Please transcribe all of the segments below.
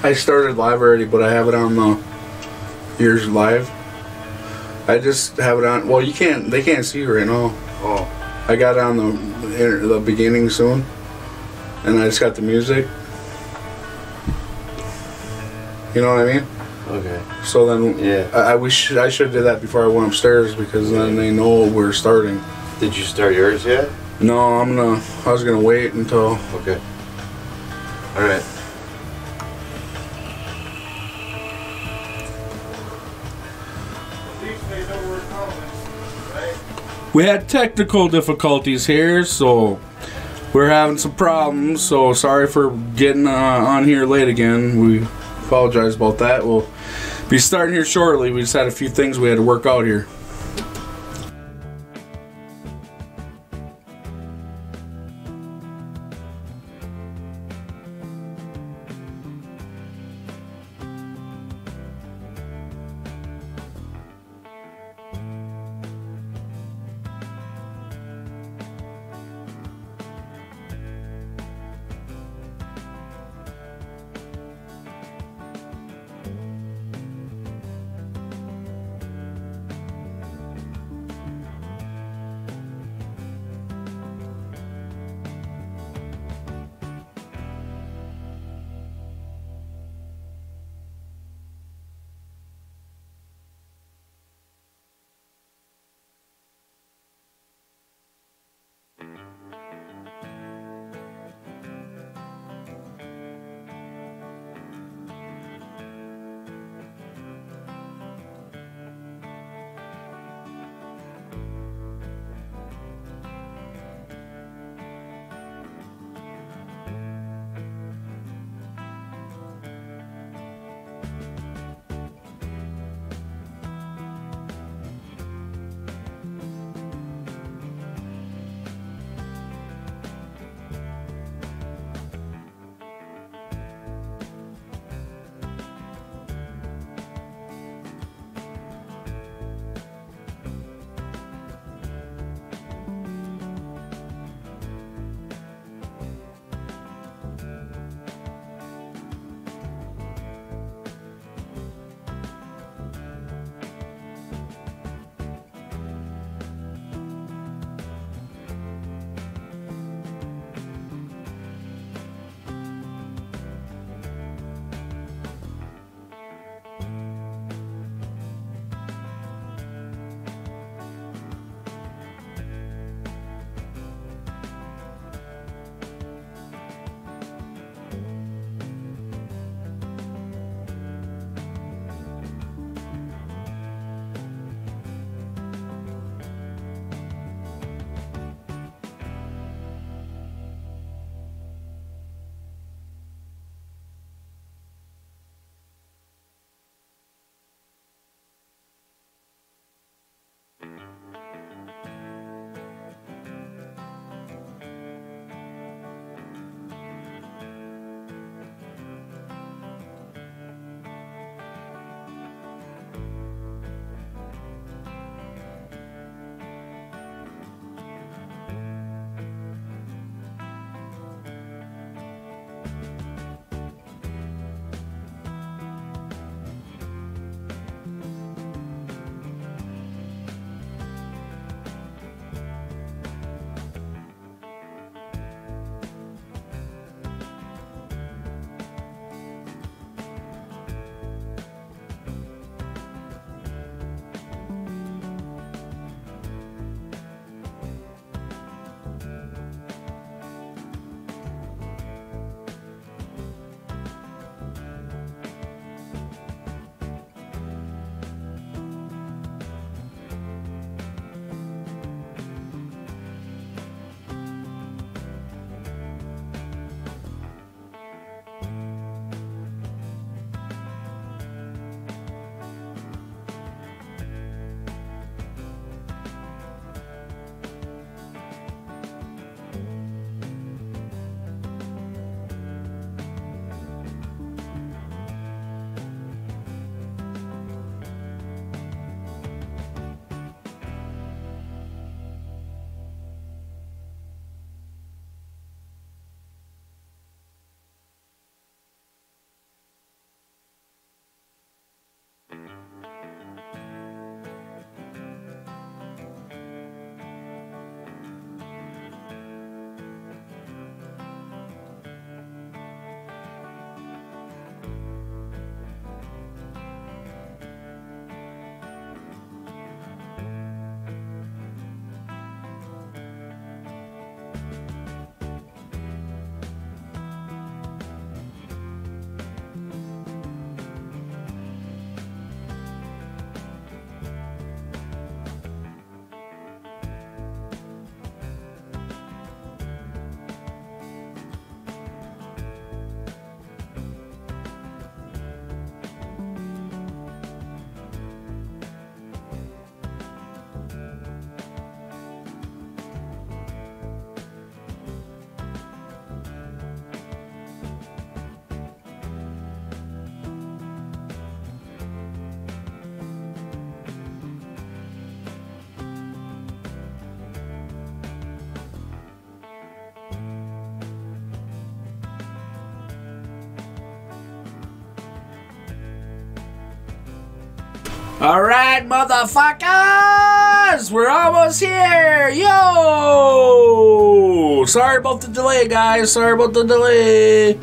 I started live already, but I have it on the Here's Live. I just have it on. Well, they can't see you right now. Oh. I got it on the beginning soon, and I just got the music. You know what I mean? Okay. So then, yeah, I should have did that before I went upstairs, because then they know we're starting. Did you start yours yet? No, I was gonna wait until. Okay. All right. We had technical difficulties here, so we're having some problems. So sorry for getting on here late again. We apologize about that. We'll be starting here shortly. We just had a few things we had to work out here. Alright, motherfuckers! We're almost here! Yo! Sorry about the delay, guys. Sorry about the delay.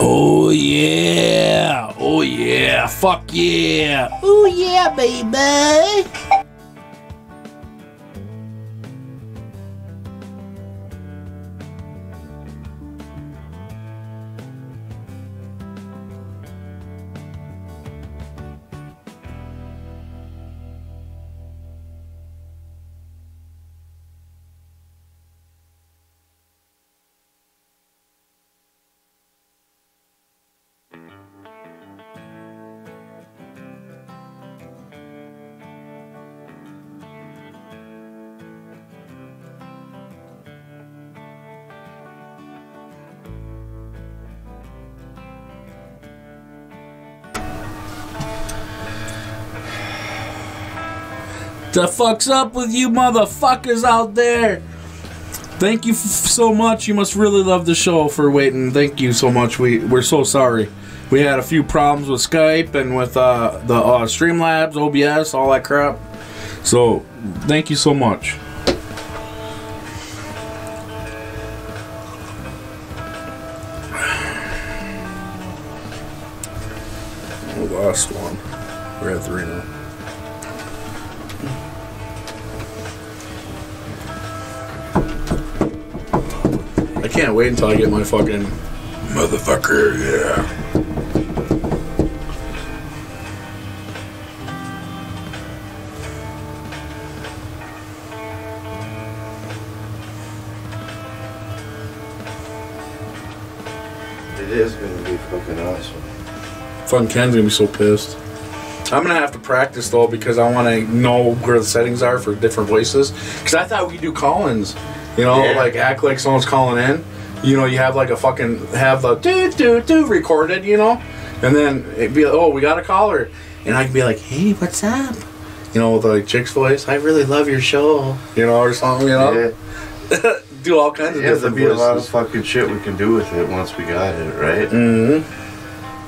Oh yeah! Oh yeah! Fuck yeah! Oh yeah, baby! The fuck's up with you motherfuckers out there? Thank you so much. You must really love the show for waiting. Thank you so much. We're so sorry. We had a few problems with Skype and with the Streamlabs, OBS, all that crap. So, thank you so much. The last one. We're at 3 now. I can't wait until I get my fucking motherfucker, yeah. It is gonna be fucking awesome. Fucking Ken's gonna be so pissed. I'm gonna have to practice though because I want to know where the settings are for different voices. Because I thought we could do call-ins, you know, like act like someone's calling in. You know, you have like a fucking have the do recorded, you know, and then it'd be like, oh, we got a caller, and I can be like, hey, what's up? You know, with like chick's voice. I really love your show, you know, or something, you know. Yeah. Do all kinds of different there'll be voices. a lot of fucking shit we can do with it once we got it, right? Mm-hmm.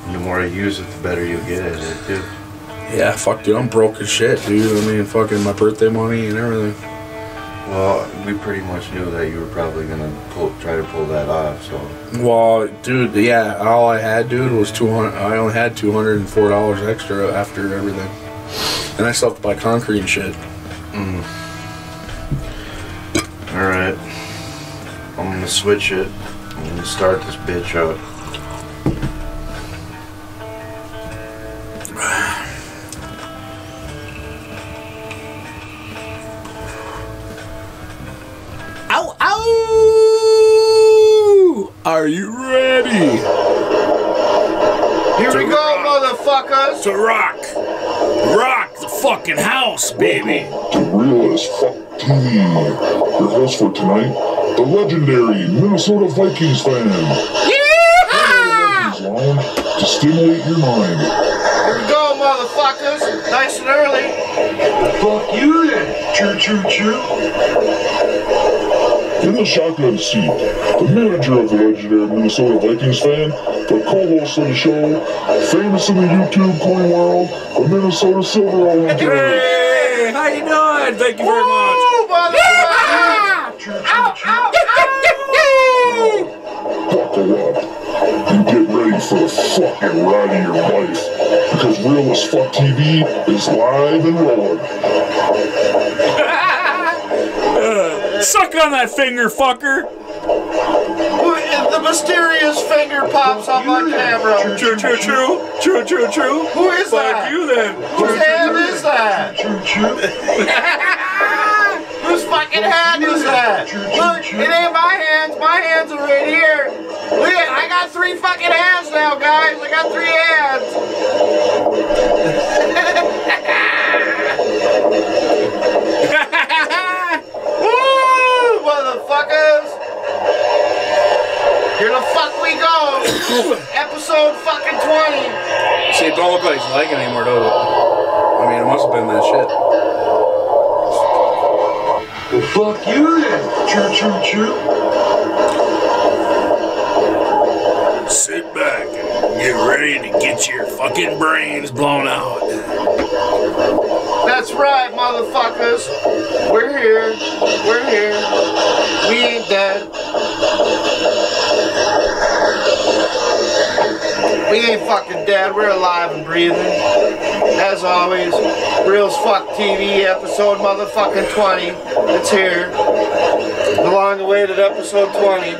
And the more you use it, the better you'll get at it, too. Yeah, fuck, dude, I'm broke as shit, dude. I mean, fucking my birthday money and everything. Well, we pretty much knew that you were probably gonna try to pull that off, so. Well, dude, yeah, all I had, dude, was $200. I only had $204 extra after everything, and I still have to buy concrete and shit. All right, I'm gonna switch it. I'm gonna start this bitch up. Ow, ow! Are you ready? Here we go, motherfuckers! To rock! Rock the fucking house, baby! To Real as Fuck TV. Your host for tonight, the legendary Minnesota Vikings fan. Yeah! Lounge to stimulate your mind. Here we go, motherfuckers! Nice and early! Fuck you then! Choo choo choo! In the shotgun seat, the manager of the legendary Minnesota Vikings fan, the co-host of the show, famous in the YouTube coin world, the Minnesota Silver Owner. Hey, how you doing? Thank you very much. Buckle up and get ready for the fucking ride of your life, because Real as Fuck TV is live and rolling. Suck on that finger, fucker. The mysterious finger pops on my camera. True, true, true. True, true, true. Who is Fuck that? you then. Whose hand is that? Whose fucking hand is that? Look, it ain't my hands. My hands are right here. Look, I got 3 fucking hands now, guys. I got 3 hands. Woo, motherfuckers. Here the fuck we go. Episode fucking 20. See, it don't look like his leg anymore, does it? I mean, it must have been that shit. Well, fuck you then, choo choo choo. Sit back and get ready to get your fucking brains blown out. That's right, motherfuckers. We're here. We're here. We ain't dead. We ain't fucking dead. We're alive and breathing. As always, Real as Fuck TV episode motherfucking 20. It's here. The long-awaited episode 20.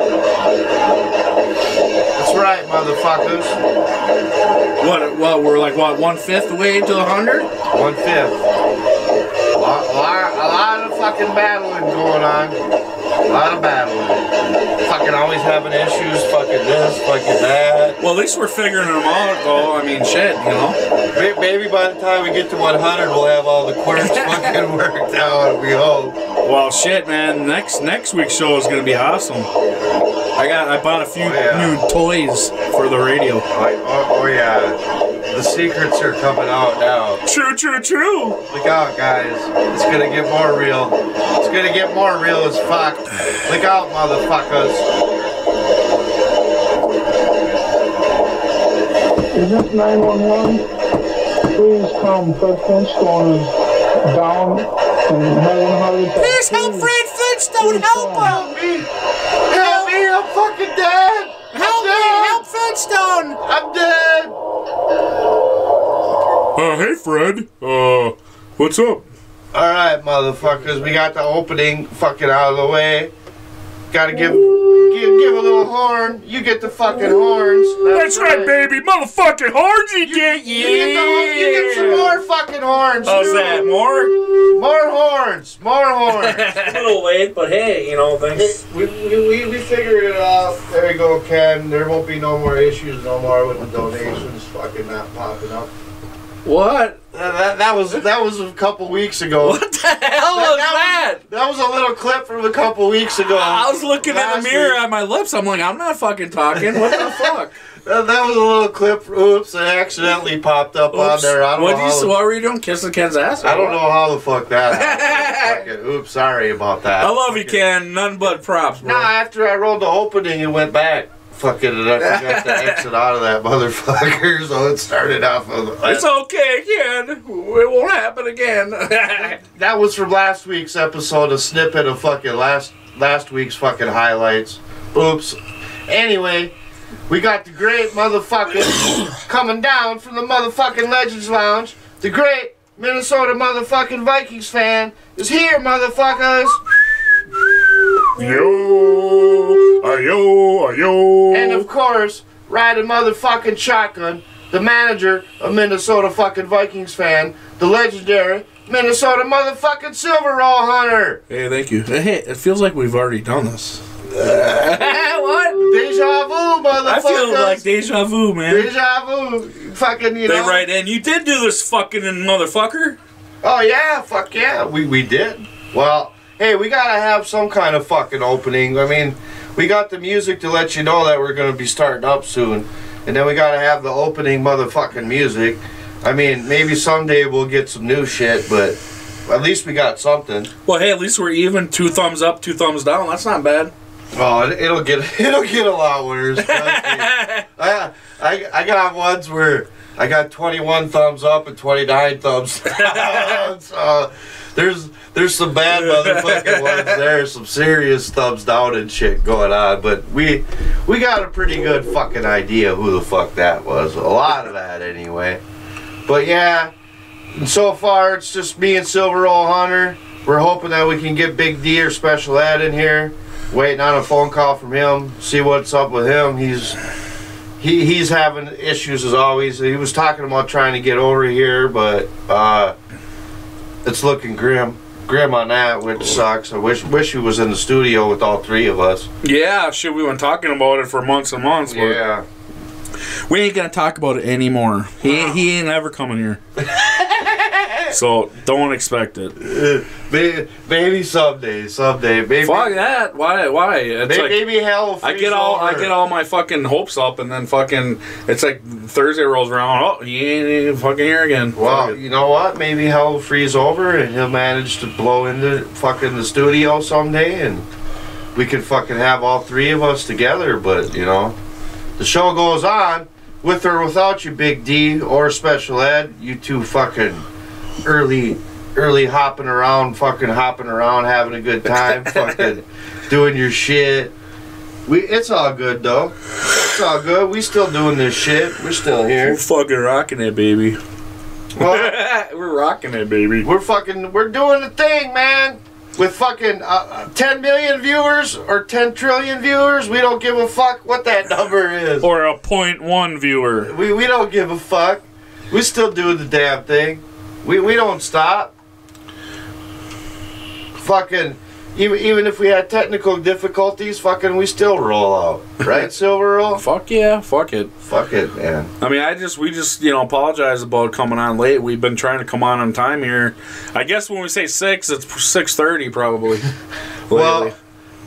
That's right, motherfuckers. What, we're like, what, 1/5 away to 100? 1/5. A lot of fucking battling going on. A lot of battling. Fucking always having issues. Fucking this, fucking that. Well, at least we're figuring them out, though. I mean, shit, you know? Maybe by the time we get to 100, we'll have all the quirks fucking worked out, we hope. Well, shit, man. Next week's show is gonna be awesome. I bought a few new toys for the radio. Oh yeah. The secrets are coming out now. True, true, true. Look out, guys. It's gonna get more real. It's gonna get more real as fuck. Look out, motherfuckers. Is this 911? Please come. Fred Flintstone is down and having a heart attack. Please help Fred Flintstone, help him! Help me! Help me! I'm fucking dead! Help me! Help Flintstone! I'm dead! Hey Fred, what's up? Alright, motherfuckers, we got the opening fucking out of the way. Gotta give a little horn. You get the fucking horns. That's right, baby. Motherfucking horns you get. You get some more fucking horns. How's that? More? More horns. More horns. A little late, but hey, you know, thanks. We figured it out. There you go, Ken. There won't be no more issues no more with the donations fucking not popping up. What? That was a couple weeks ago. What the hell was that? That was a little clip from a couple weeks ago. I was looking in the mirror at my lips. I'm like, I'm not fucking talking. What the fuck? That was a little clip. Oops, it accidentally popped up on there. I don't know what were you doing? Kissing Ken's ass? I don't know how the fuck that happened. Oops, sorry about that. I love you, Ken. None but props, bro. Nah, after I rolled the opening, it went back. Fucking it, I forgot to exit out of that motherfucker, so it started off of... It's okay, Ken. It won't happen again. That was from last week's episode, a snippet of fucking last week's fucking highlights. Oops. Anyway, we got the great motherfucking coming down from the motherfucking Legends Lounge. The great Minnesota motherfucking Vikings fan is here, motherfuckers. Yo, ayo, ayo. And of course, riding motherfucking shotgun, the manager of Minnesota fucking Vikings fan, the legendary Minnesota motherfucking Silver Roll Hunter. Hey, thank you. Hey, it feels like we've already done this. What? Deja vu, motherfuckers. I feel like deja vu, man. Deja vu. Fucking, you know. They right in. You did do this fucking motherfucker. Oh, yeah. Fuck yeah. We did. Well, hey, we gotta have some kind of fucking opening. I mean, we got the music to let you know that we're gonna be starting up soon. And then we gotta have the opening motherfucking music. I mean, maybe someday we'll get some new shit, but at least we got something. Well, hey, at least we're even. 2 thumbs up, 2 thumbs down. That's not bad. Oh, it'll get a lot worse. I got ones where I got 21 thumbs up and 29 thumbs down. So there's some bad motherfucking ones there, some serious thumbs down and shit going on. But we got a pretty good fucking idea who the fuck that was. A lot of that anyway. But yeah, and so far it's just me and Silver Roll Hunter. We're hoping that we can get Big D or Special Ed in here. Waiting on a phone call from him, see what's up with him. He's having issues as always. He was talking about trying to get over here, but it's looking grim on that, which sucks. I wish he was in the studio with all 3 of us. Yeah, shit, we've been talking about it for months and months. But yeah. We ain't gonna talk about it anymore. He ain't ever coming here. So don't expect it. Maybe someday. Maybe. Fuck that. Why? It's maybe like, hell. I get all my fucking hopes up, and then fucking it's like Thursday rolls around. Oh, he ain't fucking here again. Well, you know what? Maybe hell will freeze over, and he'll manage to blow into fucking the studio someday, and we can fucking have all 3 of us together. But you know, the show goes on with or without you, Big D or Special Ed. You 2 fucking early hopping around, having a good time, fucking doing your shit. It's all good though. It's all good. We still doing this shit. We're still here. We're fucking rocking it, baby. Well, we're rocking it, baby. We're doing the thing, man. With fucking 10 million viewers or 10 trillion viewers, we don't give a fuck what that number is. Or a 0.1 viewer. We don't give a fuck. We still doing the damn thing. We don't stop. Fucking, even if we had technical difficulties, fucking we still roll out. Right, Silver Roll? Fuck yeah, fuck it. Fuck it, man. I mean, we just, you know, apologize about coming on late. We've been trying to come on time here. I guess when we say 6, it's 6:30 probably. Well,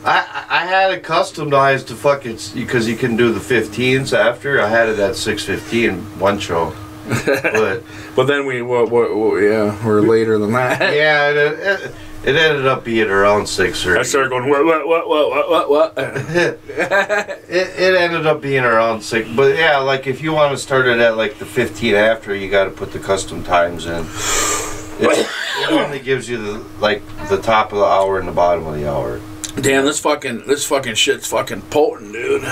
I had it customized to fucking, because you can do the 15s after. I had it at 6:15 one show. But then we're later than that. Yeah, it ended up being around 6:30. I started going what? It ended up being around 6. But yeah, like if you want to start it at like the 15 after, you got to put the custom times in. It only gives you the top of the hour and the bottom of the hour. Damn, this fucking shit's fucking potent, dude.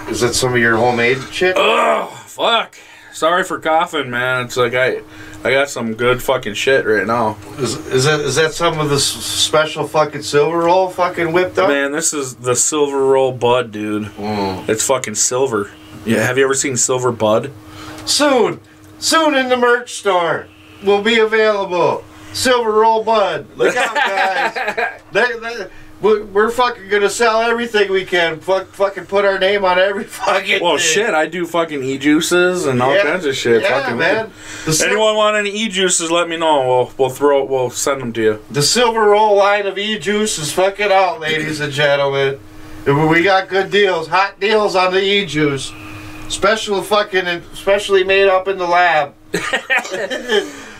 Is that some of your homemade shit? Oh, fuck. sorry for coughing, man. It's like I got some good fucking shit right now. Is that some of the special fucking silver roll fucking whipped up? Man, this is the silver roll bud, dude. It's fucking silver. Yeah, have you ever seen silver bud? Soon in the merch store will be available. Silver roll bud. Look out, guys. We're fucking gonna sell everything we can. Fucking put our name on every fucking Well, thing. shit, I do fucking e-juices and all kinds of shit. Yeah, fucking man. Anyone want any e-juices, let me know. We'll send them to you. The silver roll line of e-juice is fucking out, ladies and gentlemen. We got good deals, hot deals on the e-juice. Specially made up in the lab.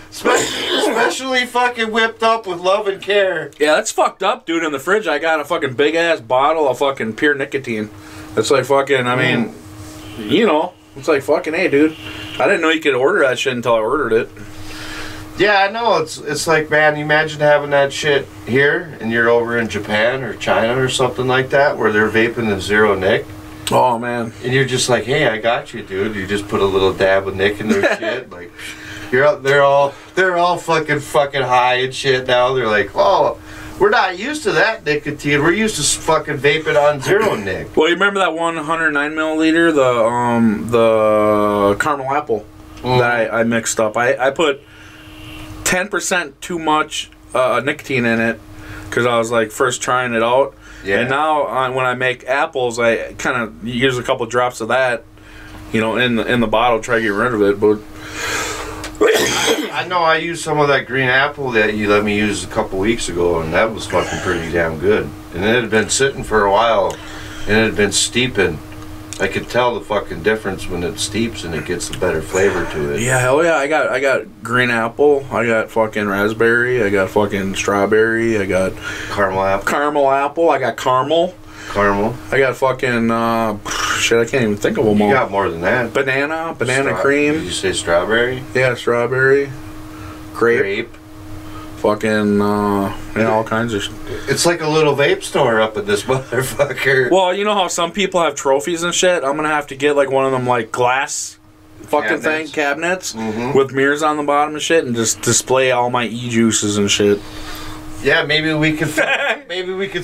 Especially fucking whipped up with love and care. Yeah, that's fucked up, dude. In the fridge, I got a fucking big ass bottle of fucking pure nicotine. It's like fucking, I mean, you know, it's like fucking, hey, dude. I didn't know you could order that shit until I ordered it. Yeah, I know. It's like, man, imagine having that shit here and you're over in Japan or China or something like that where they're vaping the zero nic. Oh, man. And you're just like, hey, I got you, dude. You just put a little dab of nic in their shit. Like, they're all fucking high and shit now. They're like, oh, we're not used to that nicotine. We're used to fucking vaping on zero nic. Well, you remember that 109 milliliter, the caramel apple that I mixed up? I put 10% too much nicotine in it because I was like first trying it out. Yeah. And now when I make apples, I kind of use a couple drops of that, you know, in the bottle, try to get rid of it. But I know I used some of that green apple that you let me use a couple weeks ago, and that was fucking pretty damn good. And it had been sitting for a while, and it had been steeping. I could tell the fucking difference when it steeps and it gets a better flavor to it. Yeah, hell yeah. I got green apple. I got fucking raspberry. I got fucking strawberry. I got caramel apple. I got caramel. I got fucking shit. I can't even think of them all. You got more than that. Banana cream. Did you say strawberry? Yeah, strawberry. Grape. Fucking all kinds of shit. It's like a little vape store up in this motherfucker. Well, you know how some people have trophies and shit? I'm gonna have to get like one of them like glass fucking cabinets with mirrors on the bottom and shit, and just display all my e-juices and shit. Yeah, maybe we could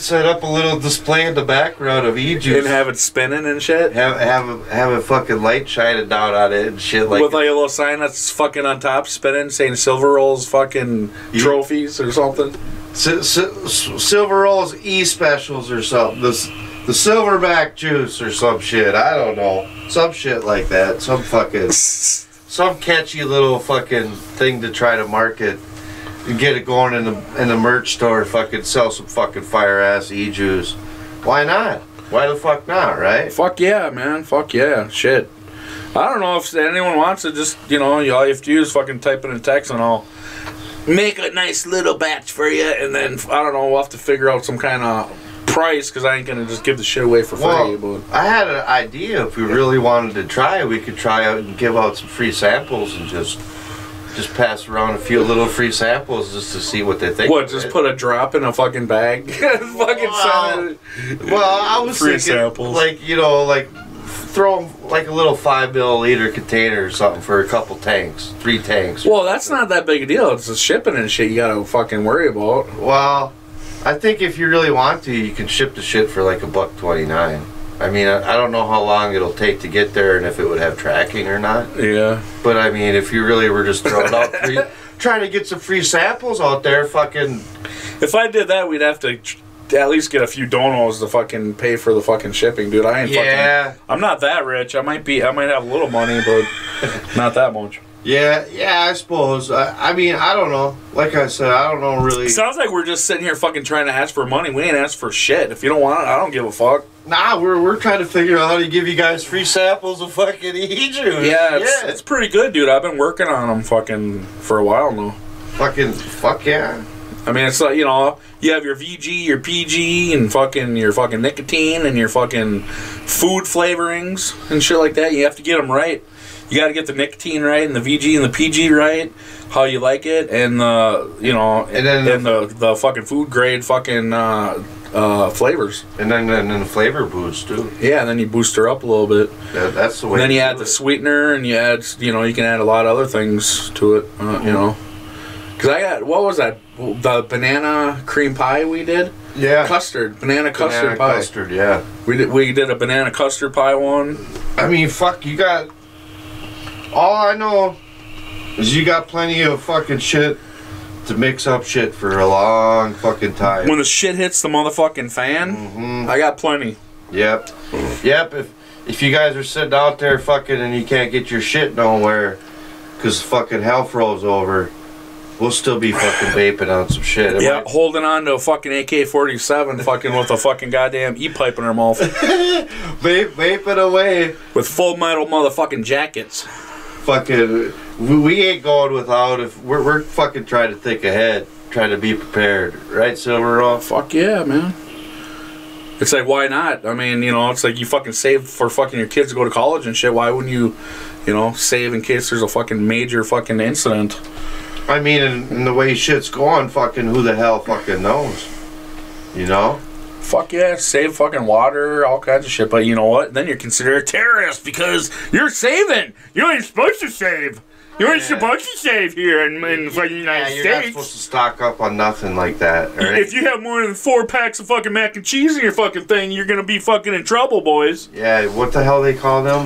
set up a little display in the background of e-juice and have it spinning and shit. Have a fucking light shining down on it and shit like. With like a little sign that's fucking on top spinning, saying Silver Rolls fucking trophies or something. Silver Rolls e-specials or something. The Silverback juice or some shit. I don't know. Some shit like that. Some catchy little fucking thing to try to market. You get it going in the merch store, fucking sell some fucking fire ass e-juice. Why not? Why the fuck not, right? Fuck yeah, man. Fuck yeah. Shit. I don't know if anyone wants it, just, you know, all you have to do is fucking type in a text and I'll make a nice little batch for you, and then, I don't know, we'll have to figure out some kind of price because I ain't gonna just give the shit away for free. But I had an idea. If we really wanted to try, we could try out and give out some free samples and just pass around a few little free samples just to see what they think. What, just put a drop in a fucking bag? Well, I was free thinking, samples. like, you know, like throw like a little 5 milliliter container or something for a couple tanks, 3 tanks. Well, that's not that big a deal. It's the shipping and shit you gotta fucking worry about. Well, I think if you really want to, you can ship the shit for like $1.29. I mean, I don't know how long it'll take to get there and if it would have tracking or not. Yeah. But I mean, if you really were just throwing out trying to get some free samples out there, fucking. If I did that, we'd have to at least get a few donos to fucking pay for the fucking shipping, dude. I ain't fucking. I'm not that rich. I might have a little money, but not that much. Yeah, I suppose. I mean, I don't know. Like I said, I don't know really. Sounds like we're just sitting here fucking trying to ask for money. We ain't asked for shit. If you don't want it, I don't give a fuck. Nah, we're trying to figure out how to give you guys free samples of fucking e-juice. Yeah, it's pretty good, dude. I've been working on them fucking for a while now. Fuck yeah. I mean, it's like, you know, you have your VG, your PG, and fucking your fucking nicotine and your fucking food flavorings and shit like that. You have to get them right. You got to get the nicotine right and the VG and the PG right, how you like it, and the, you know, and then the fucking food grade fucking flavors. And then the flavor boost too. Yeah, and then you boost her up a little bit. That's the way. And then you add the sweetener, and you add, you know, you can add a lot of other things to it. You know, because I got, what was that? The banana cream pie we did. Yeah. Banana custard pie. Custard, yeah. We did a banana custard pie one. I mean, fuck, you got. All I know is you got plenty of fucking shit to mix up shit for a long fucking time. When the shit hits the motherfucking fan, I got plenty. Yep. Yep. If you guys are sitting out there fucking and you can't get your shit nowhere because fucking hell froze over, we'll still be fucking vaping on some shit. Yeah, holding on to a fucking AK-47 fucking with a fucking goddamn E-pipe in our mouth. Vaping away. With full metal motherfucking jackets. Fucking, we ain't going without. If we're fucking trying to think ahead, trying to be prepared, right, Silver Roll? Fuck yeah, man. It's like, why not? I mean, you know, it's like you fucking saved for fucking your kids to go to college and shit. Why wouldn't you, you know, save in case there's a fucking major fucking incident? I mean, in the way shit's going, fucking who the hell fucking knows? You know? Fuck yeah, save fucking water, all kinds of shit. But you know what? Then you're considered a terrorist because you're saving. You ain't supposed to save. You ain't supposed to save here in fucking United States. You're not supposed to stock up on nothing like that, right? If you have more than 4 packs of fucking mac and cheese in your fucking thing, you're gonna be fucking in trouble, boys. Yeah, what the hell they call them?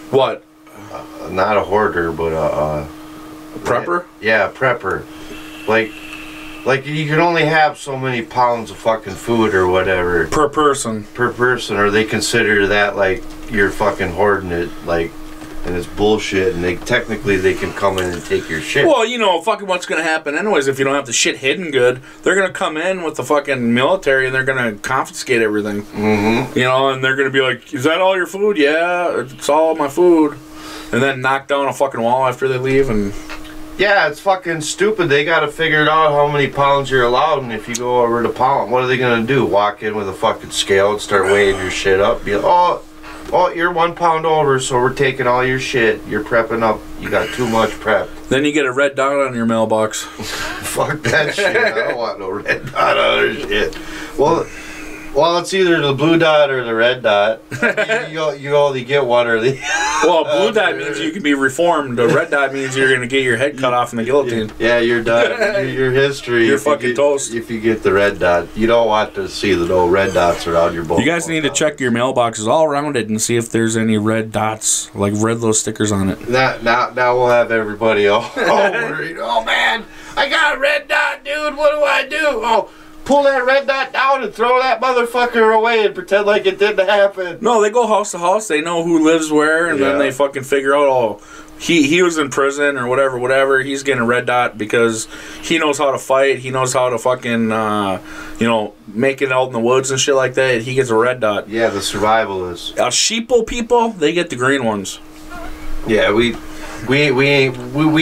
What? Not a hoarder, but a prepper? Yeah, prepper. Like you can only have so many pounds of fucking food or whatever per person, or they consider that like you're fucking hoarding it, like, and it's bullshit, and they can come in and take your shit. Well, you know, fucking what's gonna happen anyways if you don't have the shit hidden good? They're gonna come in with the fucking military and they're gonna confiscate everything. You know, and they're gonna be like, "Is that all your food?" "Yeah, it's all my food." And then knock down a fucking wall after they leave. And yeah, it's fucking stupid. They gotta figure it out how many pounds you're allowed, and if you go over the pound, what are they gonna do? Walk in with a fucking scale and start weighing your shit up? Be like, oh, you're 1 pound over, so we're taking all your shit. You're prepping up. You got too much prep. Then you get a red dot on your mailbox. Fuck that shit. I don't want no red dot on our shit. Well, it's either the blue dot or the red dot. You only get one or the. Well, blue dot means you can be reformed. The red dot means you're gonna get your head cut off in the guillotine. Yeah, you're done. Your history. You're fucking toast. If you get the red dot, you don't want to see the no red dots around your boat. You guys need to check your mailboxes all around it and see if there's any red dots, like red little stickers on it. Now we'll have everybody all worried. Oh man, I got a red dot, dude. What do I do? Oh. Pull that red dot down and throw that motherfucker away and pretend like it didn't happen. No, they go house to house. They know who lives where, and then they fucking figure out, oh, he was in prison or whatever. He's getting a red dot because he knows how to fight. He knows how to fucking, you know, make it out in the woods and shit like that. He gets a red dot. Yeah, the survivalists. Sheeple people, they get the green ones. Yeah, we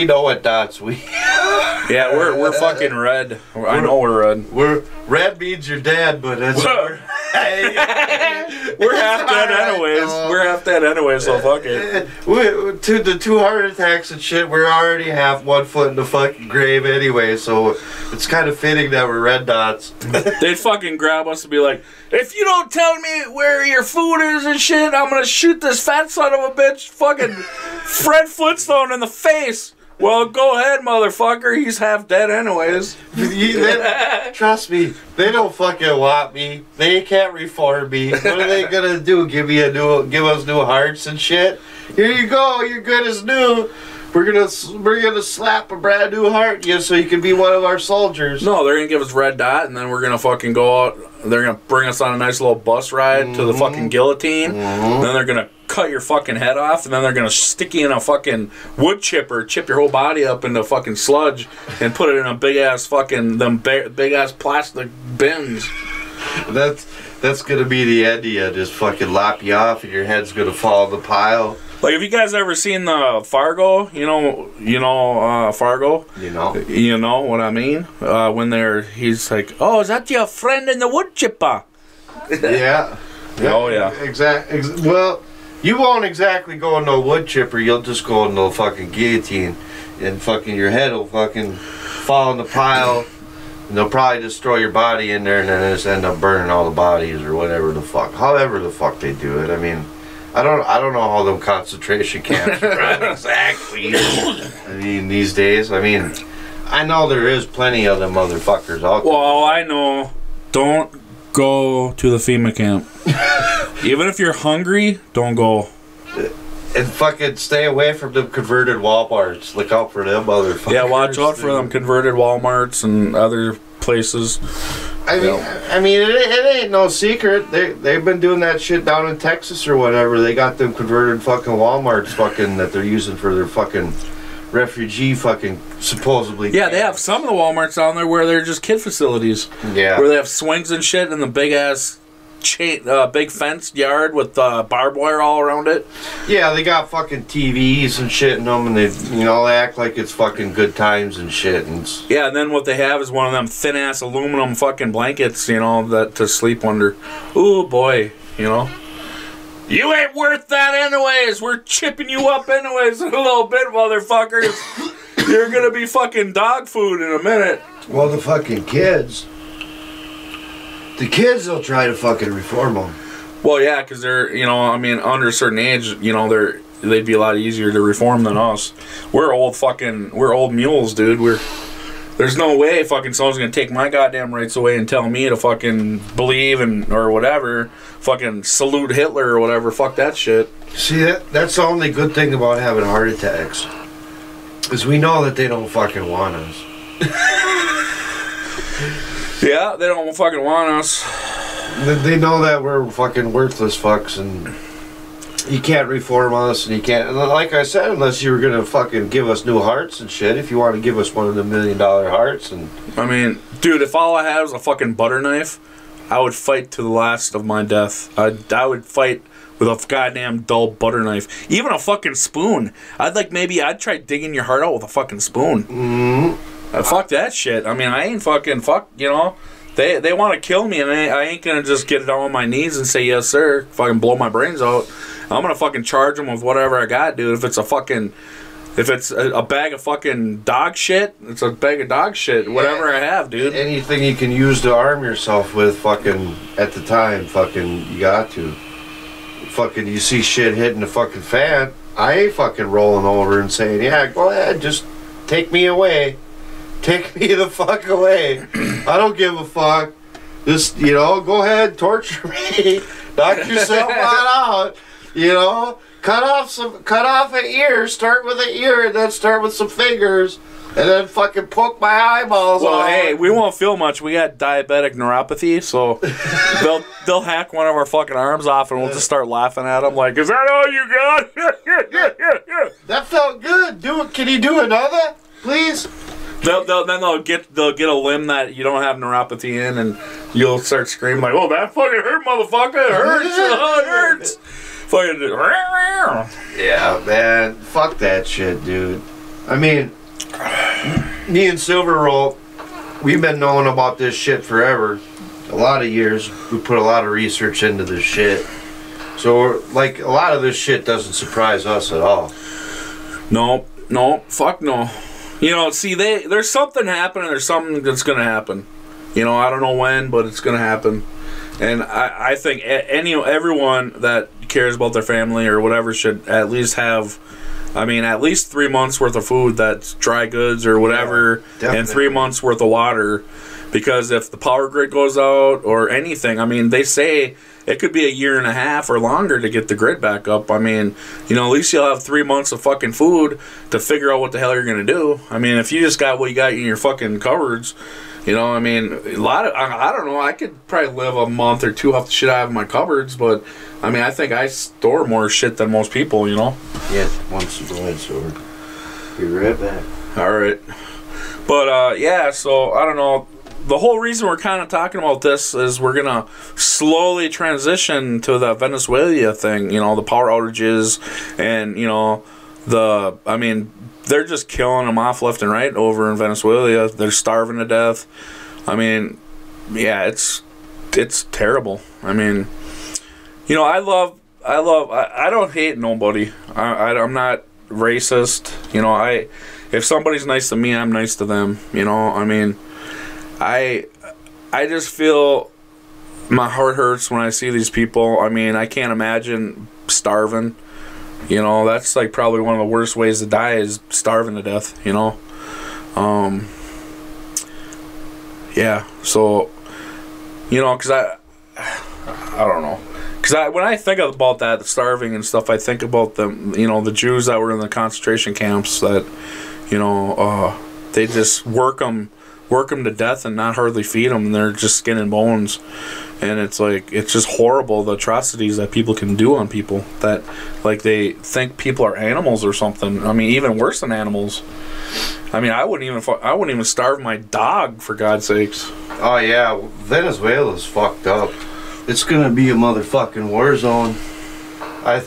know what dots we. Yeah, we're fucking red. I know we're red. Red means you're dead, but it's we're half dead anyways. We're half dead anyways, so fuck it. To the 2 heart attacks and shit, we're already half 1 foot in the fucking grave anyway, so it's kind of fitting that we're red dots. They'd fucking grab us and be like, if you don't tell me where your food is and shit, I'm gonna shoot this fat son of a bitch fucking Fred Flintstone in the face. Well, go ahead, motherfucker. He's half dead anyways. Trust me, they don't fucking want me. They can't reform me. What are they gonna do? Give us new hearts and shit? Here you go. You're good as new. We're gonna slap a brand new heart in you so you can be one of our soldiers. No, they're gonna give us red dot, and then we're gonna fucking go out. They're gonna bring us on a nice little bus ride to the fucking guillotine. Then they're gonna cut your fucking head off, and then they're gonna stick you in a fucking wood chipper, chip your whole body up into fucking sludge, and put it in a big ass fucking big ass plastic bins. That's gonna be the end of you. Just fucking lop you off, and your head's gonna fall in the pile. Like, have you guys ever seen the Fargo? You know Fargo? You know what I mean? When he's like, oh, is that your friend in the wood chipper? Yeah. Oh, yeah. Well, you won't exactly go in no wood chipper. You'll just go in the fucking guillotine. And fucking your head will fucking fall in the pile. And they'll probably just throw your body in there and then just end up burning all the bodies or whatever the fuck. However the fuck they do it. I mean, I don't know how them concentration camps run exactly. I mean, these days, I mean, I know there is plenty of them motherfuckers out there. Well, I know. Don't go to the FEMA camp. Even if you're hungry, don't go. And fucking stay away from them converted Walmarts. Look out for them motherfuckers. Yeah, watch out for them converted Walmarts and other places. I mean, it ain't no secret. They've been doing that shit down in Texas or whatever. They got them converted fucking Walmarts fucking that they're using for their fucking refugee fucking supposedly. Yeah, they have some of the Walmarts down there where they're just kid facilities. Yeah. Where they have swings and shit in the big ass big fenced yard with barbed wire all around it. Yeah, they got fucking TVs and shit in them, and they, you know, they act like it's fucking good times and shit. And yeah, and then what they have is one of them thin ass aluminum fucking blankets, you know, that to sleep under. Ooh boy, you know. You ain't worth that anyways. We're chipping you up anyways in a little bit, motherfuckers. You're gonna be fucking dog food in a minute. Well, the fucking kids. The kids, they'll try to fucking reform them. Well, yeah, because they're, you know, I mean, under a certain age, you know, they'd be a lot easier to reform than us. We're old mules, dude. There's no way fucking someone's gonna take my goddamn rights away and tell me to fucking believe or whatever, fucking salute Hitler or whatever. Fuck that shit. See, that's the only good thing about having heart attacks, is we know that they don't fucking want us. Yeah, they don't fucking want us. They know that we're fucking worthless fucks, and you can't reform us, and you can't, like I said, unless you were gonna fucking give us new hearts and shit. If you want to give us one of the $1 million hearts, and I mean, dude, if all I had was a fucking butter knife, I would fight to the last of my death. I would fight with a goddamn dull butter knife, even a fucking spoon. I'd try digging your heart out with a fucking spoon. Mm-hmm. Fuck that shit. I mean, I ain't fucking you know. They want to kill me, and I ain't gonna just get down on my knees and say yes, sir. Fucking blow my brains out. I'm gonna fucking charge them with whatever I got, dude. If it's a bag of fucking dog shit, it's a bag of dog shit. Whatever I have, dude. Anything you can use to arm yourself with, fucking at the time, fucking you got to. Fucking you see shit hitting the fucking fan, I ain't fucking rolling over and saying, yeah, go ahead, just take me away. Take me the fuck away. I don't give a fuck. Just, you know, go ahead, torture me. Knock yourself out. You know, cut off an ear. Start with an ear, and then start with some fingers, and then fucking poke my eyeballs well, out. Hey, we won't feel much. We got diabetic neuropathy, so they'll hack one of our fucking arms off, and we'll just start laughing at them like, "Is that all you got?" That felt good. Can you do another, please? They'll get a limb that you don't have neuropathy in, and you'll start screaming like, "Oh, that fucking hurt, motherfucker! It hurts! It hurts!" Fucking yeah, man. Fuck that shit, dude. I mean, me and Silver Roll, we've been knowing about this shit forever. A lot of years. We put a lot of research into this shit. So, like, a lot of this shit doesn't surprise us at all. No, fuck no. You know, see, there's something happening. There's something that's going to happen. You know, I don't know when, but it's going to happen. And I think everyone that cares about their family or whatever should at least have, at least 3 months worth of food that's dry goods or whatever, yeah, and 3 months worth of water. Because if the power grid goes out or anything, they say it could be a year and a half or longer to get the grid back up. You know, at least you'll have 3 months of fucking food to figure out what the hell you're going to do. If you just got what you got in your fucking cupboards, you know, a lot of, I don't know, I could probably live a month or two off the shit I have in my cupboards, but, I think I store more shit than most people, you know? Yeah, once you go ahead, Silver. Be right back. All right. But, yeah, so, I don't know. The whole reason we're kind of talking about this is we're going to slowly transition to the Venezuela thing, you know, the power outages and, you know, they're just killing them off left and right over in Venezuela. They're starving to death. Yeah, it's terrible. You know, I don't hate nobody. I'm not racist. You know, if somebody's nice to me, I'm nice to them. You know, I just feel my heart hurts when I see these people. I mean, I can't imagine starving. You know, that's like probably one of the worst ways to die is starving to death, you know. Yeah, so, you know, because I don't know. Because when I think about that, the starving and stuff, I think about them, you know, the Jews that were in the concentration camps that, you know, they just work them to death and not hardly feed them, and they're just skin and bones. And it's like, it's just horrible, the atrocities that people can do on people, that like they think people are animals or something. I mean, even worse than animals. I mean, I wouldn't even starve my dog, for God's sakes. Oh yeah, Venezuela's fucked up. It's gonna be a motherfucking war zone. I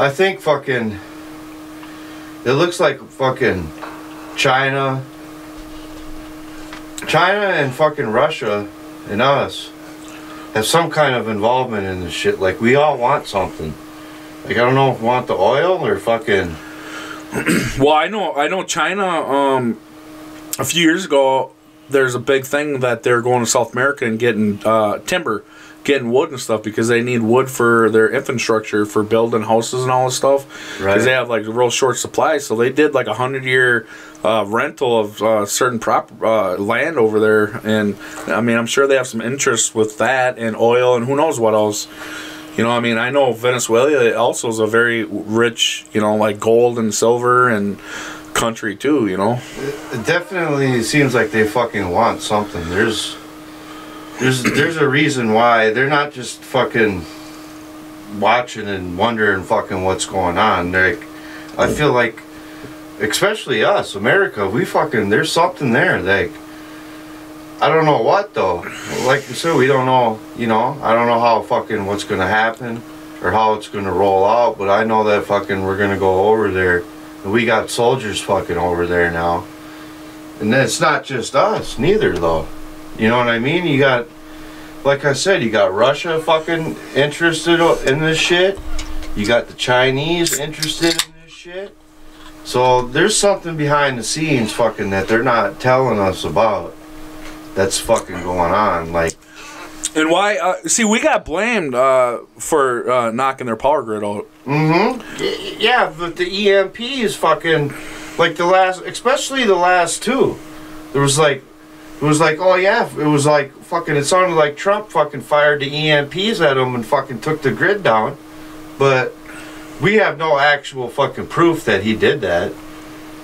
think fucking, it looks like fucking China and fucking Russia and us have some kind of involvement in this shit. Like, we all want something. Like, I don't know if we want the oil or fucking... Well, I know China, a few years ago, there's a big thing that they're going to South America and getting timber, getting wood and stuff, because they need wood for their infrastructure for building houses and all this stuff. Right. Because they have like a real short supply. So they did like 100-year rental of certain land over there. And I mean, I'm sure they have some interest with that and oil and who knows what else. You know, I mean, I know Venezuela also is a very rich, you know, like gold and silver and country too, you know. It definitely seems like they fucking want something. There's a reason why they're not just fucking watching and wondering fucking what's going on. I feel like, especially us, America, we fucking, there's something there. Like, I don't know what though. Like you said, we don't know, you know, I don't know how fucking what's gonna happen or how it's gonna roll out, but I know that fucking we're gonna go over there. And we got soldiers fucking over there now. And it's not just us, neither though. You know what I mean? You got, like I said, you got Russia fucking interested in this shit. You got the Chinese interested in this shit. So there's something behind the scenes fucking that they're not telling us about. That's fucking going on, like. And why? See, we got blamed for knocking their power grid out. Mm-hmm. Yeah, but the EMP is fucking, like the last, especially the last two. It was like, oh yeah, it was like fucking. It sounded like Trump fucking fired the EMPs at them and fucking took the grid down, but we have no actual fucking proof that he did that.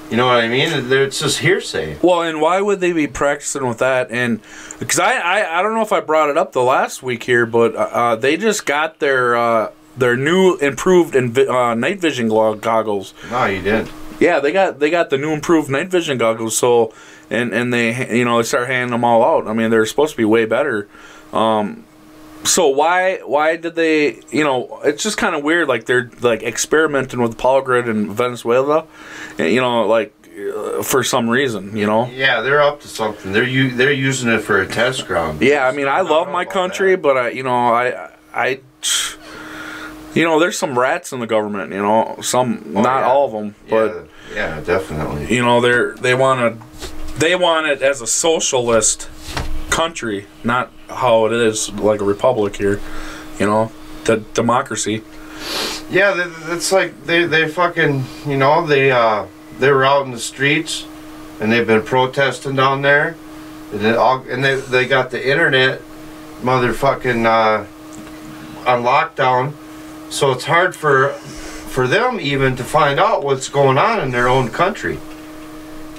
You know what I mean? It's just hearsay. Well, and why would they be practicing with that? And because I don't know if I brought it up the last week here, but they just got their new improved night vision goggles. No, you didn't. Yeah, they got the new improved night vision goggles. So and they, you know, they start handing them all out. I mean, they're supposed to be way better. So why did they, you know, it's just kind of weird, like they're like experimenting with power grid in Venezuela, you know, like for some reason, you know. Yeah, they're up to something. They're using it for a test ground. Yeah, I mean, I love my country, but I you know, there's some rats in the government, you know, not all of them, but yeah, definitely. You know, they want it as a socialist country, not how it is like a republic here, you know, the democracy. Yeah, it's like they fucking, you know, they were out in the streets and they've been protesting down there, and they got the internet motherfucking on lockdown, so it's hard for them even to find out what's going on in their own country.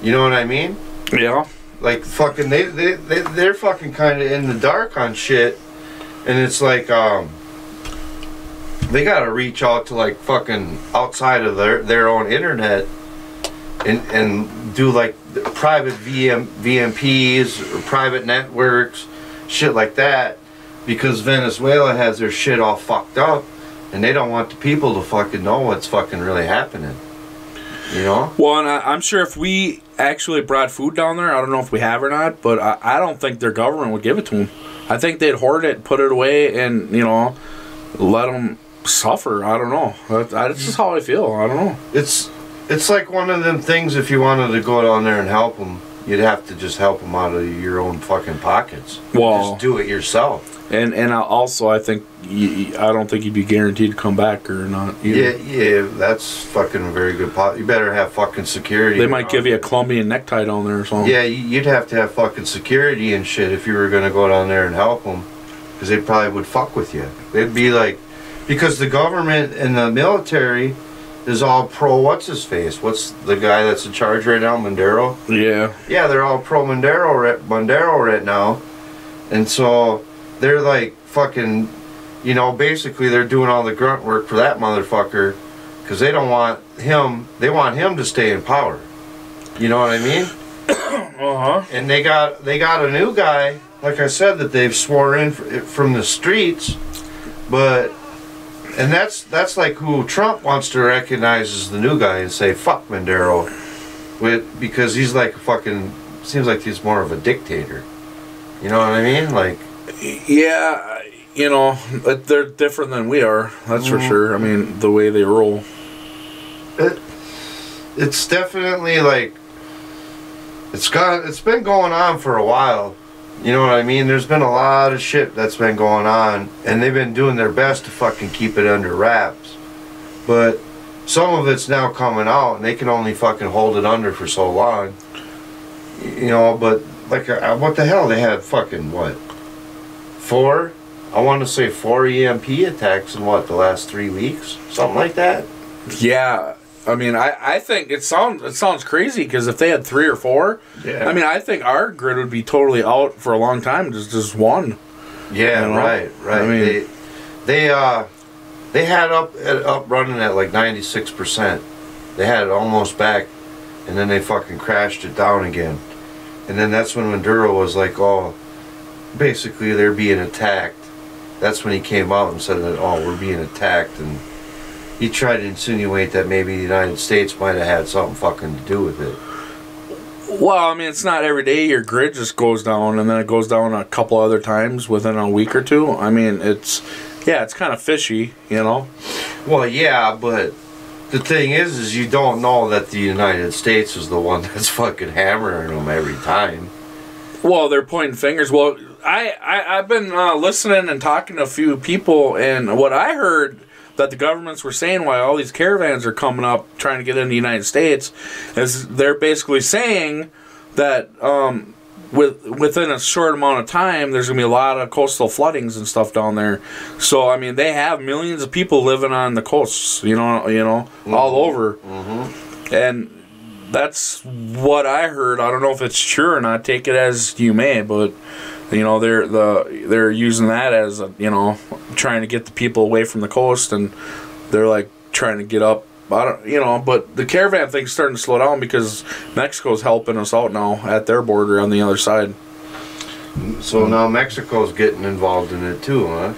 You know what I mean? Yeah. Like fucking they're fucking kind of in the dark on shit, and it's like they gotta reach out to like fucking outside of their own internet and do like private VMPs or private networks, shit like that, because Venezuela has their shit all fucked up and they don't want the people to fucking know what's fucking really happening. You know? Well, and I'm sure if we actually brought food down there, I don't know if we have or not, but I don't think their government would give it to them. I think they'd hoard it, put it away, and, you know, let them suffer. I don't know. That's just how I feel. I don't know. It's like one of them things, if you wanted to go down there and help them, you'd have to just help them out of your own fucking pockets. Well, just do it yourself. And also, I think I don't think you'd be guaranteed to come back or not either. Yeah, that's fucking a very good pot. You better have fucking security. They might give you a Colombian necktie down there or something. Yeah, you'd have to have fucking security and shit if you were gonna go down there and help them, because they probably would fuck with you. They'd be like, because the government and the military is all pro what's his face? What's the guy that's in charge right now, Mondero? Yeah. Yeah, they're all pro Mondero right now, and so they're like fucking, you know, basically they're doing all the grunt work for that motherfucker, because they don't want him. They want him to stay in power. You know what I mean? And they got a new guy, like I said, that they've swore in from the streets, but. And that's like who Trump wants to recognize as the new guy and say fuck Mondero, because he's like fucking, seems like he's more of a dictator. You know what I mean? Like, yeah, you know, they're different than we are. That's for sure. I mean, the way they roll. It's definitely like it's been going on for a while. You know what I mean? There's been a lot of shit that's been going on, and they've been doing their best to fucking keep it under wraps. But some of it's now coming out, and they can only fucking hold it under for so long. You know, but like, what the hell? They had fucking, what? 4 EMP attacks in what, the last 3 weeks? Something like that? Yeah. I mean, I think it sounds crazy, because if they had 3 or 4, yeah. I mean, I think our grid would be totally out for a long time. Just one. Yeah, you know? right. I mean, they had up running at like 96%. They had it almost back, and then they fucking crashed it down again. And then that's when Maduro was like, oh, basically they're being attacked. That's when he came out and said that, oh, we're being attacked, and he tried to insinuate that maybe the United States might have had something fucking to do with it. Well, I mean, it's not every day your grid just goes down, and then it goes down a couple other times within a week or two. I mean, it's kind of fishy, you know? Well, yeah, but the thing is you don't know that the United States is the one that's fucking hammering them every time. Well, they're pointing fingers. Well, I've been listening and talking to a few people, and what I heard that the governments were saying why all these caravans are coming up trying to get into the United States is they're basically saying that within a short amount of time there's going to be a lot of coastal floodings and stuff down there. So, I mean, they have millions of people living on the coasts, you know, all over. And that's what I heard. I don't know if it's true or not. Take it as you may, but you know, they're using that as a, you know, trying to get the people away from the coast, and they're like trying to get up. But the caravan thing's starting to slow down because Mexico's helping us out now at their border on the other side. So now Mexico's getting involved in it too, huh?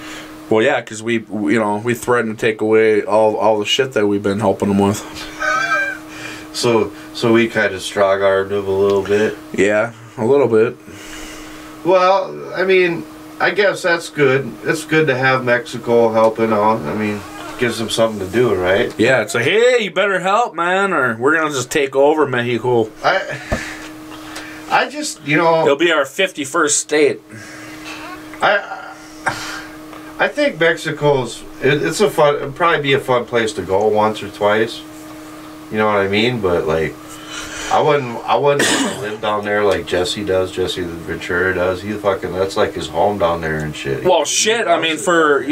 Well, yeah, because we threatened to take away all the shit that we've been helping them with. So we kind of strong-armed them a little bit. Yeah, a little bit. Well, I mean, I guess that's good. It's good to have Mexico helping out. I mean, gives them something to do, right? Yeah, it's like, hey, you better help, man, or we're gonna just take over Mexico. I just, you know, it'll be our 51st state. I think Mexico's it'd probably be a fun place to go once or twice. You know what I mean? But like, I wouldn't want to live down there like Jesse does. Jesse the Ventura does. That's like his home down there and shit. Well, shit. I mean, for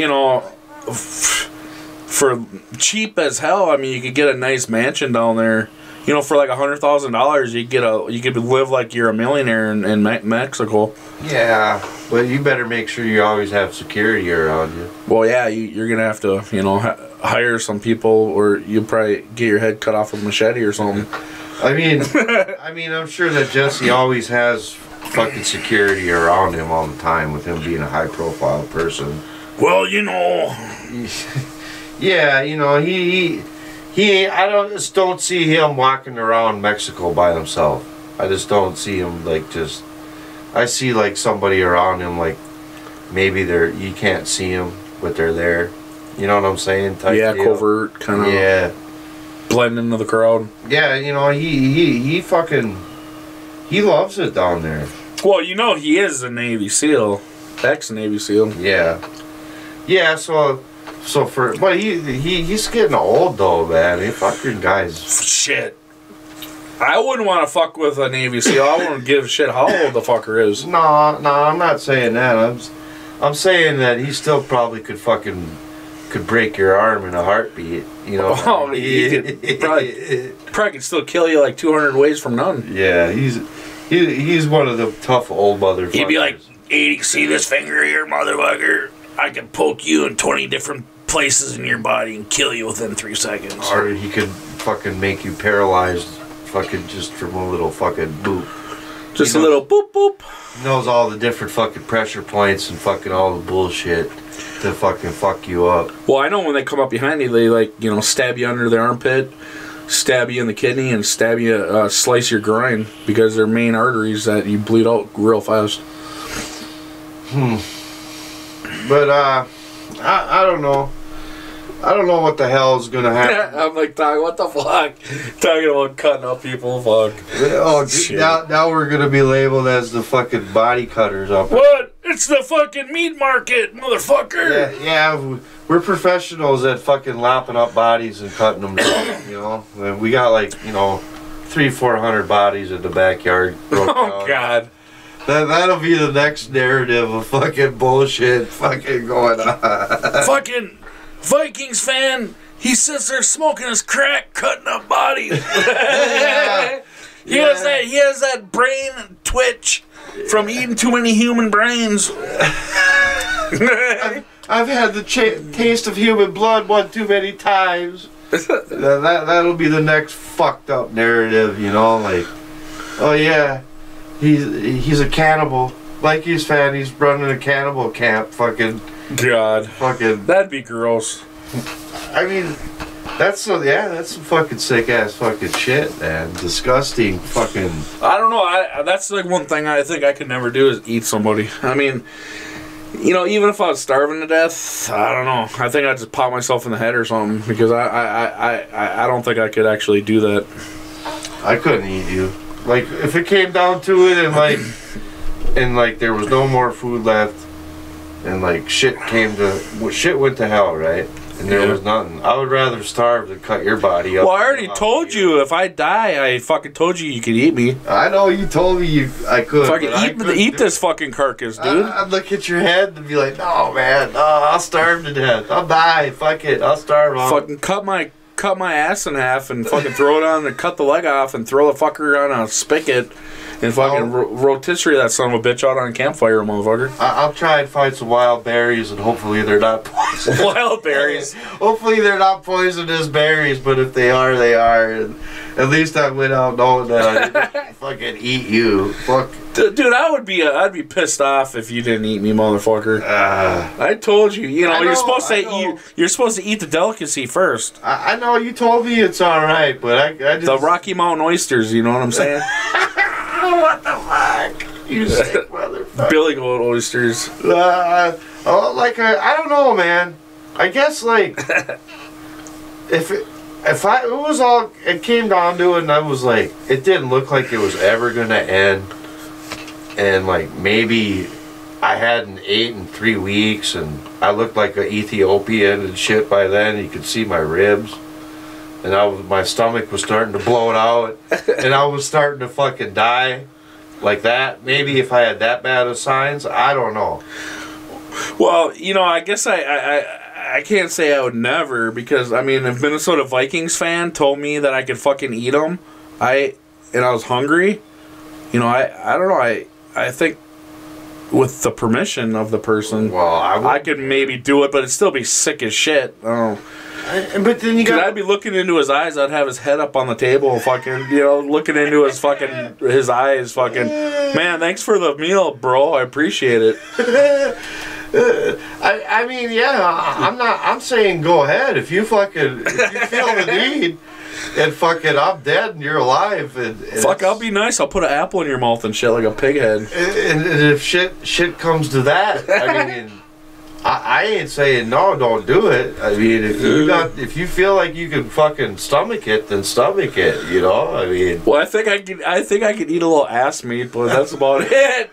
cheap as hell. I mean, you could get a nice mansion down there. You know, for like $100,000, you could live like you're a millionaire in Mexico. Yeah, but you better make sure you always have security around you. Well, yeah, you're gonna have to, hire some people, or you'll probably get your head cut off with a machete or something. I mean, I'm sure that Jesse always has fucking security around him all the time, with him being a high-profile person. Well, yeah, I just don't see him walking around Mexico by himself. I just don't see him I see like somebody around him, like maybe you can't see him, but they're there. You know what I'm saying? Type deal. Covert kind of. Yeah. Blend into the crowd. Yeah, he he loves it down there. Well, you know he is a Navy SEAL, ex-Navy SEAL. Yeah. Yeah. So for but he's getting old though, man. He fucking guys. Shit. I wouldn't want to fuck with a Navy SEAL. I wouldn't give a shit how old the fucker is. No, I'm not saying that. I'm saying that he still probably could break your arm in a heartbeat. You know. Oh, he could probably could still kill you like 200 ways from none. Yeah, he's one of the tough old motherfuckers. He'd be like, "Hey, see this finger here, motherfucker? I can poke you in 20 different places in your body and kill you within 3 seconds." Or he could fucking make you paralyzed, fucking just from a little fucking boop. Just a little boop boop. He knows all the different fucking pressure points and fucking all the bullshit to fucking fuck you up. Well, I know when they come up behind you, they like, you know, stab you under the armpit, stab you in the kidney, and stab you, slice your groin because they're main arteries that you bleed out real fast. But I don't know. I don't know what the hell is gonna happen. I'm like, Dog, what the fuck? Talking about cutting up people, fuck. Oh, now we're gonna be labeled as the fucking body cutters up. What? It's the fucking meat market, motherfucker. Yeah, we're professionals at fucking lopping up bodies and cutting them down, you know. We got like, you know, 300-400 bodies in the backyard. Oh, God. That'll be the next narrative of fucking bullshit fucking going on. Fucking Vikings fan, he sits there smoking his crack, cutting up bodies. Yeah. He has that brain twitch from eating too many human brains. I've had the taste of human blood one too many times. That'll be the next fucked up narrative, you know, like, oh yeah, he's a cannibal. Vikings fan, he's running a cannibal camp. Fucking God, fucking. that'd be gross. I mean, that's some fucking sick ass fucking shit, man. Disgusting fucking. I don't know. That's like one thing I think I could never do is eat somebody. I mean, you know, even if I was starving to death, I don't know. I think I'd just pop myself in the head or something because I don't think I could actually do that. I couldn't eat you. Like if it came down to it, and like there was no more food left, and like shit went to hell, right? And there was nothing. I would rather starve than cut your body up. Well, I already told you if I die, I fucking told you could eat me. I know you told me I could. Fucking eat this fucking carcass, dude. I'd look at your head and be like, no, man, no, I'll starve to death. I'll die. Fuck it, I'll starve. Fucking cut my ass in half and fucking throw it on and cut the leg off and throw the fucker on a spigot. And fucking rotisserie that son of a bitch out on a campfire, motherfucker. I'll try and find some wild berries and hopefully they're not poisonous. Wild berries? Hopefully they're not poisonous berries, but if they are, they are. And at least I went out knowing that I didn't fucking eat you. Fuck. Dude, I'd be pissed off if you didn't eat me, motherfucker. I told you, you're supposed to eat the delicacy first. I know you told me it's all right, but I just the Rocky Mountain oysters. You know what I'm saying? What the fuck? You sick motherfucker. Billy Goat oysters. I don't know, man. I guess like if it came down to it, and I was like, it didn't look like it was ever gonna end, and like maybe I hadn't ate in 3 weeks, and I looked like an Ethiopian and shit by then. You could see my ribs. And my stomach was starting to blow it out, and I was starting to fucking die like that. Maybe if I had that bad of signs, I don't know. Well, I guess I can't say I would never, because, I mean, if Minnesota Vikings fan told me that I could fucking eat them, and I was hungry, I don't know, I think with the permission of the person, well, I could maybe do it, but it'd still be sick as shit. I don't know. But then I'd be looking into his eyes. I'd have his head up on the table, fucking, looking into his eyes, fucking. Man, thanks for the meal, bro. I appreciate it. I mean, yeah. I'm saying go ahead if you feel the need, and fucking I'm dead and you're alive. Fuck, I'll be nice. I'll put an apple in your mouth and shit like a pig head. And if shit comes to that, I mean. I ain't saying no, don't do it. I mean, if you feel like you can fucking stomach it, then stomach it. You know, I mean. Well, I think I could eat a little ass meat, but that's about it.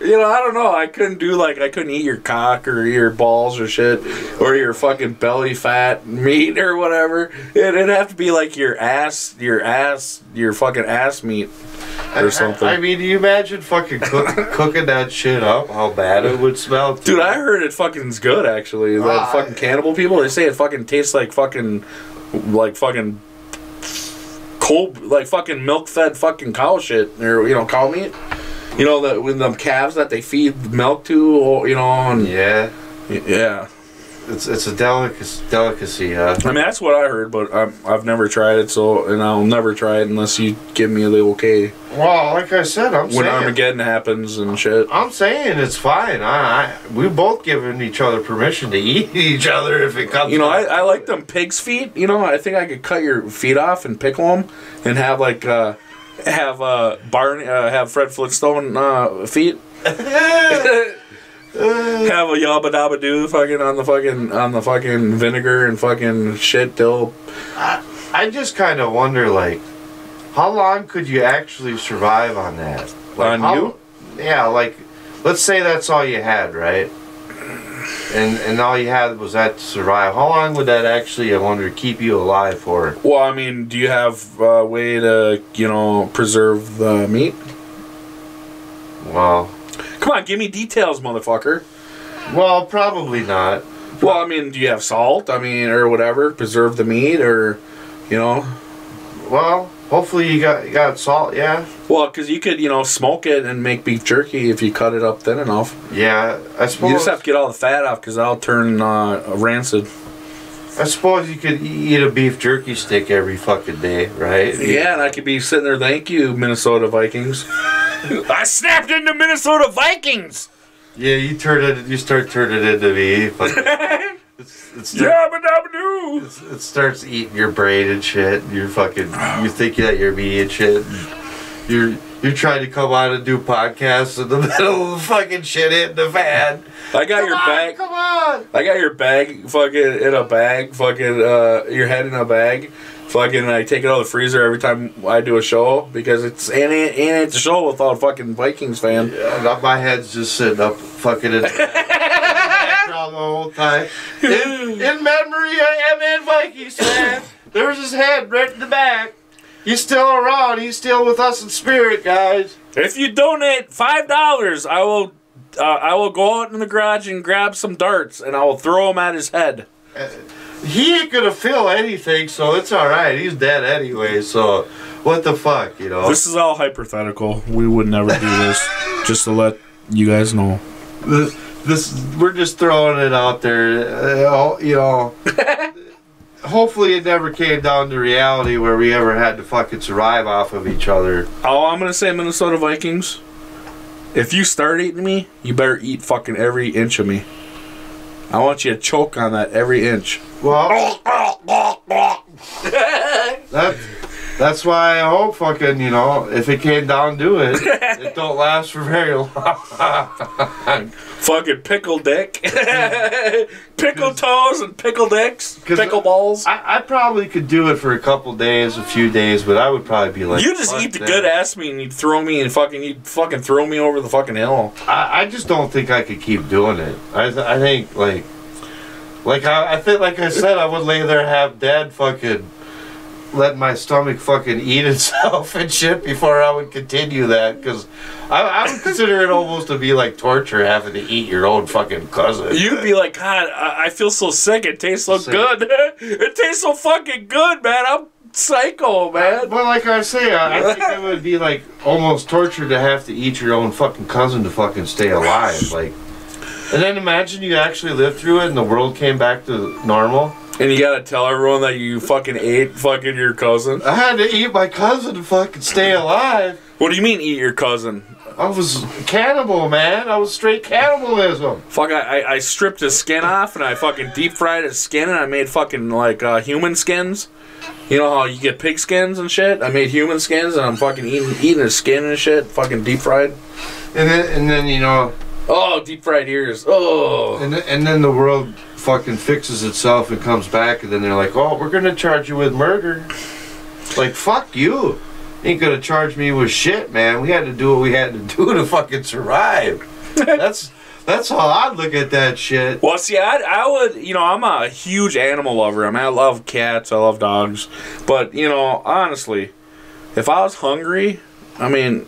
You know, I don't know. I couldn't eat your cock or your balls or shit, or your fucking belly fat meat or whatever. It'd have to be like your fucking ass meat or something. I mean, do you imagine fucking cooking that shit up? How bad it would smell, dude. I heard it fucking is good actually. That fucking cannibal people, they say it fucking tastes like fucking cold, like fucking milk-fed fucking cow shit, or cow meat. You know, that with them calves that they feed milk to, and yeah. It's a delicacy, huh? I mean, that's what I heard, but I've never tried it, and I'll never try it unless you give me the okay. Well, like I said, when Armageddon happens and shit. I'm saying it's fine. We both given each other permission to eat each other if it comes. I like them pig's feet. I think I could cut your feet off and pickle them and have have Fred Flintstone feet. Have a yabba dabba doo fucking on the fucking vinegar and fucking shit till. I just kind of wonder, like, how long could you actually survive on that? Like, you? Yeah, like, let's say that's all you had, right? And all you had was that to survive. How long would that actually, I wonder, keep you alive for? Well, I mean, do you have a way to, preserve the meat? Well... Come on, give me details, motherfucker. Well, probably not. Well, I mean, do you have salt? I mean, or whatever, preserve the meat, or, Well, hopefully you got salt, yeah. Well, because you could, smoke it and make beef jerky if you cut it up thin enough. Yeah, I suppose. You just have to get all the fat off because that'll turn rancid. I suppose you could eat a beef jerky stick every fucking day, right? Yeah, and I could be sitting there, thank you, Minnesota Vikings. I snapped into Minnesota Vikings! Yeah, you start turning into me. It starts eating your brain and shit. You think that you're me and shit. You're trying to come on and do podcasts in the middle of the fucking shit hitting the fan. I got your bag. Come on! I got your bag fucking in a bag, your head in a bag. Fucking, I take it out of the freezer every time I do a show because it's a show without a fucking Vikings fan. Yeah, my head's just sitting up fucking in the background the whole time. In memory of M.N. Vikings fan. There's his head right in the back. He's still around. He's still with us in spirit, guys. If you donate $5, I will go out in the garage and grab some darts and I will throw them at his head. He ain't gonna feel anything, so it's alright. He's dead anyway, so what the fuck, This is all hypothetical. We would never do this. Just to let you guys know. We're just throwing it out there, Hopefully it never came down to reality where we ever had to fucking survive off of each other. Oh, I'm gonna say Minnesota Vikings. If you start eating me, you better eat fucking every inch of me. I want you to choke on that every inch. Well, that's why I hope fucking, if it came down to it, it don't last for very long. Fucking pickle dick. Pickle toes and pickle dicks. Pickle balls. I probably could do it for a few days, but I would probably be like... You just eat the good ass meat and you'd throw me throw me over the fucking hill. I just don't think I could keep doing it. I think, I think, like I said, I would lay there half dead fucking... let my stomach fucking eat itself and shit before I would continue that, because I would consider it almost to be like torture having to eat your own fucking cousin. You'd be like, God, I feel so sick. It tastes so good. It tastes so fucking good, man. I'm psycho, man. But like I say, I think it would be like almost torture to have to eat your own fucking cousin to fucking stay alive. And then imagine you actually lived through it and the world came back to normal. And you gotta tell everyone that you fucking ate fucking your cousin. I had to eat my cousin to fucking stay alive. What do you mean eat your cousin? I was cannibal, man. I was straight cannibalism. Fuck, I stripped his skin off and I fucking deep fried his skin and I made fucking human skins. You know how you get pig skins and shit? I made human skins and I'm fucking eating his skin and shit, fucking deep fried. And then Oh, deep fried ears. Oh. And then the world fucking fixes itself and comes back, and then they're like, oh, we're gonna charge you with murder. Like, fuck you. Ain't gonna charge me with shit, man. We had to do what we had to do to fucking survive. That's how I'd look at that shit. Well, see, I would, you know, I'm a huge animal lover. I mean, I love cats, I love dogs. But, you know, honestly, if I was hungry, I mean,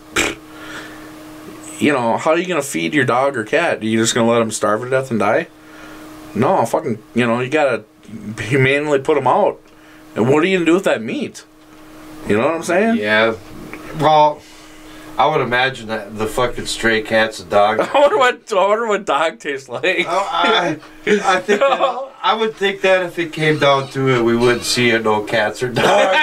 you know, how are you going to feed your dog or cat? Are you just going to let them starve to death and die? No, fucking, you know, you got to humanely put them out. And what are you going to do with that meat? You know what I'm saying? Yeah. Well, I would imagine that the fucking stray cats and dogs. I wonder what dog tastes like. I think that, I would think that if it came down to it, we wouldn't see no cats or dogs.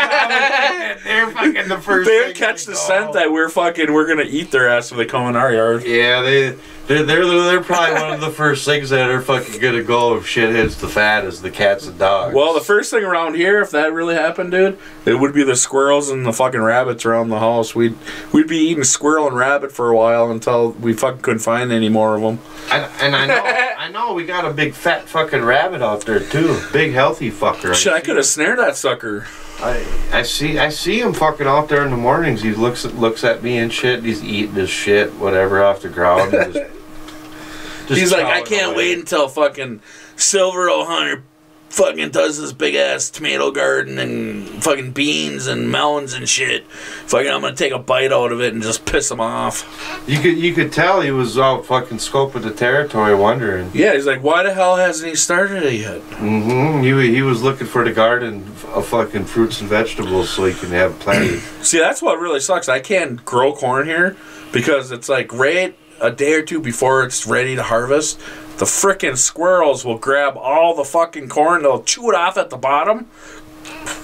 They're fucking the first. They'd catch the scent that we're gonna eat their ass if they come in our yard. Yeah, they're probably one of the first things that are fucking gonna go if shit hits the fan is the cats and dogs. Well, the first thing around here, if that really happened, dude, it would be the squirrels and the fucking rabbits around the house. We'd be eating squirrel and rabbit for a while until we fucking couldn't find any more of them. And I know we got a big fat fucking rabbit out there too, big healthy fucker. Shit, I could have snared that sucker. I see him fucking out there in the mornings. He looks at me and shit. He's eating his shit, whatever, off the ground. Just he's like, I can't wait until fucking Silver O'Hunter fucking does this big ass tomato garden and fucking beans and melons and shit. Fucking, I'm gonna take a bite out of it and just piss him off. You could tell he was out fucking scoping the territory, wondering. Yeah, he's like, why the hell hasn't he started it yet? Mm-hmm. He was looking for the garden of fucking fruits and vegetables so he can have plenty. See, that's what really sucks. I can't grow corn here because it's like right a day or two before it's ready to harvest, the frickin' squirrels will grab all the fucking corn, they'll chew it off at the bottom,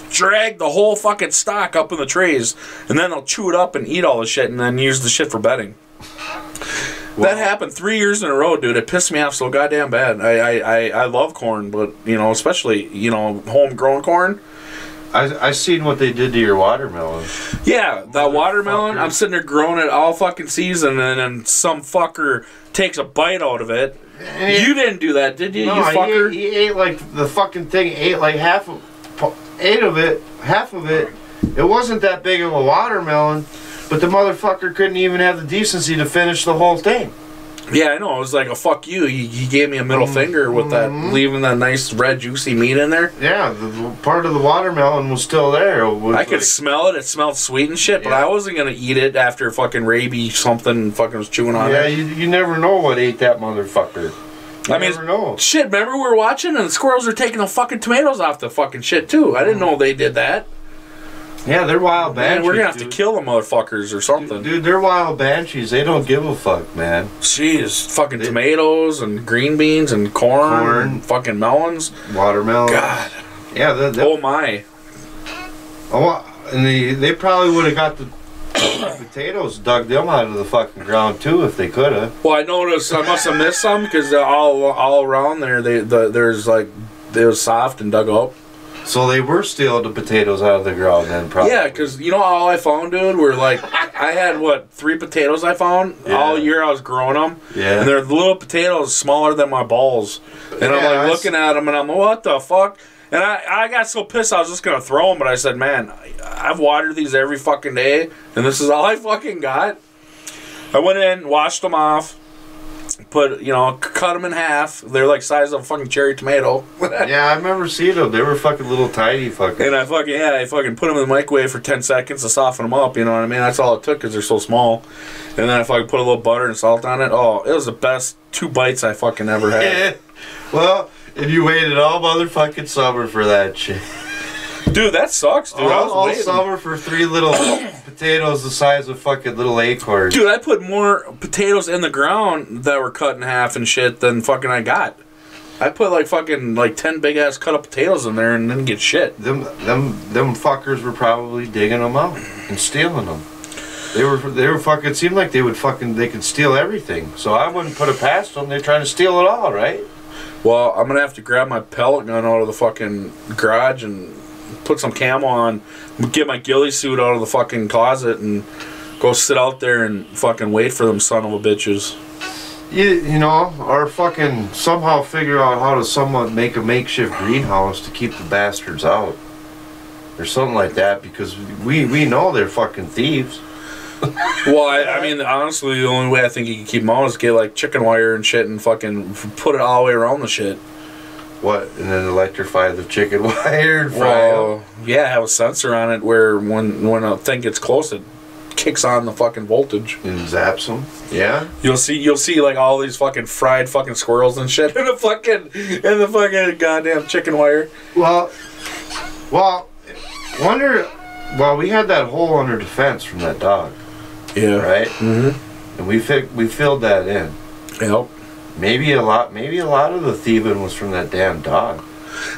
drag the whole fucking stalk up in the trays, and then they'll chew it up and eat all the shit and then use the shit for bedding. Wow. That happened 3 years in a row, dude. It pissed me off so goddamn bad. I love corn, but, you know, especially, you know, homegrown corn. I seen what they did to your watermelon. Yeah, that watermelon, I'm sitting there growing it all fucking season, and then some fucker takes a bite out of it. You didn't do that, did you, no, you fucker? He ate like the fucking thing, ate like half of it. It wasn't that big of a watermelon, but the motherfucker couldn't even have the decency to finish the whole thing. Yeah, I know. It was like a fuck you. He gave me a middle finger with that, leaving that nice red juicy meat in there. Yeah, the part of the watermelon was still there. I could smell it. It smelled sweet and shit, but I wasn't going to eat it after fucking rabies something fucking was chewing on it. Yeah, you never know what ate that motherfucker. You never know. Shit, remember we were watching and the squirrels were taking the fucking tomatoes off the fucking shit too. I didn't know they did that. Yeah, they're wild banshees. Man, we're gonna have to kill the motherfuckers or something. Dude, they're wild banshees. They don't give a fuck, man. Jeez, fucking tomatoes and green beans and corn. And fucking melons. Watermelon. God. Yeah, oh my. Oh, and they probably would have got the potatoes, dug them out of the fucking ground too if they could have. Well, I noticed I must have missed some because all around there there's like they were soft and dug up. So they were stealing the potatoes out of the ground then, probably. Yeah, because you know all I found, dude, were like, I had, 3 potatoes I found all year I was growing them. Yeah. And they're little potatoes smaller than my balls. And I'm like looking at them and I'm like, what the fuck? And I got so pissed I was just going to throw them, but I said, man, I've watered these every fucking day and this is all I fucking got. I went in, washed them off. Cut them in half. They're like size of a fucking cherry tomato. Yeah, I remember seeing them. They were fucking little tiny fucking. And I fucking put them in the microwave for 10 seconds to soften them up. You know what I mean? That's all it took because they're so small. And then I fucking put a little butter and salt on it. Oh, it was the best 2 bites I fucking ever had. Well, and you waited all motherfucking summer for that shit. Dude, that sucks, dude. All summer for 3 little potatoes the size of fucking little acorns. Dude, I put more potatoes in the ground that were cut in half and shit than fucking I got. I put like 10 big ass cut up potatoes in there and didn't get shit. Them fuckers were probably digging them out and stealing them. They were fucking seemed like they could steal everything. So I wouldn't put it past them. They're trying to steal it all, right? Well, I'm gonna have to grab my pellet gun out of the fucking garage and put some camo on, get my ghillie suit out of the fucking closet and go sit out there and fucking wait for them son of a bitches. You know, or fucking somehow figure out how to somewhat make a makeshift greenhouse to keep the bastards out. Or something like that, because we know they're fucking thieves. Well, I mean, honestly, the only way I think you can keep them out is get like chicken wire and shit and fucking put it all the way around the shit. What? And then electrify the chicken wire and fry them? Yeah, have a sensor on it where when a thing gets close, it kicks on the fucking voltage and zaps them. Yeah. You'll see like all these fucking fried fucking squirrels and shit in the fucking goddamn chicken wire. Well, wonder. Well, we had that hole under defense from that dog. Yeah. Right. Mm-hmm. And we filled that in. Yep. Maybe a lot of the thieving was from that damn dog.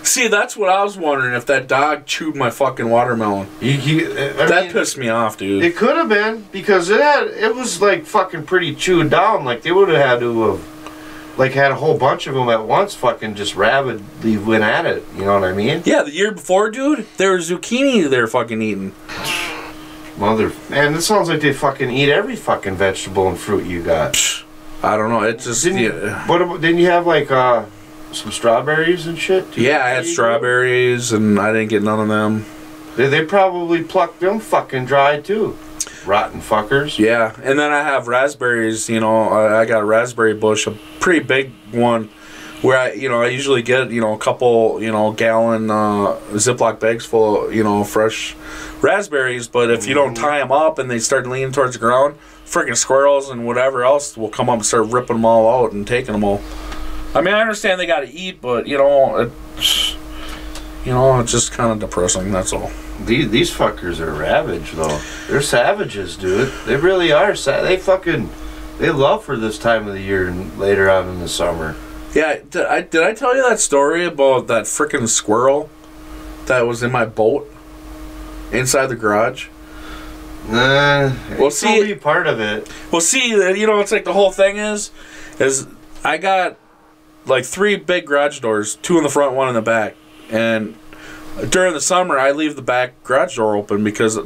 See, that's what I was wondering, if that dog chewed my fucking watermelon. That pissed me off, dude. It could have been, because it was like fucking pretty chewed down. Like they would have had to have like had a whole bunch of them at once, fucking just rabidly went at it. You know what I mean? Yeah, the year before, dude, there was zucchini they're fucking eating. Man, this sounds like they fucking eat every fucking vegetable and fruit you got. I don't know. It just didn't you have like some strawberries and shit too? Yeah, I had strawberries and I didn't get none of them. They probably plucked them fucking dry too. Rotten fuckers. Yeah, and then I have raspberries. You know, I got a raspberry bush, a pretty big one, where I usually get a couple gallon Ziploc bags full of fresh raspberries. But if you don't tie them up and they start leaning towards the ground, freaking squirrels and whatever else will come up and start ripping them all out and taking them all. I mean, I understand they got to eat, but it's just kind of depressing. That's all. These fuckers are ravaged, though. They're savages, dude. They really are. They love for this time of the year and later on in the summer. Yeah, did I tell you that story about that freaking squirrel that was in my boat inside the garage? Nah, well, see, part of it. Well, see, it's like the whole thing is I got like 3 big garage doors, 2 in the front, 1 in the back, and during the summer I leave the back garage door open because I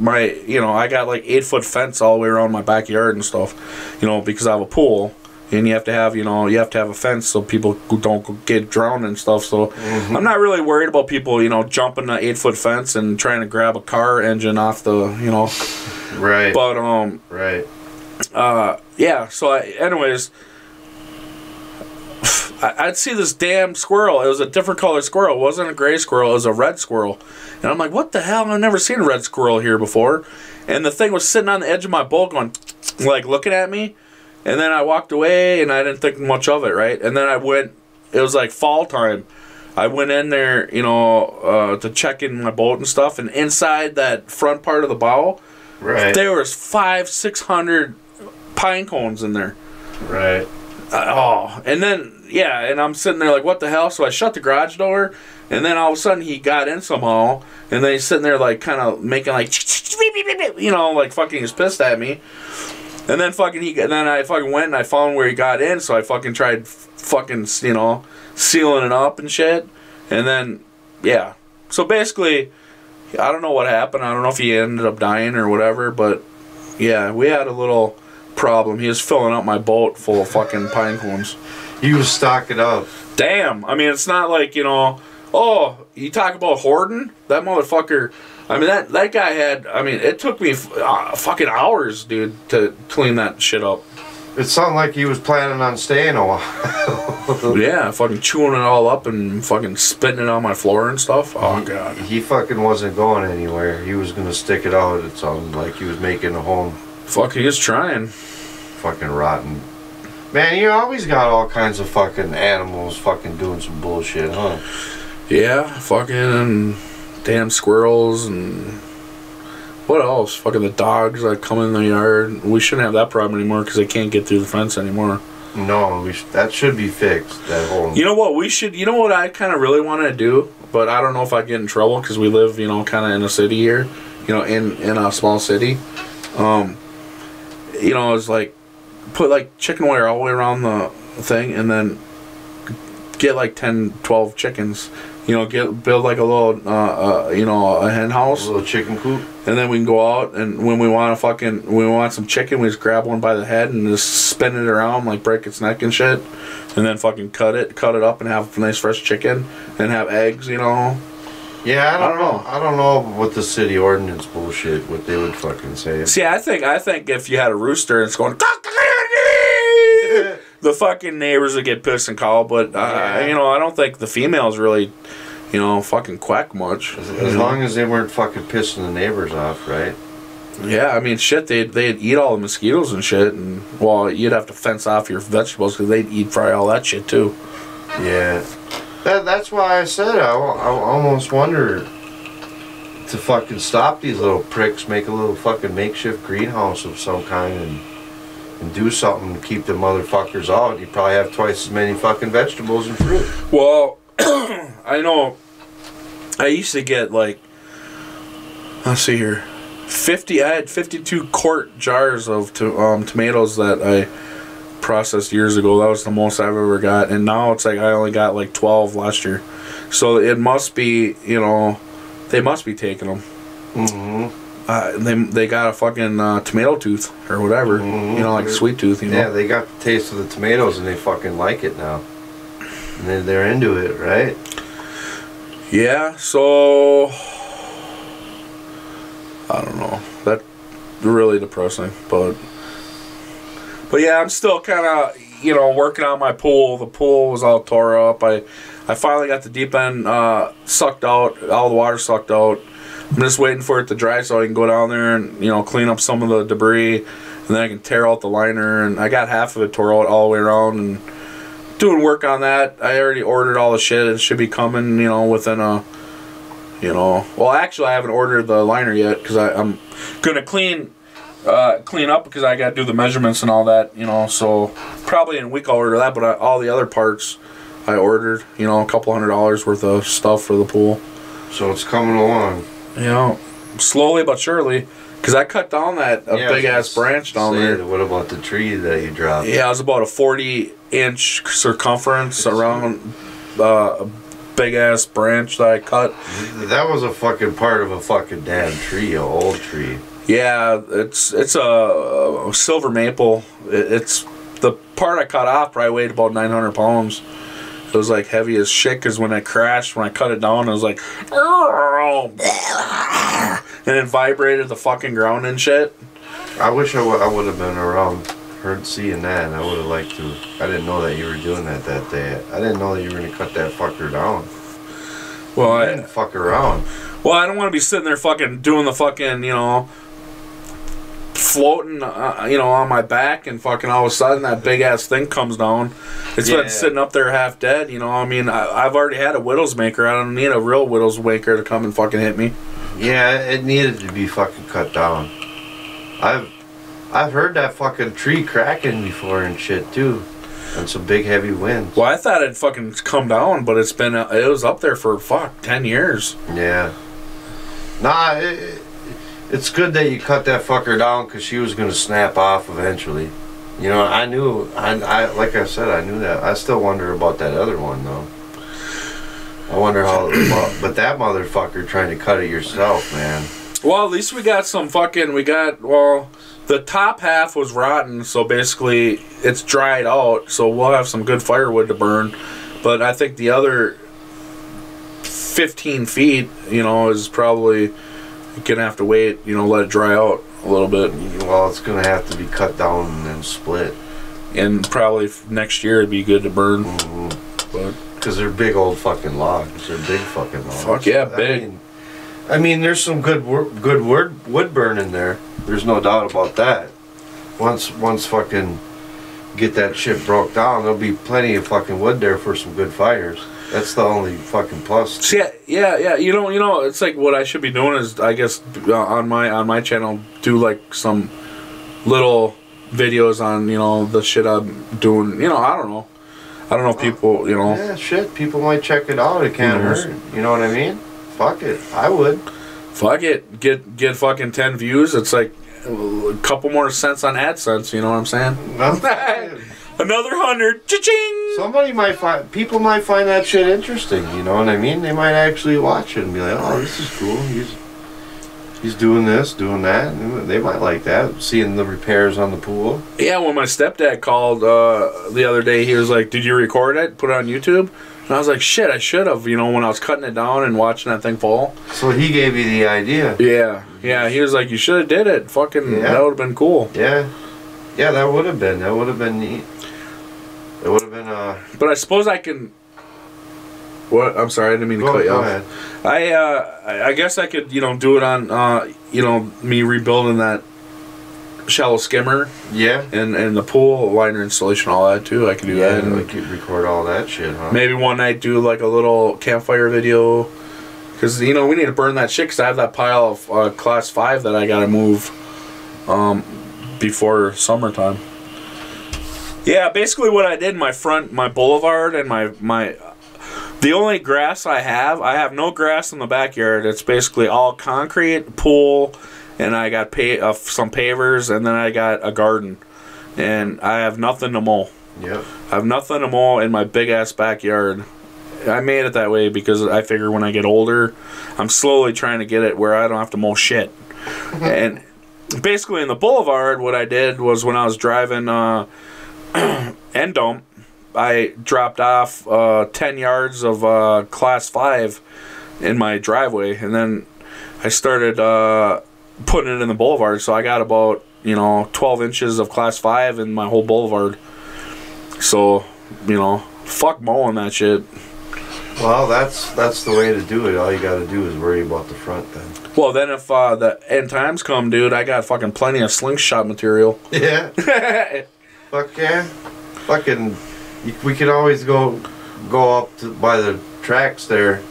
got like 8-foot fence all the way around my backyard and stuff, because I have a pool. And you have to have, a fence so people don't get drowned and stuff. So I'm not really worried about people, jumping the 8-foot fence and trying to grab a car engine off the, Right. But right. Yeah. So anyways, I'd see this damn squirrel. It was a different colored squirrel. It wasn't a gray squirrel. It was a red squirrel. And I'm like, what the hell? I've never seen a red squirrel here before. And the thing was sitting on the edge of my boat, going, like, looking at me. And then I walked away, and I didn't think much of it, right? And then I went, it was like fall time. I went in there, to check in my boat and stuff, and inside that front part of the bow, right, there was 500-600 pine cones in there. Right. And then, yeah, and I'm sitting there like, what the hell? So I shut the garage door, and then all of a sudden he got in somehow, and then he's sitting there like kind of making like, like fucking is pissed at me. And then I fucking went and I found where he got in, so I fucking tried fucking, sealing it up and shit. And then, yeah. So basically, I don't know what happened. I don't know if he ended up dying or whatever, but yeah, we had a little problem. He was filling up my boat full of fucking pine cones. He was stocking up. Damn. I mean, it's not like, you talk about hoarding? That motherfucker... I mean, that guy had... I mean, it took me fucking hours, dude, to clean that shit up. It sounded like he was planning on staying a while. Yeah, fucking chewing it all up and fucking spitting it on my floor and stuff. Oh, God. He fucking wasn't going anywhere. He was going to stick it out. It sounded like he was making a home. Fuck, he was trying. Fucking rotten. Man, you always got all kinds of fucking animals fucking doing some bullshit, huh? Yeah, fucking... damn squirrels and what else? Fucking the dogs that come in the yard. We shouldn't have that problem anymore because they can't get through the fence anymore. No, that should be fixed. That whole. You know what we should? You know what I kind of really want to do, but I don't know if I'd get in trouble because we live, kind of in a city here, in a small city. It's like put like chicken wire all the way around the thing and then get like 10, 12 chickens. you know, build like a little, you know, a hen house. A little chicken coop. And then we can go out, and when we want some chicken, we just grab one by the head and just spin it around, like break its neck and shit. And then fucking cut it up and have a nice fresh chicken and have eggs, you know. Yeah, I don't know. I don't know what the city ordinance bullshit, what they would fucking say. See, I think if you had a rooster and it's going, the fucking neighbors would get pissed and call. But you know, I don't think the females really, you know, fucking quack much. As long as they weren't fucking pissing the neighbors off, right? Yeah, I mean, shit, they'd eat all the mosquitoes and shit, and well, you'd have to fence off your vegetables because they'd eat probably all that shit too. Yeah. That's why I said I almost wonder to fucking stop these little pricks, make a little fucking makeshift greenhouse of some kind and do something to keep the motherfuckers out. You probably have twice as many fucking vegetables and fruit. Well, I know I used to get like, let's see here, I had 52 quart jars of tomatoes that I processed years ago. That was the most I've ever got, and now it's like I only got like 12 last year. So it must be, you know, they must be taking them. They got a fucking tomato tooth or whatever, you know, like sweet tooth, you know. Yeah, they got the taste of the tomatoes and they fucking like it now. And they're into it, right? Yeah, so I don't know. That's really depressing, but yeah, I'm still kind of, you know, working on my pool. The pool was all tore up. I finally got the deep end sucked out, all the water sucked out. I'm just waiting for it to dry so I can go down there and, you know, clean up some of the debris, and then I can tear out the liner. And I got half of it tore out all the way around, and doing work on that. I already ordered all the shit. It should be coming, you know, within a, you know, well, actually I haven't ordered the liner yet because I'm gonna clean up because I got to do the measurements and all that, you know, so probably in a week I'll order that, but all the other parts I ordered, you know, a couple $100 worth of stuff for the pool. So it's coming along. You know, slowly but surely, because I cut down that big ass branch down there. What about the tree that you dropped? Yeah, it was about a 40-inch circumference around a big ass branch that I cut. That was a fucking part of a fucking damn tree, an old tree. Yeah, it's a silver maple. It's the part I cut off probably weighed about 900 pounds. It was like heavy as shit because when I crashed, when I cut it down, it was like, and it vibrated the fucking ground and shit. I wish I would have been around, seeing that, and I would have liked to. I didn't know that you were doing that day. I didn't know that you were going to cut that fucker down. Well, I didn't fuck around. Well, I don't want to be sitting there fucking doing the fucking, you know, floating, you know, on my back, and fucking all of a sudden that big ass thing comes down. It's been sitting up there half dead, you know. I mean, I've already had a widow's maker. I don't need a real widow's maker to come and fucking hit me. Yeah, it needed to be fucking cut down. I've heard that fucking tree cracking before and shit too, and some big heavy winds. Well, I thought it'd fucking come down, but it was up there for 10 years. Yeah. Nah, it's good that you cut that fucker down because she was gonna snap off eventually. You know, I knew. I like I said, I knew that. I still wonder about that other one though. I wonder how. But that motherfucker trying to cut it yourself, man. Well, at least we got some fucking. The top half was rotten, so basically it's dried out. So we'll have some good firewood to burn. But I think the other 15 feet, you know, is probably gonna have to wait. You know, let it dry out a little bit. Well, it's gonna have to be cut down and then split. And probably next year it'd be good to burn. But because they're big old fucking logs. They're big fucking logs. Fuck yeah, big. I mean, there's some good wood burn in there. There's no doubt about that. Once fucking get that shit broke down, there'll be plenty of fucking wood there for some good fires. That's the only fucking plus. Yeah. You know, it's like what I should be doing is, I guess, on my channel, do like some little videos on, you know, the shit I'm doing. You know, I don't know if people, you know. Yeah, shit. People might check it out. It can't hurt. You know what I mean? Fuck it. I would. Fuck it. Get fucking 10 views. It's like a couple more cents on AdSense. You know what I'm saying? Another 100. Cha-ching! Somebody might people might find that shit interesting, you know what I mean? They might actually watch it and be like, oh, this is cool. He's doing this, doing that. They might like that, seeing the repairs on the pool. Yeah, when my stepdad called the other day, he was like, did you record it? Put it on YouTube? And I was like, shit, I should have, you know, when I was cutting it down and watching that thing fall. So he gave you the idea. Yeah, he was like, you should have did it. Fucking, that would have been cool. Yeah, that would have been. That would have been neat. It would have been, But I suppose I can... What? I'm sorry, I didn't mean to cut you off. Go ahead. I guess I could, you know, do it on, you know, me rebuilding that shallow skimmer. Yeah. And the pool liner installation, all that too. I could do that. And we could record all that shit, huh? Maybe one night do like a little campfire video. Because, you know, we need to burn that shit because I have that pile of class 5 that I got to move before summertime. Yeah, basically what I did in my boulevard and the only grass I have no grass in the backyard. It's basically all concrete, pool, and I got some pavers, and then I got a garden. And I have nothing to mow. Yep. I have nothing to mow in my big-ass backyard. I made it that way because I figure when I get older, I'm slowly trying to get it where I don't have to mow shit. And basically in the boulevard, what I did was when I was driving end dump, I dropped off 10 yards of class 5 in my driveway, and then I started putting it in the boulevard, so I got about, you know, 12 inches of class 5 in my whole boulevard. So, you know, fuck mowing that shit. Well, that's the way to do it. All you gotta do is worry about the front then. Well, then if the end times come, dude, I got fucking plenty of slingshot material. Yeah. Fuck yeah. Fucking... We could always go up by the tracks there,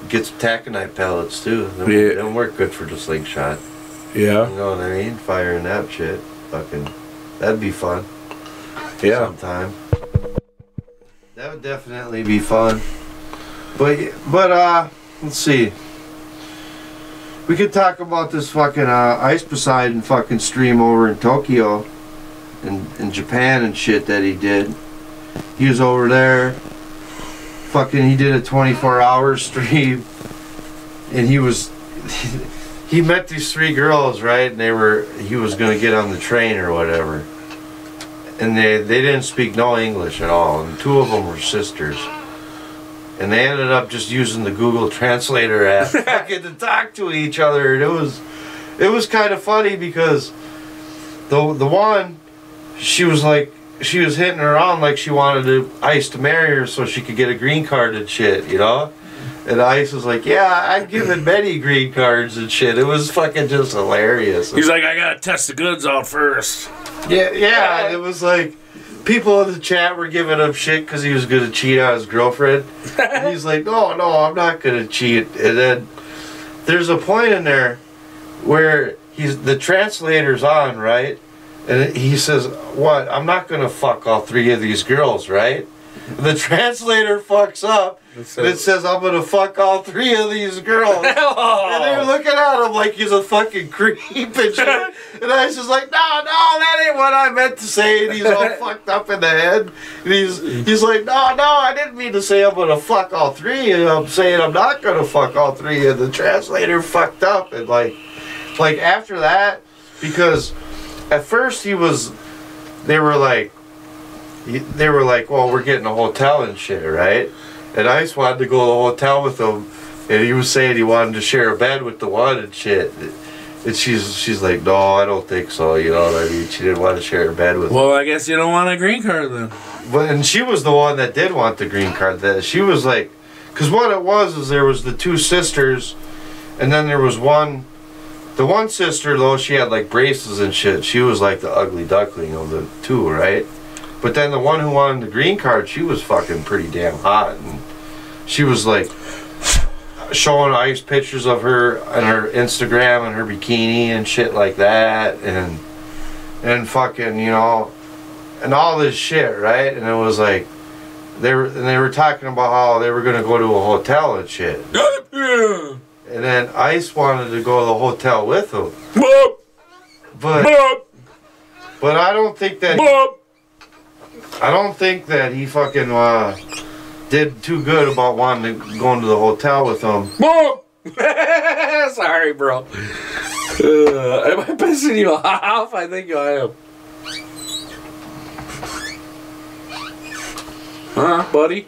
get some taconite pellets too. Them work good for the slingshot. Yeah. You know what I mean? Firing that shit. Fucking, that'd be fun. Yeah. Sometime. That would definitely be fun. But let's see. We could talk about this fucking Ice Poseidon fucking stream over in Tokyo, in Japan and shit that he did. He was over there, he did a 24-hour stream, and he met these 3 girls, right, and he was gonna get on the train or whatever, and they didn't speak no English at all, and 2 of them were sisters, and they ended up just using the Google Translator app to talk to each other, and it was kind of funny because the one, she was hitting her on like she wanted Ice to marry her so she could get a green card and shit, you know? And Ice was like, yeah, I've given many green cards and shit. It was fucking just hilarious. He's like, I gotta test the goods out first. Yeah, and it was like, people in the chat were giving him shit because he was gonna cheat on his girlfriend. And he's like, no, I'm not gonna cheat. And then there's a point in there where the translator's on, right? And he says, what? I'm not going to fuck all 3 of these girls, right? And the translator fucks up. And it says, I'm going to fuck all 3 of these girls. And they're looking at him like he's a fucking creep and shit. And I was just like, no, that ain't what I meant to say. And he's all fucked up in the head. And he's like, no, I didn't mean to say I'm going to fuck all 3. And I'm saying I'm not going to fuck all 3. And the translator fucked up. And like after that, because... At first they were like, well, we're getting a hotel and shit, right? And Ice wanted to go to the hotel with him, and he was saying he wanted to share a bed with the one and shit. And she's like, no, I don't think so, you know what I mean? She didn't want to share a bed with him. Well, I guess you don't want a green card then. And she was the one that did want the green card. That she was like, because what it was is there was the 2 sisters, and then there was one. The one sister, though, she had like braces and shit. She was like the ugly duckling of the 2, right? But then the one who wanted the green card, she was fucking pretty damn hot. And she was like showing Ice pictures of her on her Instagram and her bikini and shit like that. And fucking, you know, and all this shit, right? And it was like, they were talking about how they were going to go to a hotel and shit. And then Ice wanted to go to the hotel with him. But I don't think that I don't think that he fucking did too good about wanting to go into the hotel with him. Boom! Sorry, bro. Am I pissing you off? I think I am. Huh, buddy?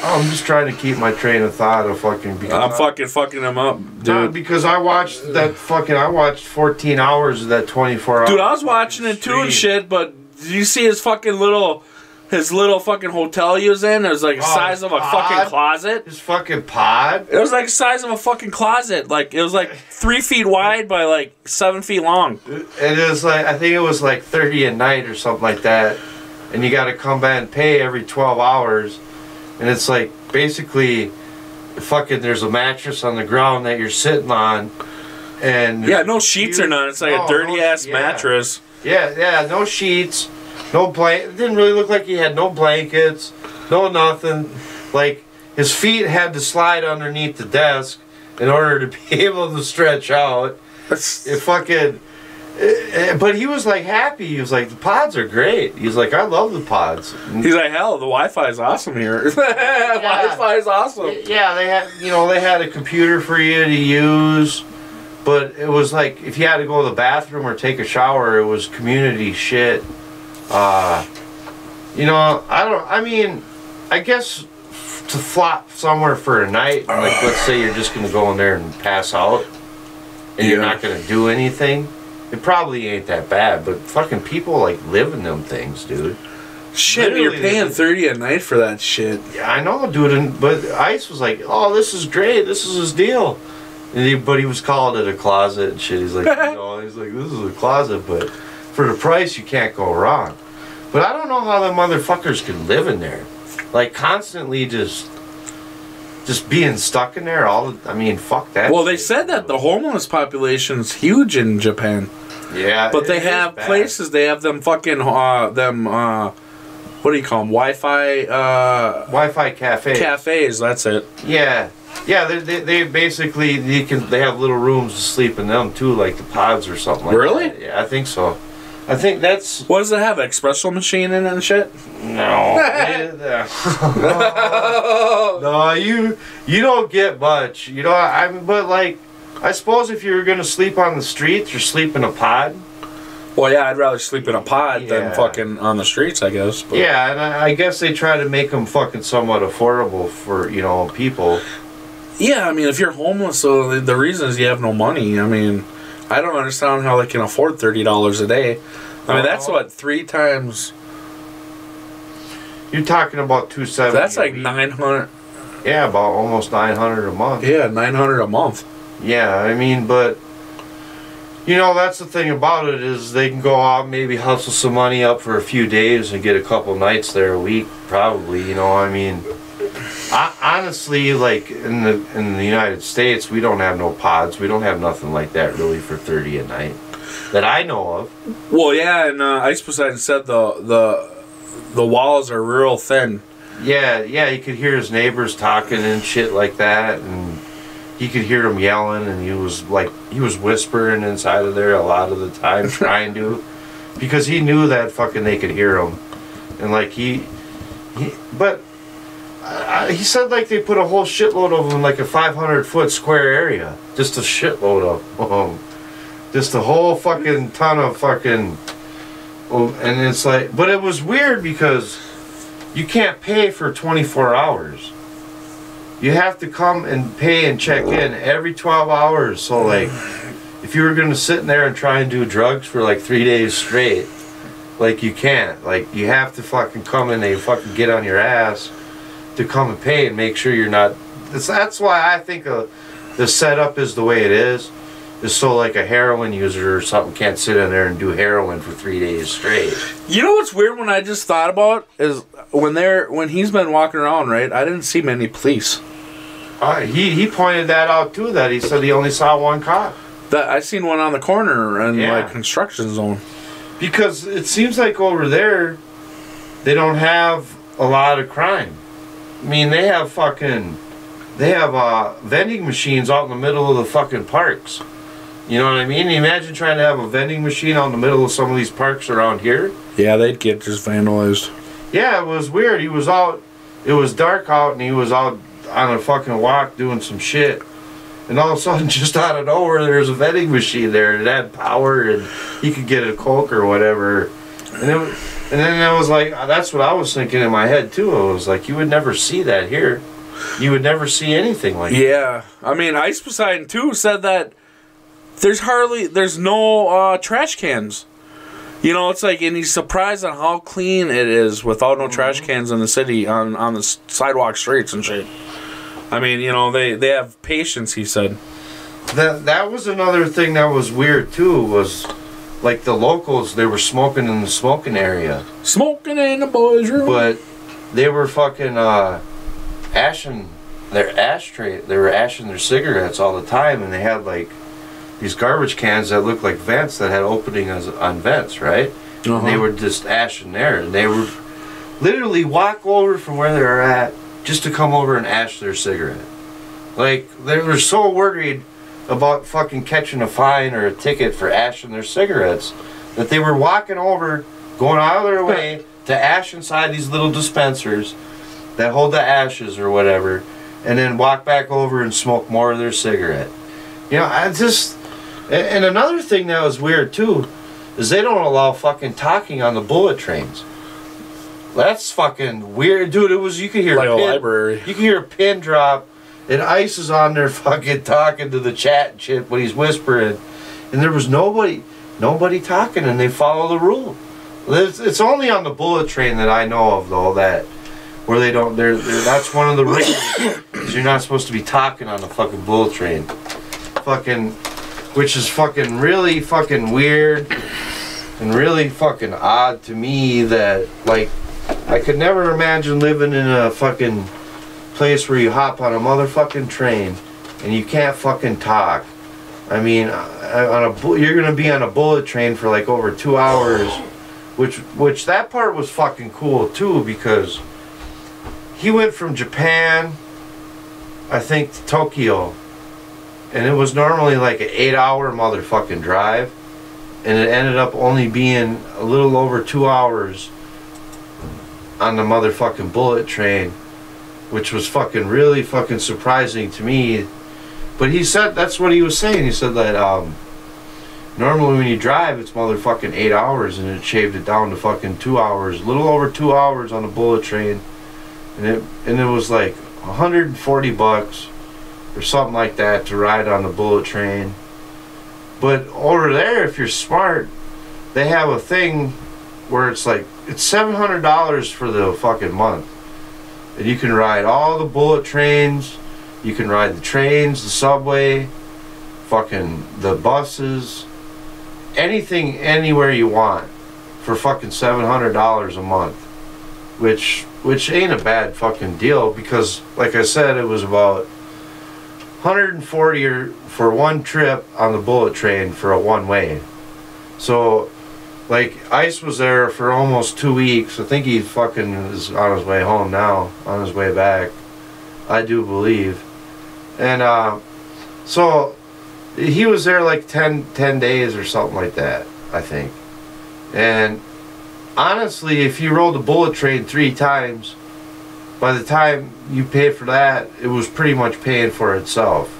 I'm just trying to keep my train of thought of fucking. I'm fucking him up, dude. Because I watched that fucking. I watched 14 hours of that 24 hours. Dude, I was watching it too and shit, but did you see his little fucking hotel he was in? It was like the size of a fucking closet. His fucking pod? It was like the size of a fucking closet. Like, it was like 3 feet wide by like 7 feet long. It is like, I think it was like 30 a night or something like that. And you got to come back and pay every 12 hours. And it's like, basically, fucking, there's a mattress on the ground that you're sitting on. And yeah, no sheets or none. It's like a dirty-ass mattress. Yeah, no sheets. No blanket. It didn't really look like he had no blankets. No nothing. Like, his feet had to slide underneath the desk in order to be able to stretch out. It fucking... But he was like happy. He was like, the pods are great. He's like, I love the pods. He's like, hell, the Wi-Fi is awesome here. Wi-Fi is awesome. Yeah, they had, they had a computer for you to use, but it was like if you had to go to the bathroom or take a shower, it was community shit. I guess to flop somewhere for a night, like let's say you're just gonna go in there and pass out, and you're not gonna do anything. It probably ain't that bad, but fucking people like live in them things, dude. Shit, you're paying $30 a night for that shit. Yeah, I know, dude. But Ice was like, "Oh, this is great. This is his deal." But he was calling it a closet and shit. He's like, he's like, "This is a closet, but for the price, you can't go wrong." But I don't know how them motherfuckers can live in there, like constantly just being stuck in there. Fuck that. Well, they said that the homeless population's huge in Japan. Yeah, but they have places. They have them fucking what do you call them? Wi-Fi cafes. Cafes. That's it. Yeah. They basically they have little rooms to sleep in them too, like the pods or something like that. Really? Yeah, I think so. I think that's... What does it have? An espresso machine in it and shit? No. No, you don't get much. But like, I suppose if you were going to sleep on the streets or sleep in a pod. Well, yeah, I'd rather sleep in a pod than fucking on the streets, I guess. But. Yeah, and I guess they try to make them fucking somewhat affordable for, people. Yeah, I mean, if you're homeless, so the reason is you have no money. I mean... I don't understand how they can afford $30 a day. I mean, that's what, 3 times... You're talking about $270. That's like $900. Yeah, about almost $900 a month. Yeah, $900 a month. Yeah, I mean, but... that's the thing about it is they can go out, maybe hustle some money up for a few days and get a couple nights there a week, probably, honestly, like in the United States, we don't have no pods. We don't have nothing like that really for $30 a night that I know of. Well, yeah, and Ice Poseidon said the walls are real thin. Yeah, you could hear his neighbors talking and shit like that, and he could hear them yelling, and he was whispering inside of there a lot of the time, trying to, because he knew that fucking they could hear him, and like but. He said like they put a whole shitload of them in like a 500-foot square area. Just a shitload of them. Just a whole fucking ton of fucking... And it's like... But it was weird because you can't pay for 24 hours. You have to come and pay and check in every 12 hours. So like, if you were going to sit in there and try and do drugs for like 3 days straight, like you can't. Like you have to fucking come in and fucking get on your ass to come and pay and make sure you're not... That's why I think the setup is the way it is so like a heroin user or something can't sit in there and do heroin for 3 days straight. You know what's weird when I just thought about is when he's been walking around, right? I didn't see many police. He pointed that out too, that he said he only saw one cop. That I seen one on the corner in like construction zone. Because it seems like over there they don't have a lot of crime. I mean, they have vending machines out in the middle of the fucking parks. You know what I mean? Imagine trying to have a vending machine out in the middle of some of these parks around here. Yeah, they'd get just vandalized. Yeah, it was weird. He was out, it was dark out, and he was out on a fucking walk doing some shit. And all of a sudden, just out of nowhere, there's a vending machine there. It had power, and he could get a Coke or whatever. And then I was like, that's what I was thinking in my head, too. I was like, you would never see that here. You would never see anything like that. Yeah. I mean, Ice Poseidon, too, said that there's no trash cans. You know, it's like, and he's surprised on how clean it is without no trash cans in the city on the sidewalk streets and shit. I mean, you know, they have patience, he said. That was another thing that was weird, too, was like the locals, they were smoking in the smoking area. Smoking in the boys' room. But they were fucking ashing their ashtray. They were ashing their cigarettes all the time, and they had like these garbage cans that looked like vents that had openings on vents, right? And they were just ashing there, and they would literally walk over from where they were at just to come over and ash their cigarette. Like, they were so worried about fucking catching a fine or a ticket for ashing their cigarettes that they were walking over, going out of their way to ash inside these little dispensers that hold the ashes or whatever, and then walk back over and smoke more of their cigarette. You know, I just... And another thing that was weird, too, is they don't allow fucking talking on the bullet trains. That's fucking weird. Dude, it was... You could hear like a library. You could hear a pin drop, and Ice is on there fucking talking to the chat and shit when he's whispering. And there was nobody talking, and they follow the rule. It's only on the bullet train that I know of, though, that... Where they don't... that's one of the rules. You're not supposed to be talking on the fucking bullet train. Fucking... Which is fucking really fucking weird and really fucking odd to me that, like, I could never imagine living in a fucking place where you hop on a motherfucking train and you can't fucking talk. I mean, you're gonna be on a bullet train for like over 2 hours, which that part was fucking cool too, because he went from Japan, I think, to Tokyo. And it was normally like an 8-hour motherfucking drive. And it ended up only being a little over 2 hours on the motherfucking bullet train. Which was fucking really fucking surprising to me. But he said, that's what he was saying. He said that normally when you drive it's motherfucking 8 hours. And it shaved it down to fucking 2 hours. A little over 2 hours on the bullet train. And it was like $140. Or something like that to ride on the bullet train. But over there, if you're smart, they have a thing where it's like, it's $700 for the fucking month. And you can ride all the bullet trains, you can ride the trains, the subway, fucking the buses, anything, anywhere you want for fucking $700 a month. Which ain't a bad fucking deal, because like I said, it was about $140 for one trip on the bullet train for a one-way. So, like, Ice was there for almost 2 weeks. I think he fucking is on his way home now, on his way back. I do believe. And, so, he was there like 10 days or something like that, I think. And, honestly, if you rode the bullet train 3 times, by the time you paid for that, it was pretty much paying for itself.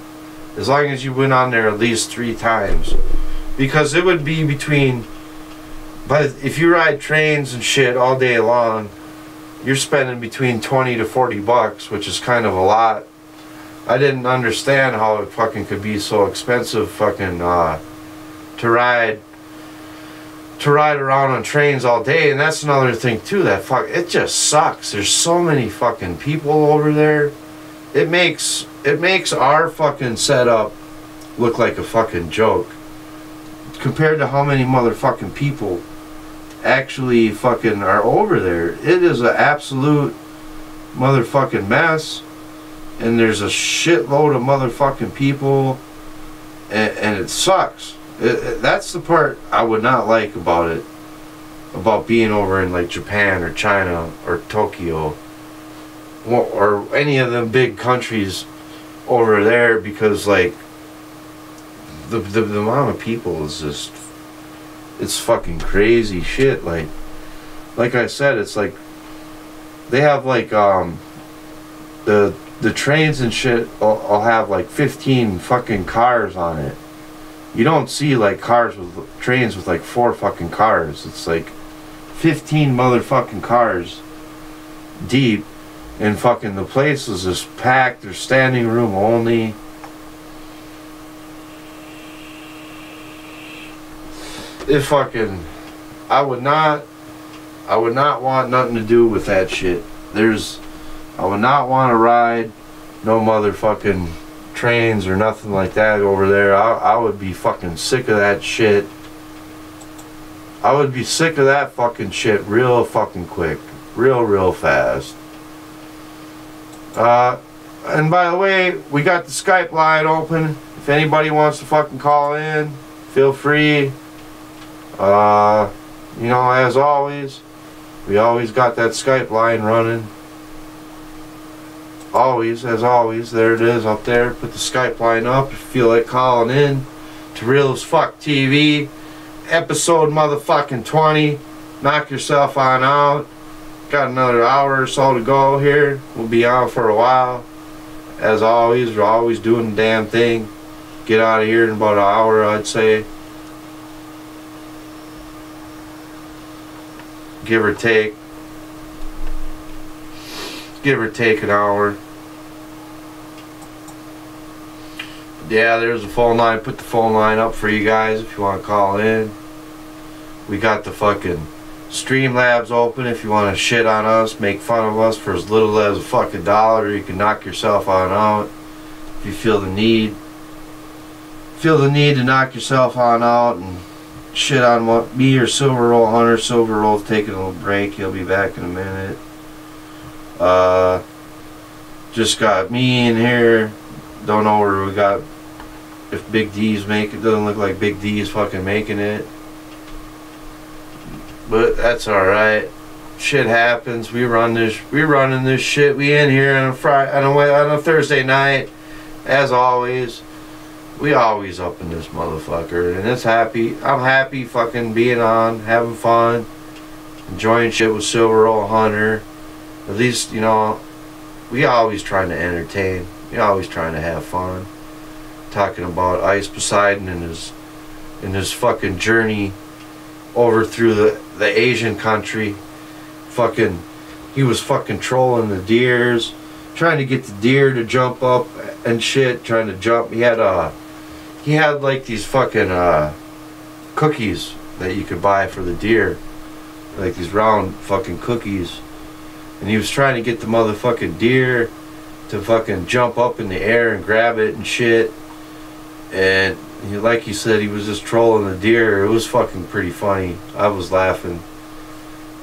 As long as you went on there at least 3 times. Because it would be between... if you ride trains and shit all day long, you're spending between 20 to 40 bucks, which is kind of a lot. I didn't understand how it fucking could be so expensive fucking to ride around on trains all day. And that's another thing too, that it just sucks. There's so many fucking people over there. It makes our fucking setup look like a fucking joke compared to how many motherfucking people actually fucking are over there. It is an absolute motherfucking mess, and there's a shitload of motherfucking people, and it sucks. That's the part I would not like about it, about being over in like Japan or China or Tokyo or any of them big countries over there, because like the amount of people is just, it's fucking crazy shit. Like I said, it's like they have like the trains and shit. I'll have like 15 fucking cars on it. You don't see like trains with like 4 fucking cars. It's like 15 motherfucking cars deep, and fucking the place is just packed. There's standing room only. It fucking, I would not want nothing to do with that shit. I would not want to ride no motherfucking trains or nothing like that over there. I would be fucking sick of that shit. I would be sick of that fucking shit real fucking quick. Real fast. And by the way, we got the Skype line open. If anybody wants to fucking call in, feel free. You know, as always, we always got that Skype line running. Always, as always, there it is up there. Put the Skype line up if you feel like calling in to Real as Fuck TV, episode motherfucking 20. Knock yourself on out. Got another hour or so to go here. We'll be on for a while. As always, we're always doing the damn thing. Get out of here in about an hour, I'd say. Give or take. Give or take an hour. Yeah, there's a phone line. Put the phone line up for you guys if you want to call in. We got the fucking Streamlabs open if you want to shit on us, make fun of us for as little as a fucking $1. You can knock yourself on out if you feel the need. Feel the need to knock yourself on out and shit on what me or Silver Roll Hunter. Silver Roll's taking a little break. He'll be back in a minute. Just got me in here. Don't know where we got. If Big D's make it, doesn't look like Big D's fucking making it. But that's alright. Shit happens. We running this shit. We in here on a Thursday night. As always. We always up in this motherfucker. And it's happy. I'm happy fucking being on, having fun, enjoying shit with Silver Roll Hunter. At least, you know, we always trying to entertain. We always trying to have fun. Talking about Ice Poseidon and his fucking journey over through the Asian country. Fucking, he was fucking trolling the deers, trying to get the deer to jump up and shit, trying to jump. He had like these fucking cookies that you could buy for the deer, like these round fucking cookies, and he was trying to get the motherfucking deer to fucking jump up in the air and grab it and shit. And he, like he said, he was just trolling the deer. It was fucking pretty funny. I was laughing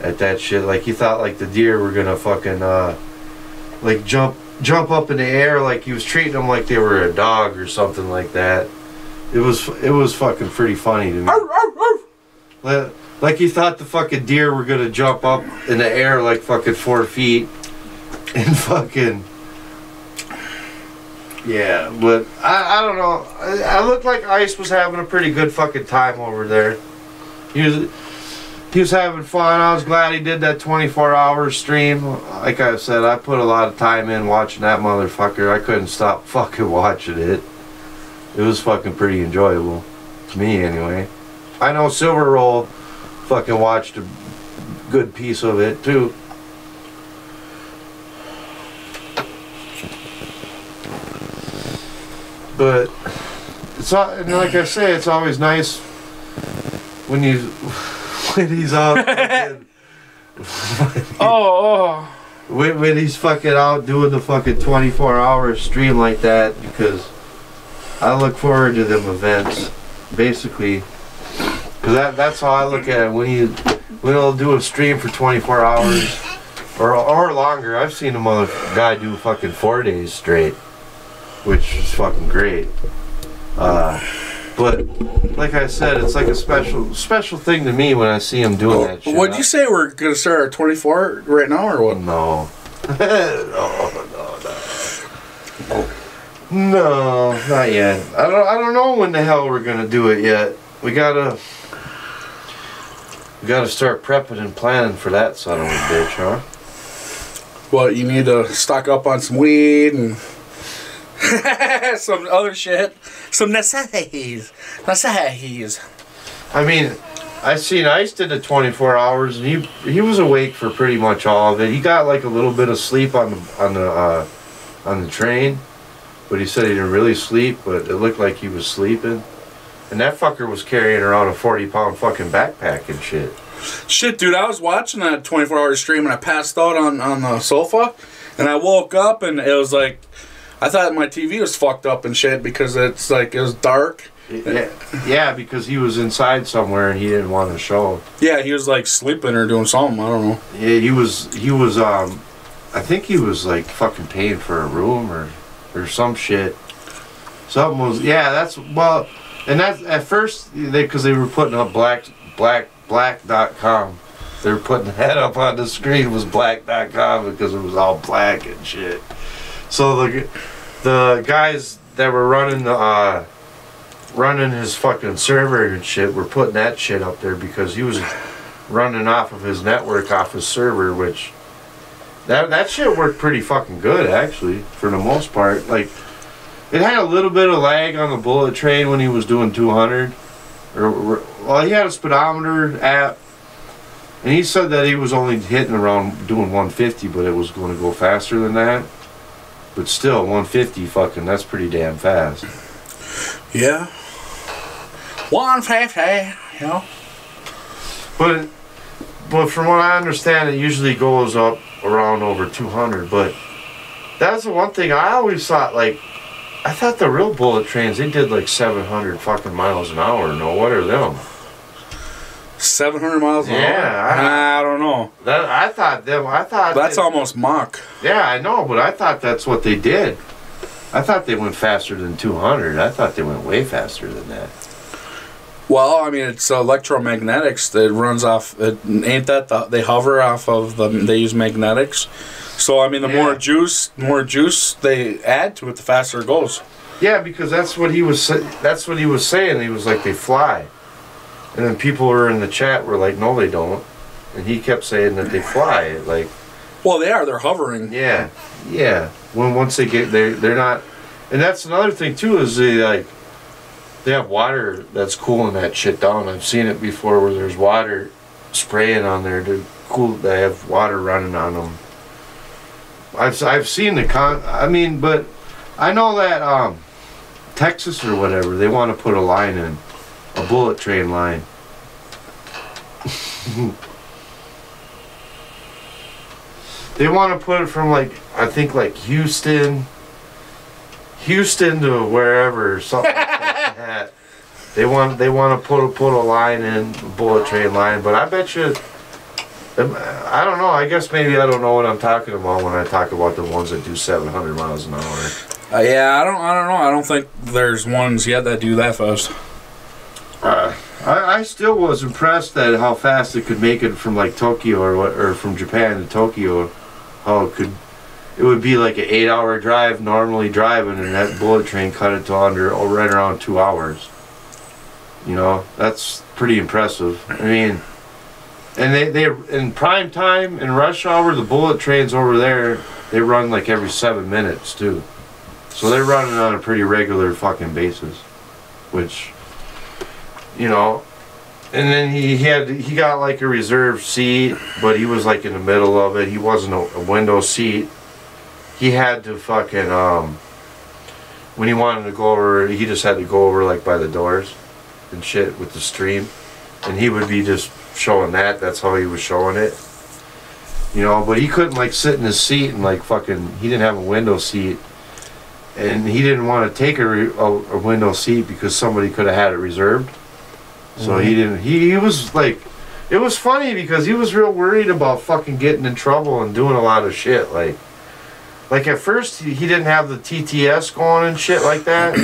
at that shit. Like he thought like the deer were gonna fucking like jump up in the air, like he was treating them like they were a dog or something like that. It was fucking pretty funny to me. Like he thought the fucking deer were gonna jump up in the air like fucking 4 feet and fucking. Yeah, but I don't know. I looked like Ice was having a pretty good fucking time over there. He was having fun. I was glad he did that 24-hour stream. Like I said, I put a lot of time in watching that motherfucker. I couldn't stop fucking watching it. It was fucking pretty enjoyable. To me, anyway. I know Silver Roll fucking watched a good piece of it, too. But it's and like I say, it's always nice when he's out. When he's fucking out doing the fucking 24-hour stream like that, because I look forward to them events, basically, because that's how I look at it. When he'll do a stream for 24 hours or longer. I've seen a mother guy do fucking 4 days straight, which is fucking great. But like I said, it's like a special thing to me when I see him doing that shit. What'd you say? We're gonna start at 24 right now, or what? No. No. No, not yet. I don't know when the hell we're gonna do it yet. We gotta start prepping and planning for that son of a bitch, huh? Well, you need to stock up on some weed and some other shit. Some necessities. I mean, I seen Ice did the 24 hours, and he was awake for pretty much all of it. He got like a little bit of sleep on the train, but he said he didn't really sleep, but it looked like he was sleeping. And that fucker was carrying around a 40-pound fucking backpack and shit. Shit, dude, I was watching that 24-hour stream and I passed out on the sofa, and I woke up and it was like, I thought my TV was fucked up and shit because it's like, it was dark. Yeah, because he was inside somewhere and he didn't want to show. Yeah, he was like sleeping or doing something, I don't know. Yeah, he was I think he was like fucking paying for a room or some shit. Something was, yeah, that's, well, and that's, at first, because they were putting up black.com. They were putting that up on the screen, was black.com because it was all black and shit. So the guys that were running his fucking server and shit were putting that shit up there because he was running off of his network, off his server, which that shit worked pretty fucking good actually for the most part. Like, it had a little bit of lag on the bullet train when he was doing 200. Well, he had a speedometer app, and he said that he was only hitting around doing 150, but it was going to go faster than that. But still, 150 fucking, that's pretty damn fast. Yeah. 150, you know. But from what I understand, it usually goes up around over 200. But that's the one thing I always thought, like, I thought the real bullet trains, they did like 700 fucking miles an hour. No, what are them? 700 miles an hour? Yeah. I don't know. I thought that's almost Mach. Yeah, I know, but I thought that's what they did. I thought they went faster than 200. I thought they went way faster than that. Well, I mean, it's electromagnetics that runs off. Ain't that they hover off of they use magnetics. So I mean, the more juice they add to it, the faster it goes. Yeah, because that's what he was saying. He was like, they fly, and then people were in the chat were like, no, they don't, and he kept saying that they fly. Like, well, they are. They're hovering. Yeah. Once they get there, they're not. And that's another thing too, is they have water that's cooling that shit down. I've seen it before where there's water spraying on there to cool. They have water running on them. I've seen but I know that Texas or whatever, they want to put a line in, a bullet train line. They want to put it from I think Houston to wherever, something like that. They want to put a line in, a bullet train line, but I bet you, I don't know, I guess maybe I don't know what I'm talking about when I talk about the ones that do 700 miles an hour. Yeah, I don't know. I don't think there's ones yet that do that fast. I still was impressed at how fast it could make it from Tokyo or from Japan to Tokyo. How it would be like an 8-hour drive normally driving, and that bullet train cut it to right around 2 hours. You know, that's pretty impressive. I mean, and they in prime time, in rush hour, the bullet trains over there, they run like every 7 minutes too. So they're running on a pretty regular fucking basis, which, you know. And then he got like a reserved seat, but he was like in the middle of it. He wasn't a window seat. He had to fucking when he wanted to go over, he just had to go over like by the doors and shit with the stream, and he would be just showing that. That's how he was showing it, you know. But he couldn't sit in his seat and he didn't have a window seat, and he didn't want to take a window seat because somebody could have had it reserved. So he didn't. He was like, it was funny because he was real worried about fucking getting in trouble and doing a lot of shit. Like at first he didn't have the TTS going and shit like that.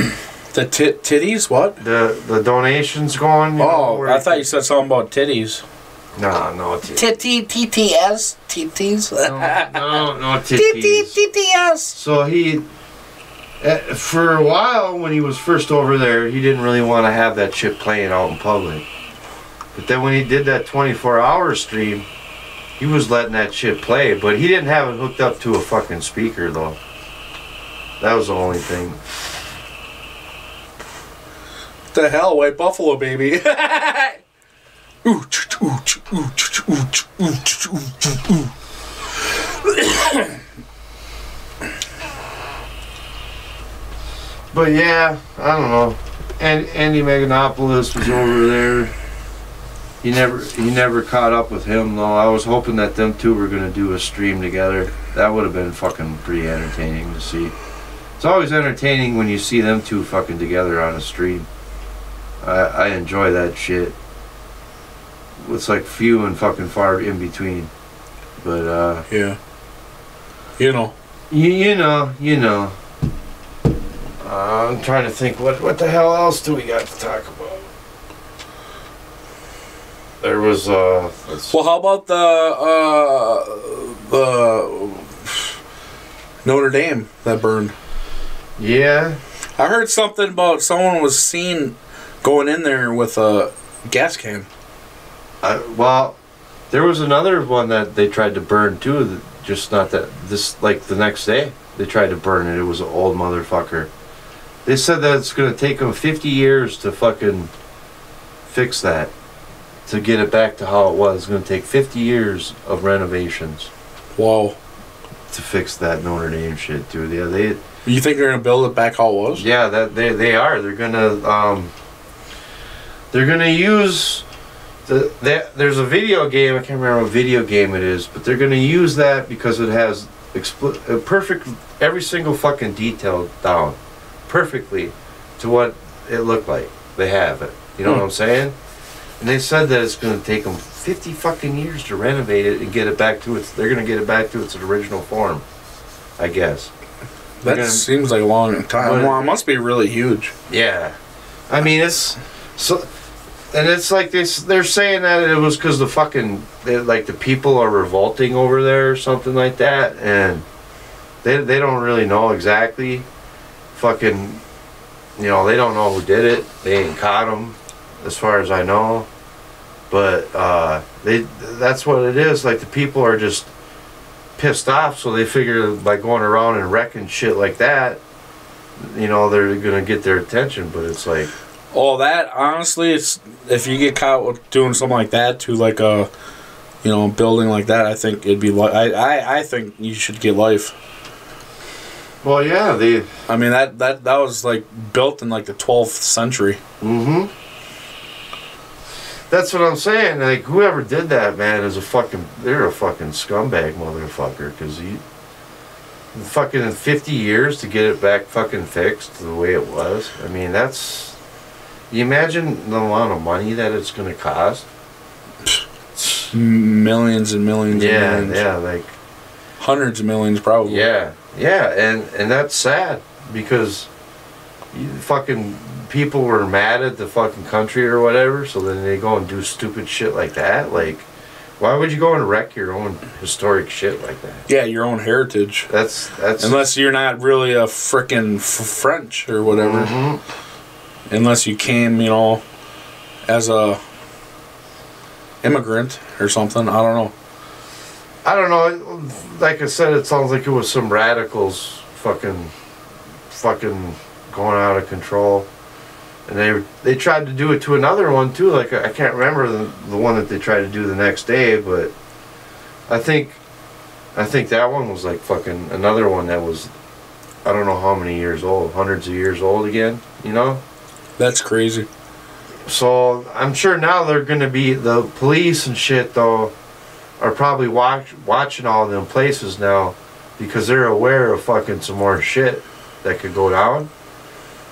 The titties? What? The donations going. I thought you said something about titties. No TTS? Titties? No titties. TTS. So For a while, when he was first over there, he didn't really want to have that shit playing out in public. But then when he did that 24-hour stream, he was letting that shit play. But he didn't have it hooked up to a fucking speaker, though. That was the only thing. The hell, White Buffalo, baby. But yeah, I don't know. And Andy Meganopoulos was over there. He never caught up with him though. I was hoping that them two were gonna do a stream together. That would have been fucking pretty entertaining to see. It's always entertaining when you see them two fucking together on a stream. I enjoy that shit. It's like few and fucking far in between. But yeah. You know. You know. I'm trying to think what the hell else do we got to talk about? There was well, how about the Notre Dame that burned? Yeah. I heard something about someone was seen going in there with a gas can. Well, there was another one that they tried to burn too. Just not that this like the next day they tried to burn it. It was an old motherfucker. They said that it's gonna take them 50 years to fucking fix that, to get it back to how it was. It's gonna take 50 years of renovations. Whoa. To fix that Notre Dame shit, dude. Yeah, they. You think they're gonna build it back how it was? Yeah, that they are. They're gonna use there's a video game. I can't remember what video game it is, but they're gonna use that because it has perfect every single fucking detail down perfectly to what it looked like. They have it. You know what I'm saying? And they said that it's going to take them 50 fucking years to renovate it and get it back to its. They're going to get it back to its original form, I guess. That seems like a long time. Well, it must be really huge. Yeah, I mean it's so, and it's like they're saying that it was because the fucking like the people are revolting over there or something like that, and they don't really know exactly. Fucking, you know, they don't know who did it. They ain't caught them, as far as I know. But that's what it is. Like the people are just pissed off, so they figure by going around and wrecking shit like that, you know, they're gonna get their attention. But it's like, oh, that honestly, it's if you get caught with doing something like that to like a, you know, building like that, I think it'd be I think you should get life. well, yeah, I mean that was like built in like the 12th century. Mm-hmm. That's what I'm saying. Like whoever did that, man, is they're a fucking scumbag motherfucker. Because fucking in 50 years to get it back fucking fixed the way it was. I mean, that's. You imagine the amount of money that it's going to cost? Millions and millions and millions. Yeah, like hundreds of millions probably. Yeah, and that's sad because fucking people were mad at the fucking country or whatever, so then they go and do stupid shit like that. Like, why would you go and wreck your own historic shit like that? Yeah, your own heritage. That's unless you're not really a frickin' French or whatever. Mm-hmm. Unless you came, you know, as a immigrant or something. I don't know. Like I said, it sounds like it was some radicals fucking going out of control. And they tried to do it to another one too. Like I can't remember the one that they tried to do the next day, but I think that one was like fucking another one that was, I don't know how many years old, hundreds of years old again, you know? That's crazy. So I'm sure now they're gonna be, the police and shit though are probably watching all them places now because they're aware of fucking some more shit that could go down.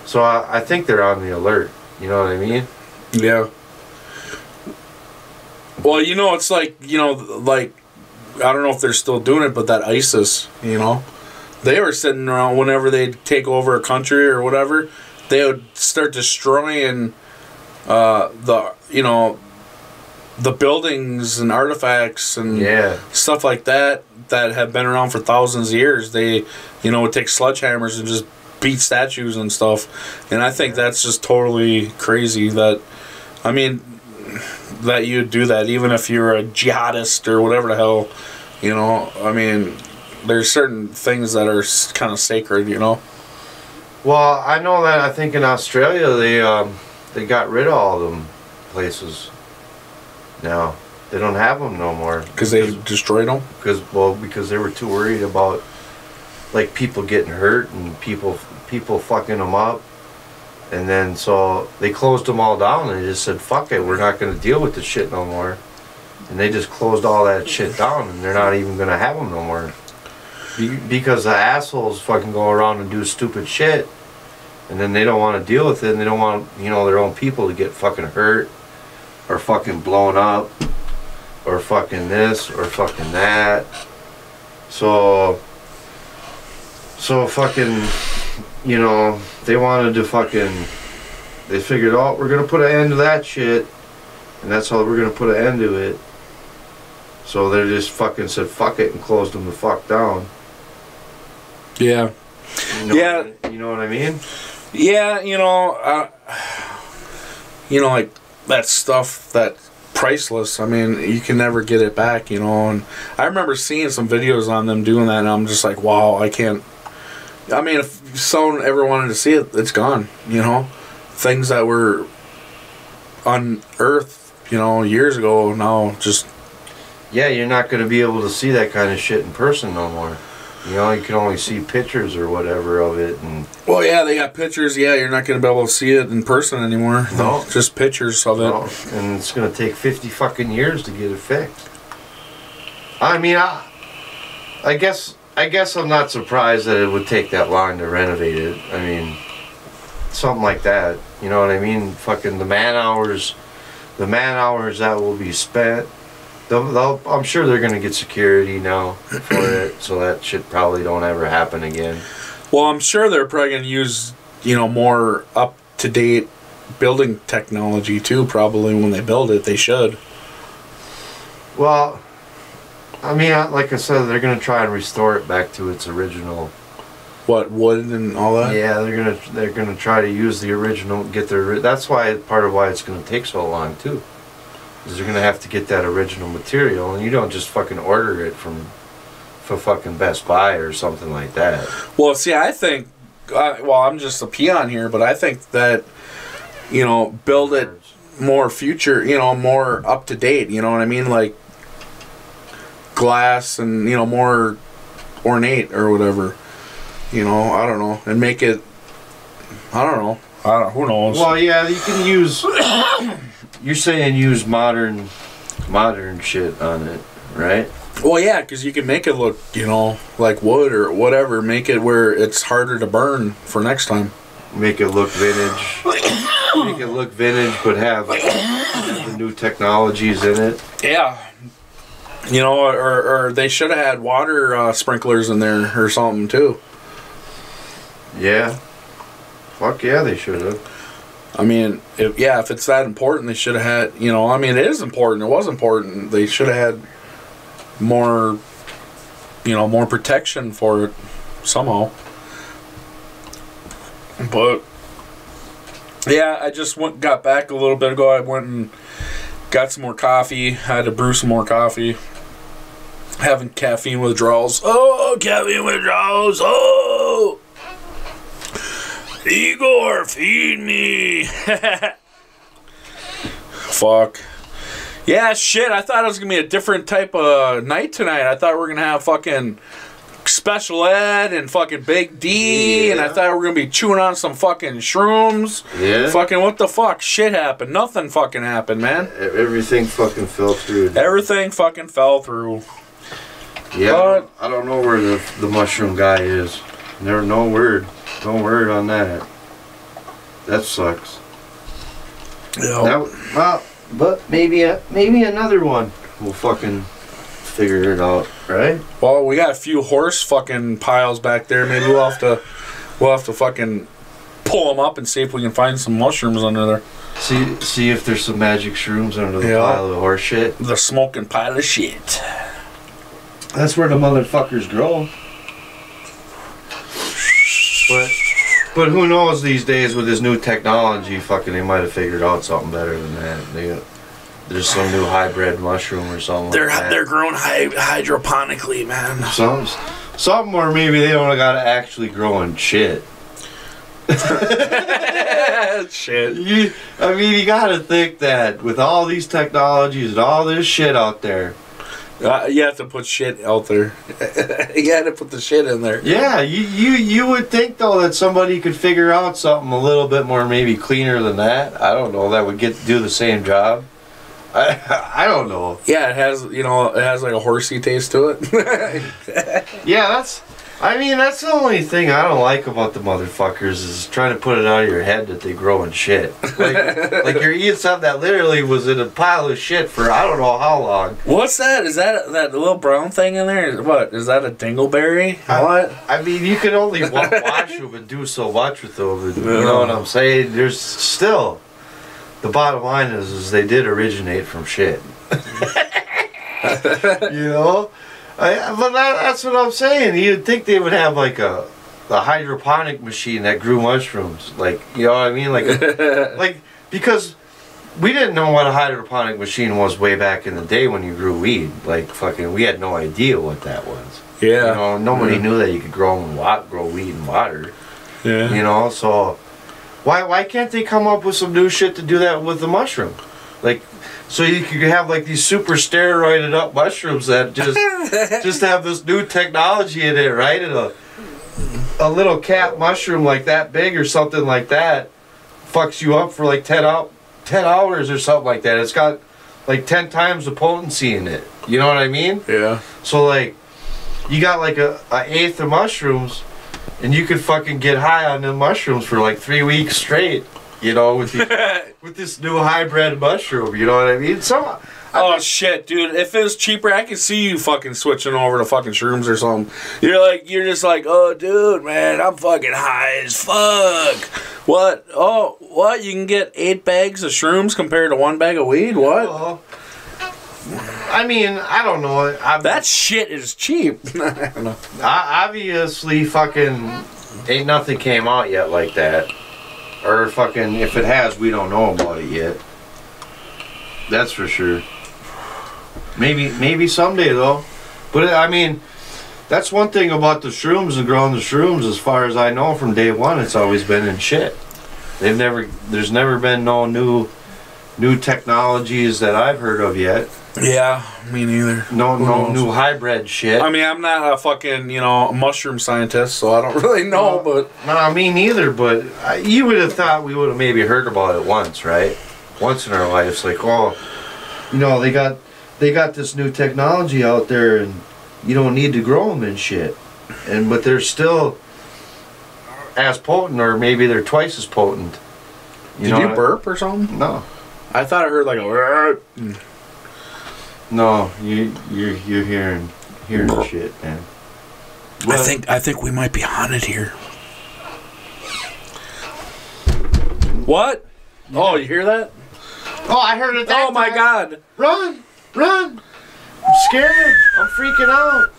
So I think they're on the alert. You know what I mean? Yeah. Well, you know, it's like, you know, like, I don't know if they're still doing it, but that ISIS, you know, they were sitting around whenever they'd take over a country or whatever, they would start destroying the buildings and artifacts and stuff like that have been around for thousands of years. They, you know, would take sledgehammers and just beat statues and stuff. And I think that's just totally crazy that, I mean, that you'd do that even if you're a jihadist or whatever the hell, you know. I mean, there's certain things that are kind of sacred, you know. Well, I know that I think in Australia they got rid of all them places. Now they don't have them no more because they destroyed them. Because they were too worried about like people getting hurt and people fucking them up, and then so they closed them all down and they just said fuck it, we're not going to deal with this shit no more, and they just closed all that shit down and they're not even going to have them no more. Because the assholes fucking go around and do stupid shit, and then they don't want to deal with it, and they don't want, you know, their own people to get fucking hurt, or fucking blown up, or fucking this, or fucking that. So fucking, you know, they wanted to fucking, they figured, oh, we're gonna put an end to that shit, and that's how we're gonna put an end to it. So they just fucking said fuck it and closed them the fuck down. Yeah. You know what I mean? Yeah, you know, like that stuff, that priceless. I mean, you can never get it back, you know. And I remember seeing some videos on them doing that, and I'm just like, wow, I can't. I mean, if someone ever wanted to see it, it's gone, you know. Things that were unearthed, you know, years ago, now just. Yeah, you're not going to be able to see that kind of shit in person no more. You know, you can only see pictures or whatever of it. And well, yeah, they got pictures. Yeah, you're not going to be able to see it in person anymore. No. Just pictures of it. No. And it's going to take 50 fucking years to get it fixed. I mean, I guess I'm not surprised that it would take that long to renovate it. I mean, something like that. You know what I mean? Fucking the man hours that will be spent. I'm sure they're going to get security now for it, so that shit probably don't ever happen again. Well, I'm sure they're probably going to use, you know, more up-to-date building technology, too, probably, when they build it. They should. Well, I mean, like I said, they're going to try and restore it back to its original... What, wood and all that? Yeah, they're gonna try to use the original, that's why, part of why it's going to take so long, too. Is they're gonna have to get that original material, and you don't just fucking order it for fucking Best Buy or something like that. Well, see, I think, well, I'm just a peon here, but I think that, you know, build it more future, you know, more up to date. You know what I mean? Like glass and, you know, more ornate or whatever. You know, I don't know, and make it. I don't know. Who knows? Well, yeah, you can use. You're saying use modern shit on it, right? Well, yeah, because you can make it look, you know, like wood or whatever. Make it where it's harder to burn for next time. Make it look vintage. Make it look vintage, but have the new technologies in it. Yeah. You know, or they should have had water sprinklers in there or something, too. Yeah. Fuck yeah, they should have. I mean, if it's that important, they should have had, you know, I mean, it is important. It was important. They should have had more, you know, more protection for it somehow. But, yeah, I just got back a little bit ago. I went and got some more coffee. I had to brew some more coffee. Having caffeine withdrawals. Oh, caffeine withdrawals. Oh! Igor, feed me. Fuck. Yeah, shit. I thought it was going to be a different type of night tonight. I thought we were going to have fucking special ed and fucking Big D. Yeah. And I thought we were going to be chewing on some fucking shrooms. Yeah. Fucking what the fuck? Shit happened. Nothing fucking happened, man. Everything fucking fell through. Everything fucking fell through. Yeah. But I don't know where the mushroom guy is. No word on that. That sucks. Yeah. Well, but maybe another one. We'll fucking figure it out, right? Well, we got a few horse fucking piles back there. Maybe we'll have to fucking pull them up and see if we can find some mushrooms under there. See if there's some magic shrooms under the pile of horse shit. The smoking pile of shit. That's where the motherfuckers grow. But But who knows these days with this new technology, fucking, they might have figured out something better than that. There's some new hybrid mushroom or something. They're grown hydroponically, man. Something where maybe they don't got to actually growing shit. Shit. You gotta think that with all these technologies and all this shit out there. You have to put shit out there. You had to put the shit in there. Yeah, you would think though that somebody could figure out something a little bit more maybe cleaner than that. I don't know, that would do the same job. I don't know. Yeah, it has like a horsey taste to it. Yeah, that's the only thing I don't like about the motherfuckers is trying to put it out of your head that they grow in shit. Like you're eating something that literally was in a pile of shit for I don't know how long. What's that? Is that little brown thing in there? What? Is that a dingleberry? What? I mean, you can only wash them and do so much with them. You know what I'm saying? There's still... The bottom line is they did originate from shit. You know? But that's what I'm saying. You'd think they would have like a hydroponic machine that grew mushrooms. Like, you know what I mean? Like because we didn't know what a hydroponic machine was way back in the day when you grew weed. Like, fucking, we had no idea what that was. Yeah. You know, nobody knew that you could grow weed in water. Yeah. You know, so... Why can't they come up with some new shit to do that with the mushroom? Like, so you could have like these super steroided up mushrooms that just have this new technology in it, right? And a little cat mushroom like that big or something like that fucks you up for like 10 hours or something like that. It's got like 10 times the potency in it. You know what I mean? Yeah. So like, you got like a eighth of mushrooms. And you could fucking get high on them mushrooms for like 3 weeks straight, you know, with this new hybrid mushroom, you know what I mean? Oh shit, dude! If it was cheaper, I could see you fucking switching over to fucking shrooms or something. You're just like, oh, dude, man, I'm fucking high as fuck. What? Oh, what? You can get 8 bags of shrooms compared to 1 bag of weed? What? I mean, I don't know. That shit is cheap. I don't know. Obviously, fucking ain't nothing came out yet like that. Or fucking, if it has, we don't know about it yet. That's for sure. Maybe someday though. But I mean, that's one thing about the shrooms and growing the shrooms. As far as I know, from day one, it's always been in shit. There's never been no new technologies that I've heard of yet. Yeah, me neither. No new hybrid shit. I mean, I'm not a fucking, mushroom scientist, so I don't really know, but... No, me neither, but you would have thought we would have maybe heard about it once, right? Once in our lives, like, oh, they got this new technology out there, and you don't need to grow them and shit. But they're still as potent, or maybe they're twice as potent. Did you burp or something? No. I thought I heard like a... No, you're hearing shit, man. I think we might be haunted here. What? Yeah. Oh, you hear that? Oh, I heard it. Oh my God! Run! I'm scared. I'm freaking out.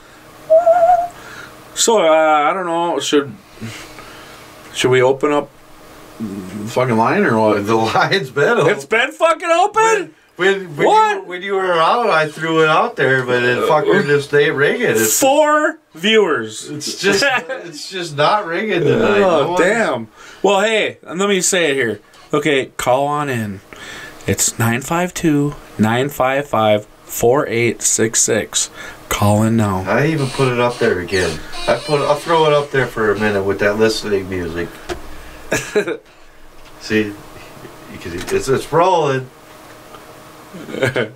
So I don't know. Should we open up the fucking line or what? The line's been open. It's been fucking open. When you were out, I threw it out there, but it fucking just ain't ringing. 4 viewers. It's just not ringing tonight. Oh, damn. Well, hey, let me say it here. Okay, call on in. It's 952-955-4866. Call in now. I even put it up there again. I'll throw it up there for a minute with that listening music. See, it's rolling. The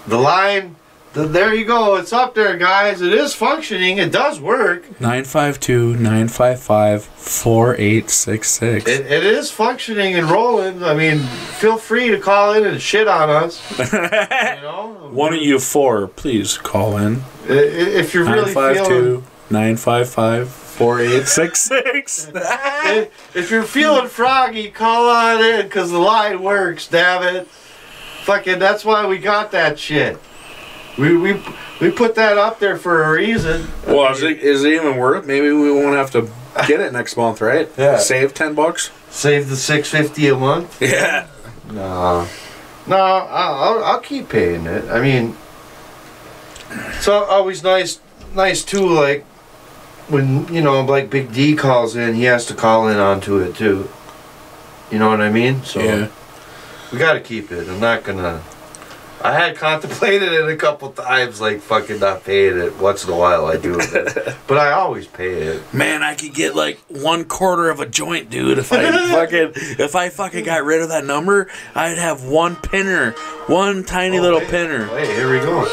line, there you go. It's up there, guys. It is functioning. It does work. 952-955-4866. It is functioning and rolling. I mean, feel free to call in and shit on us. One of you 4, please call in. If you're really feeling 952-955-4866. If you're feeling froggy, call on in because the line works. Damn it. Fucking, that's why we got that shit. We put that up there for a reason. Well, is it even worth? Maybe we won't have to get it next month, right? Yeah. Save $10. Save the $6.50 a month. Yeah. No, I'll keep paying it. I mean, it's always nice too. Like when like Big D calls in, he has to call in onto it too. You know what I mean? So yeah. We gotta keep it. I'm not gonna. I had contemplated it a couple times, like fucking not paying it. Once in a while I do it, but I always pay it. Man, I could get like 1/4 of a joint, dude. If I fucking got rid of that number, I'd have one pinner, one tiny little pinner. Wait, here we go.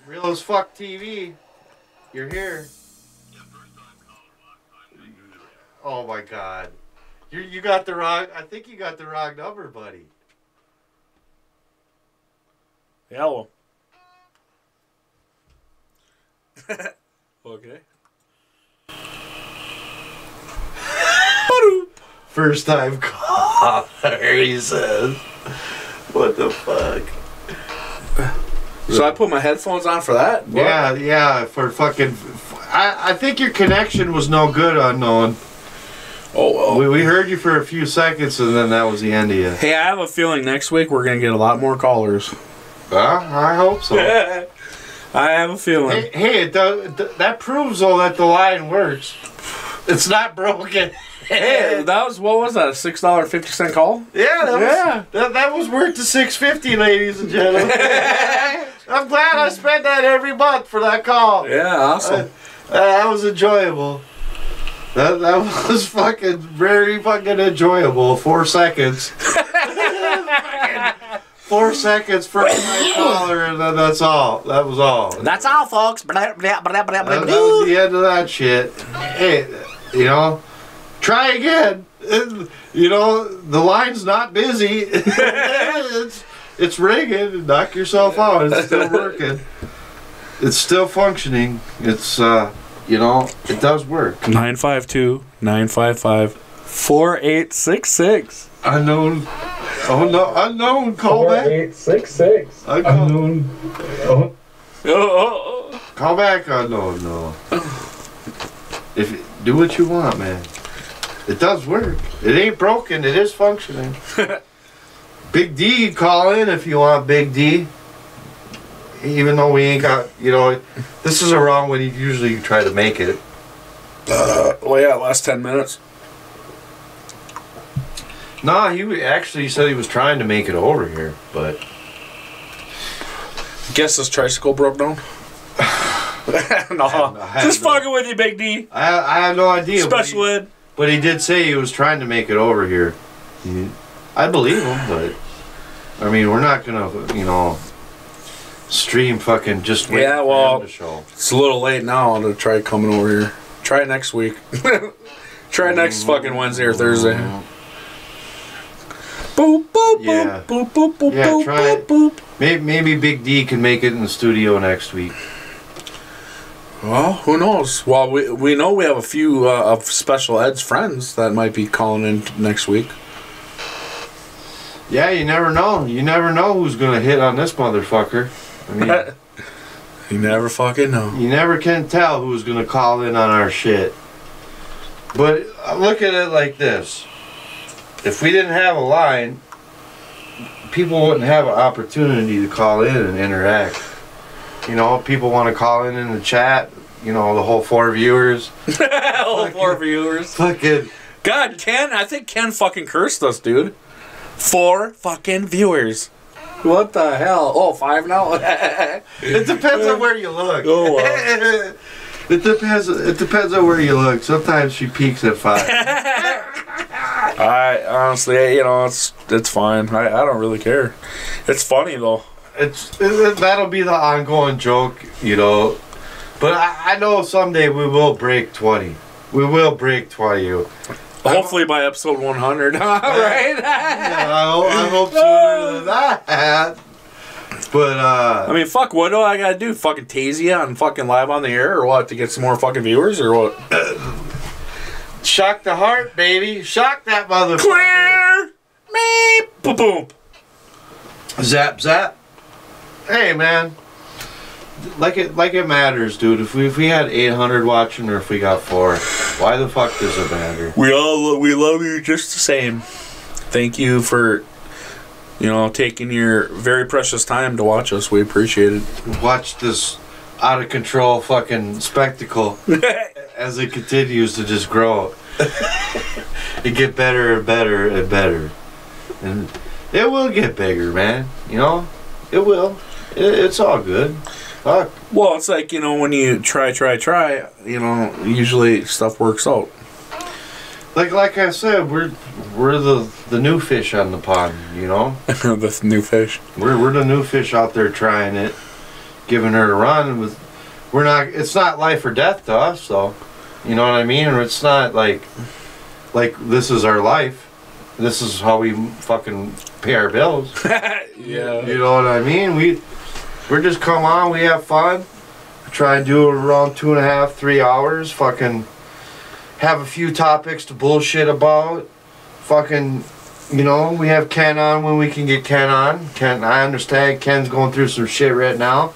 Real as fuck TV. You're here. Oh my god. You got the wrong. I think you got the wrong number, buddy. Yeah, well. Okay. First time caller, he says. What the fuck? So I put my headphones on for that? What? Yeah, for fucking. I think your connection was no good, unknown. Oh, well. We heard you for a few seconds and then that was the end of you. Hey, I have a feeling next week we're going to get a lot more callers. I hope so. I have a feeling. Hey, that proves, though, that the line works. It's not broken. Hey, what was that, a $6.50 call? Yeah, that was worth the $6.50, ladies and gentlemen. I'm glad I spend that every month for that call. Yeah, awesome. That was enjoyable. That was fucking very fucking enjoyable. 4 seconds. 4 seconds for my caller, and then that's all. That was all. That's all, folks. That was the end of that shit. Hey, try again. The line's not busy. It's ringing. Knock yourself out. It's still working. It's still functioning. It's it does work. 952-955-4866. Unknown. Oh no, unknown. Call back. 4866. Unknown. Call back. Unknown. No. Do what you want, man. It does work. It ain't broken. It is functioning. Big D, call in if you want Big D. Even though we ain't got, this is a wrong one. You usually try to make it. Well, yeah, last 10 minutes. Nah, he actually said he was trying to make it over here, but. Guess this tricycle broke down? No, just fucking with you, Big D. I have no idea. Special ed. But he did say he was trying to make it over here. I believe him, but. I mean, we're not gonna, stream fucking just wait for him to show. It's a little late now to try coming over here. Try it next week. Try next fucking Wednesday or Thursday. Boop, boop, yeah. boop, boop, boop, Yeah, boop, try boop, it. boop. Maybe Big D can make it in the studio next week. Well, who knows? Well, we know we have a few of Special Ed's friends that might be calling in next week. Yeah, you never know. You never know who's gonna hit on this motherfucker. I mean, you never fucking know. You never can tell who's gonna call in on our shit. But look at it like this. If we didn't have a line, people wouldn't have an opportunity to call in and interact. People want to call in the chat. The whole 4 viewers. Whole 4 viewers. Fucking. God, I think Ken fucking cursed us, dude. 4 fucking viewers. What the hell? Oh, 5 now? It depends on where you look. Oh, wow. It depends on where you look. Sometimes she peaks at 5. I honestly, it's fine. I don't really care. It's funny though. That'll be the ongoing joke, But I know someday we will break 20. We will break 20. Hopefully by episode 100, right? Yeah, I hope sooner than that. But I mean, fuck. What do I gotta do? Fucking tase you on fucking live on the air, or what? To get some more fucking viewers, or what? Shock the heart, baby. Shock that motherfucker. Clear. Me. Boom. Boom. Zap, zap. Hey, man. Like it matters, dude. If we had 800 watching or if we got 4, why the fuck does it matter? We love you just the same. Thank you for, taking your very precious time to watch us. We appreciate it. Watch this out of control fucking spectacle as it continues to just grow. It get better and better and better, and it will get bigger, man. It will. It's all good. Fuck. Well, it's like, when you try, usually stuff works out. Like I said, we're the new fish on the pond, The new fish. We're the new fish out there trying it, giving her a run. It's not life or death to us, though. You know what I mean? Or it's not like this is our life. This is how we fucking pay our bills. Yeah. You know what I mean? We're just come on, we have fun. We try and do it around 2.5, 3 hours. Fucking have a few topics to bullshit about. Fucking, we have Ken on when we can get Ken on. Ken, I understand Ken's going through some shit right now.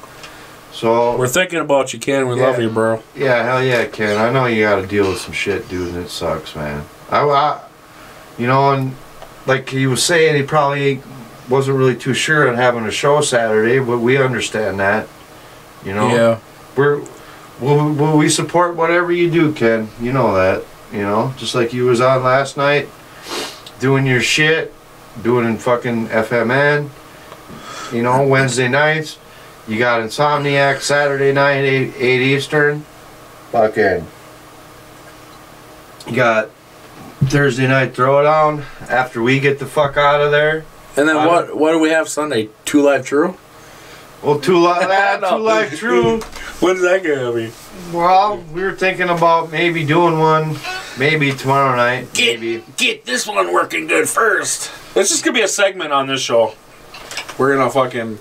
So we're thinking about you, Ken. We love you, bro. Yeah, hell yeah, Ken. I know you got to deal with some shit, dude, and it sucks, man. And like he was saying, he probably wasn't really too sure on having a show Saturday, but we understand that. Yeah. We support whatever you do, Ken. You know that. Just like you was on last night, doing your shit, doing fucking FMN. Wednesday nights. You got Insomniac Saturday night, 8 Eastern. Fucking. You got Thursday night Throwdown after we get the fuck out of there. And then what do we have Sunday? 2 Live True? Well, 2 Live True. When's that gonna be? Well, we were thinking about maybe doing one, maybe tomorrow night. Get this one working good first. It's just gonna be a segment on this show. We're gonna fucking...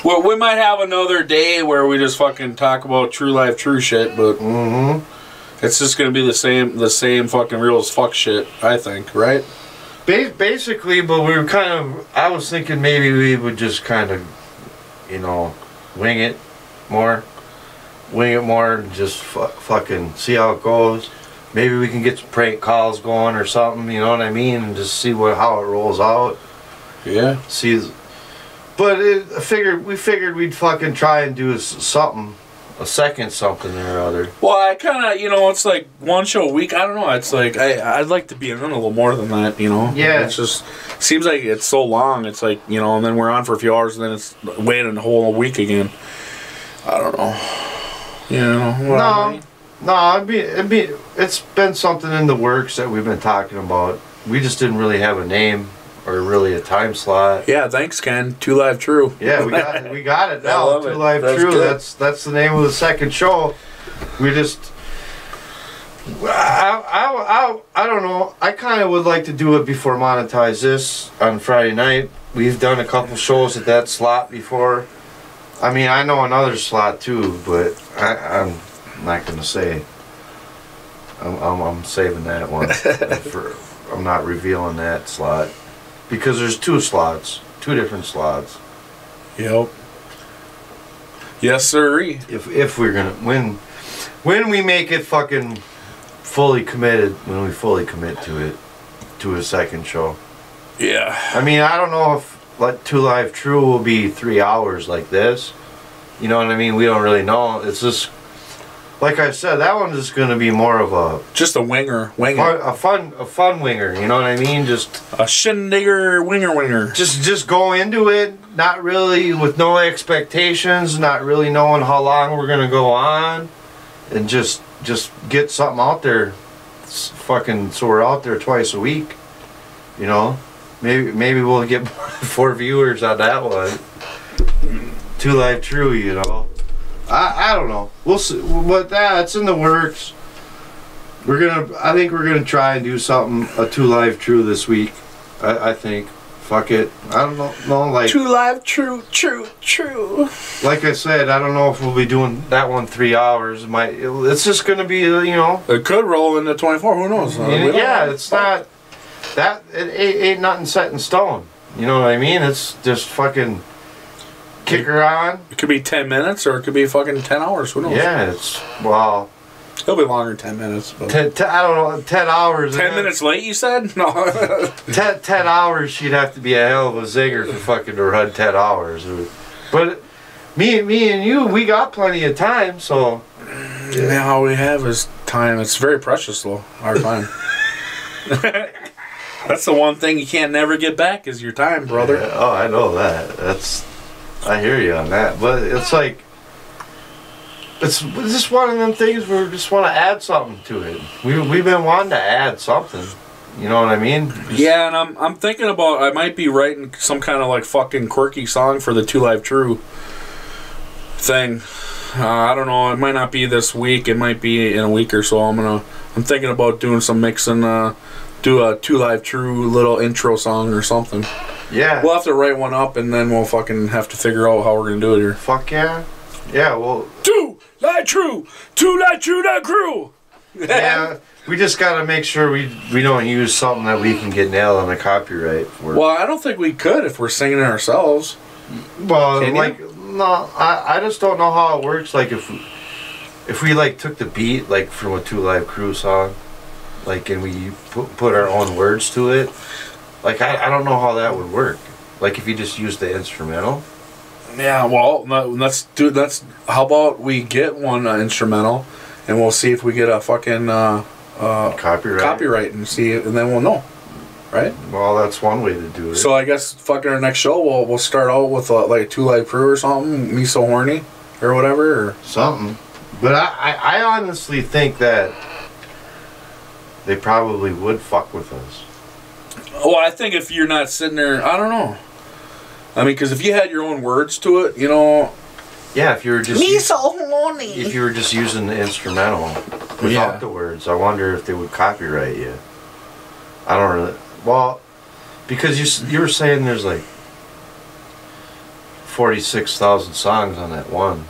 Well, we might have another day where we just fucking talk about True Life True shit, but it's just gonna be the same fucking real as fuck shit, I think, right? Basically, but we were I was thinking maybe we would just kind of, wing it more, and just fucking see how it goes. Maybe we can get some prank calls going or something, you know what I mean, and just see how it rolls out. Yeah. But we figured we'd fucking try and do something, a second something or other. Well, I kind of, it's like one show a week. I don't know. It's like, I'd like to be in a little more than that, Yeah. It's just, seems like it's so long. It's like, and then we're on for a few hours and then it's waiting a whole week again. I don't know. No, it's been something in the works that we've been talking about. We just didn't really have a name. Or really a time slot. Yeah, thanks, Ken. 2 Live True. Yeah, we got it now. 2 Live True. Good. That's the name of the second show. We just, I don't know. I kind of would like to do it before monetize this on Friday night. We've done a couple shows at that slot before. I mean, I know another slot too, but I'm not gonna say. I'm saving that one. I'm not revealing that slot. Because there's 2 slots, 2 different slots. Yep. Yes, sirree. If we're gonna when we make it fucking fully committed, when we fully commit to it, to a second show. Yeah. I mean, I don't know if 2 Live True will be 3 hours like this. You know what I mean? We don't really know. It's just. Like I said, that one's just going to be more of just a winger. A fun winger, you know what I mean? Just a shindigger winger. Just go into it, not really with no expectations, not really knowing how long we're going to go on, and just get something out there. Fucking so we're out there twice a week, Maybe we'll get 4 viewers on that one. 2 Live True, I don't know. We'll see. But it's in the works. I think we're gonna try and do something, a 2 Live True this week. I think. Fuck it. I don't know. Like 2 Live True. Like I said, I don't know if we'll be doing that one 3 hours. It's just gonna be, It could roll into 24. Who knows? Yeah, it's not. It ain't nothing set in stone. You know what I mean? It's just fucking kick her on. It could be 10 minutes or it could be fucking 10 hours. Who knows? Yeah, it's, well... It'll be longer than 10 minutes. But. I don't know, 10 hours. 10 minutes late, you said? No. 10 hours, she'd have to be a hell of a zinger for fucking to run 10 hours. But me and you, we got plenty of time, so... Yeah, all we have is time. It's very precious, though, our time. That's the one thing you can't never get back is your time, brother. Yeah, oh, I know that. I hear you on that. But it's like... It's just one of them things where we just want to add something to it. We've been wanting to add something. You know what I mean? Yeah, and I'm thinking about I might be writing some kind of like fucking quirky song for the 2 Live True thing. I don't know. It might not be this week. It might be in a week or so. I'm thinking about doing some mixing. Do a 2 Live True little intro song or something. Yeah. We'll have to write one up and then we'll fucking have to figure out how we're gonna do it here. Fuck yeah. Yeah. Well. 2 Live True. 2 Live True. That crew. Yeah. We just gotta make sure we don't use something that we can get nailed on the copyright for. Well, I don't think we could if we're singing it ourselves. Well, can like you? no, I just don't know how it works. Like if we like took the beat like from a 2 Live Crew song, like and we put our own words to it, like I don't know how that would work. Like if you just use the instrumental. Yeah, well, let's how about we get one instrumental, and we'll see if we get a fucking copyright and see it, and then we'll know, right? Well, that's one way to do it. So I guess fucking our next show we'll start out with like 2 Live Crew or something, Me So Horny, or whatever, or something. But I honestly think that they probably would fuck with us. Well, I think if you're not sitting there, I don't know. I mean, because if you had your own words to it, you know. Yeah, if you were just horny. If you were just using the instrumental without the words, I wonder if they would copyright you. I don't really. Well, because you were saying there's like 46,000 songs on that one,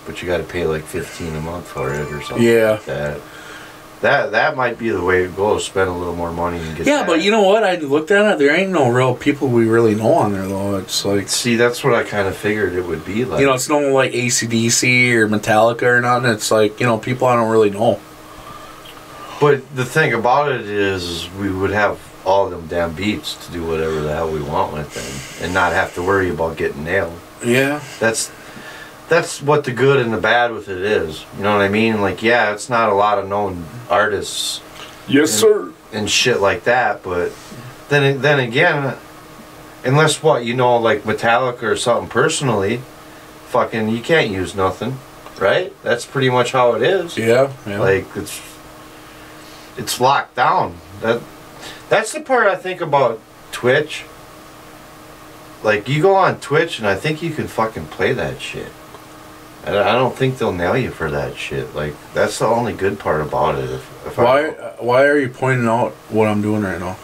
but you got to pay like $15 a month for it or something. Yeah. Like that. That might be the way to go. Spend a little more money and get. Yeah, that. but you know what? I looked at it. There ain't no real people we really know on there, though. It's like. See, that's what I kind of figured it would be like. You know, it's no like AC/DC or Metallica or nothing. It's like, you know, people I don't really know. But the thing about it is we would have all of them damn beats to do whatever the hell we want with them, and not have to worry about getting nailed. Yeah. That's what the good and the bad with it is. You know what I mean? Like, yeah, it's not a lot of known artists. Yes, sir. And shit like that, but then again, unless you know, like Metallica or something personally, fucking you can't use nothing, right? That's pretty much how it is. Yeah. Like it's locked down. That's the part I think about Twitch. Like you go on Twitch and I think you can fucking play that shit. I don't think they'll nail you for that shit. Like that's the only good part about it. Why are you pointing out what I'm doing right now?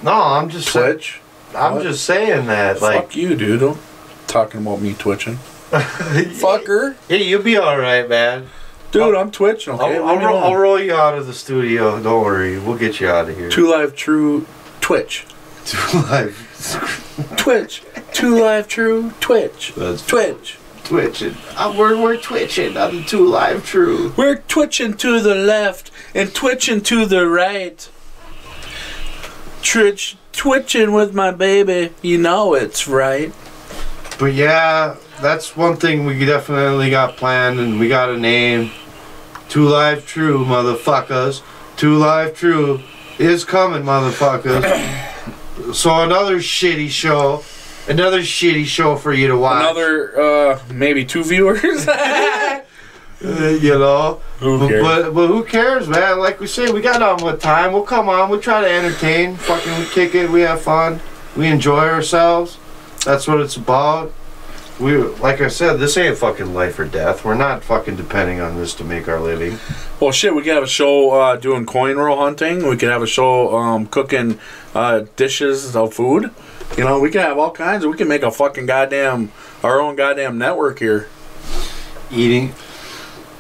No, I'm just Twitch. I'm just saying that. Fuck like you, dude. I'm talking about me twitching. Fucker. Hey, you'll be all right, man. Dude, I'm twitching. Okay, I'll roll you out of the studio. Don't worry, we'll get you out of here. 2 Live True Twitch. 2 Live Twitch. 2 Live True Twitch. That's Twitch. Twitching. We're twitching on the 2 Live True. We're twitching to the left and twitching to the right. Twitching with my baby. You know it's right. But yeah, that's one thing we definitely got planned, and we got a name. 2 Live True, motherfuckers. 2 Live True is coming, motherfuckers. So another shitty show. Another shitty show for you to watch. Another, maybe 2 viewers. You know. Who cares? But who cares, man? Like we say, we got on with time. We'll come on. We try to entertain. Fucking we kick it. We have fun. We enjoy ourselves. That's what it's about. Like I said, this ain't fucking life or death. We're not fucking depending on this to make our living. Well, shit, we could have a show doing coin roll hunting. We could have a show cooking dishes of food. You know, we can have all kinds. We can make a fucking our own goddamn network here. Eating.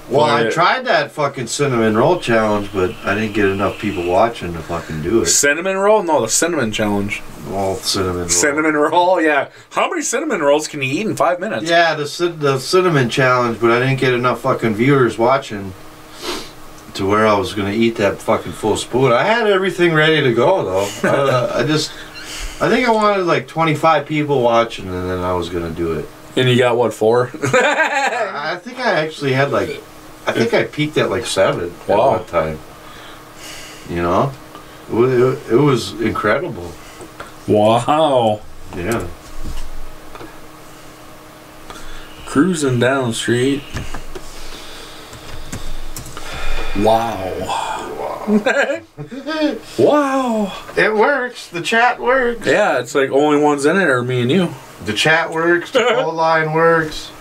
Well, I tried that fucking cinnamon roll challenge, but I didn't get enough people watching to fucking do it. Cinnamon roll? No, the cinnamon challenge. Well, cinnamon roll. Cinnamon roll, yeah. How many cinnamon rolls can you eat in 5 minutes? Yeah, the cinnamon challenge, but I didn't get enough fucking viewers watching to where I was gonna eat that fucking full spoon. I had everything ready to go though. I think I wanted like 25 people watching, and then I was gonna do it. And you got what, 4? I think I actually had like, I think I peaked at like 7 at one time. You know, it was incredible. Wow. Yeah. Cruising down the street. Wow. Wow. It works. The chat works. Yeah, it's like only ones in it are me and you. The chat works. The phone line works.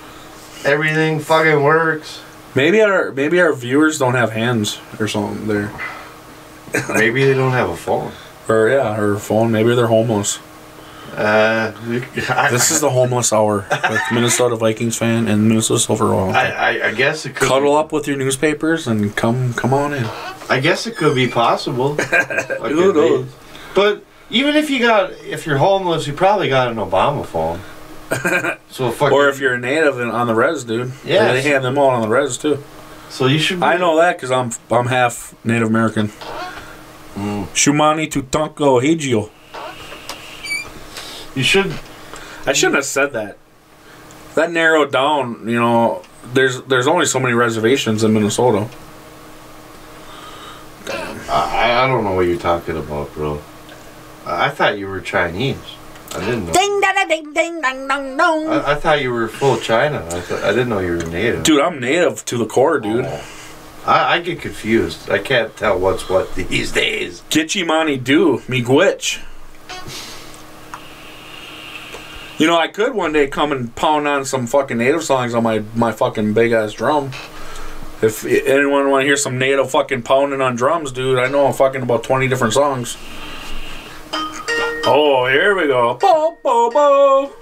Everything fucking works. Maybe our viewers don't have hands or something there. Maybe they don't have a phone. Or or a phone. Maybe they're homeless. This is the homeless hour with Minnesota Vikings fan and Minnesota Silver Royal. I guess it could cuddle up with your newspapers and come on in. I guess it could be possible. Who knows? But even if you're homeless, you probably got an Obama phone. So or if you're a native and on the res, dude. Yeah, they hand them all on the res too. So you should. I know that because I'm half Native American. Shumani Tutanko Hijio. You should. I shouldn't have said that. That narrowed down. You know, there's only so many reservations in Minnesota. I don't know what you're talking about, bro. I thought you were Chinese. I didn't know. Ding da da ding ding dong dong dong. I thought you were full China. I didn't know you were native. Dude, I'm native to the core, dude. Oh. I get confused. I can't tell what's what these days. Gitchimani do me gwitch. You know, I could one day come and pound on some fucking native songs on my fucking big ass drum. If anyone want to hear some native fucking pounding on drums, dude, I know I'm fucking about 20 different songs. Oh, here we go. Bo, bo, bo.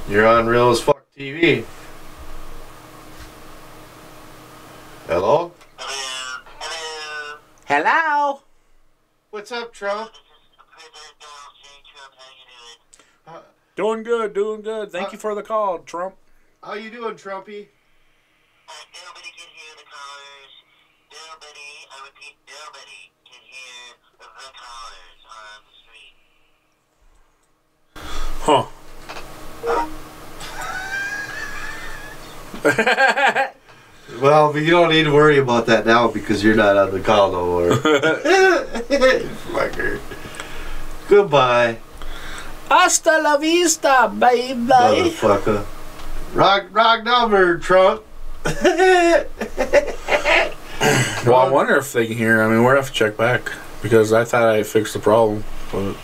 You're on Real as Fuck TV. Hello? Hello. What's up, Trump? Doing good, doing good. Thank you for the call, Trump. How you doing, Trumpy? Nobody can hear the callers. Nobody, I repeat, nobody can hear the callers on the street. Huh. Well, but you don't need to worry about that now because you're not on the call no more. Fucker. Goodbye. Hasta la vista, baby. Motherfucker. Rock number, Trump. Well, I wonder if they can hear. I mean, we're going to have to check back because I thought I fixed the problem. But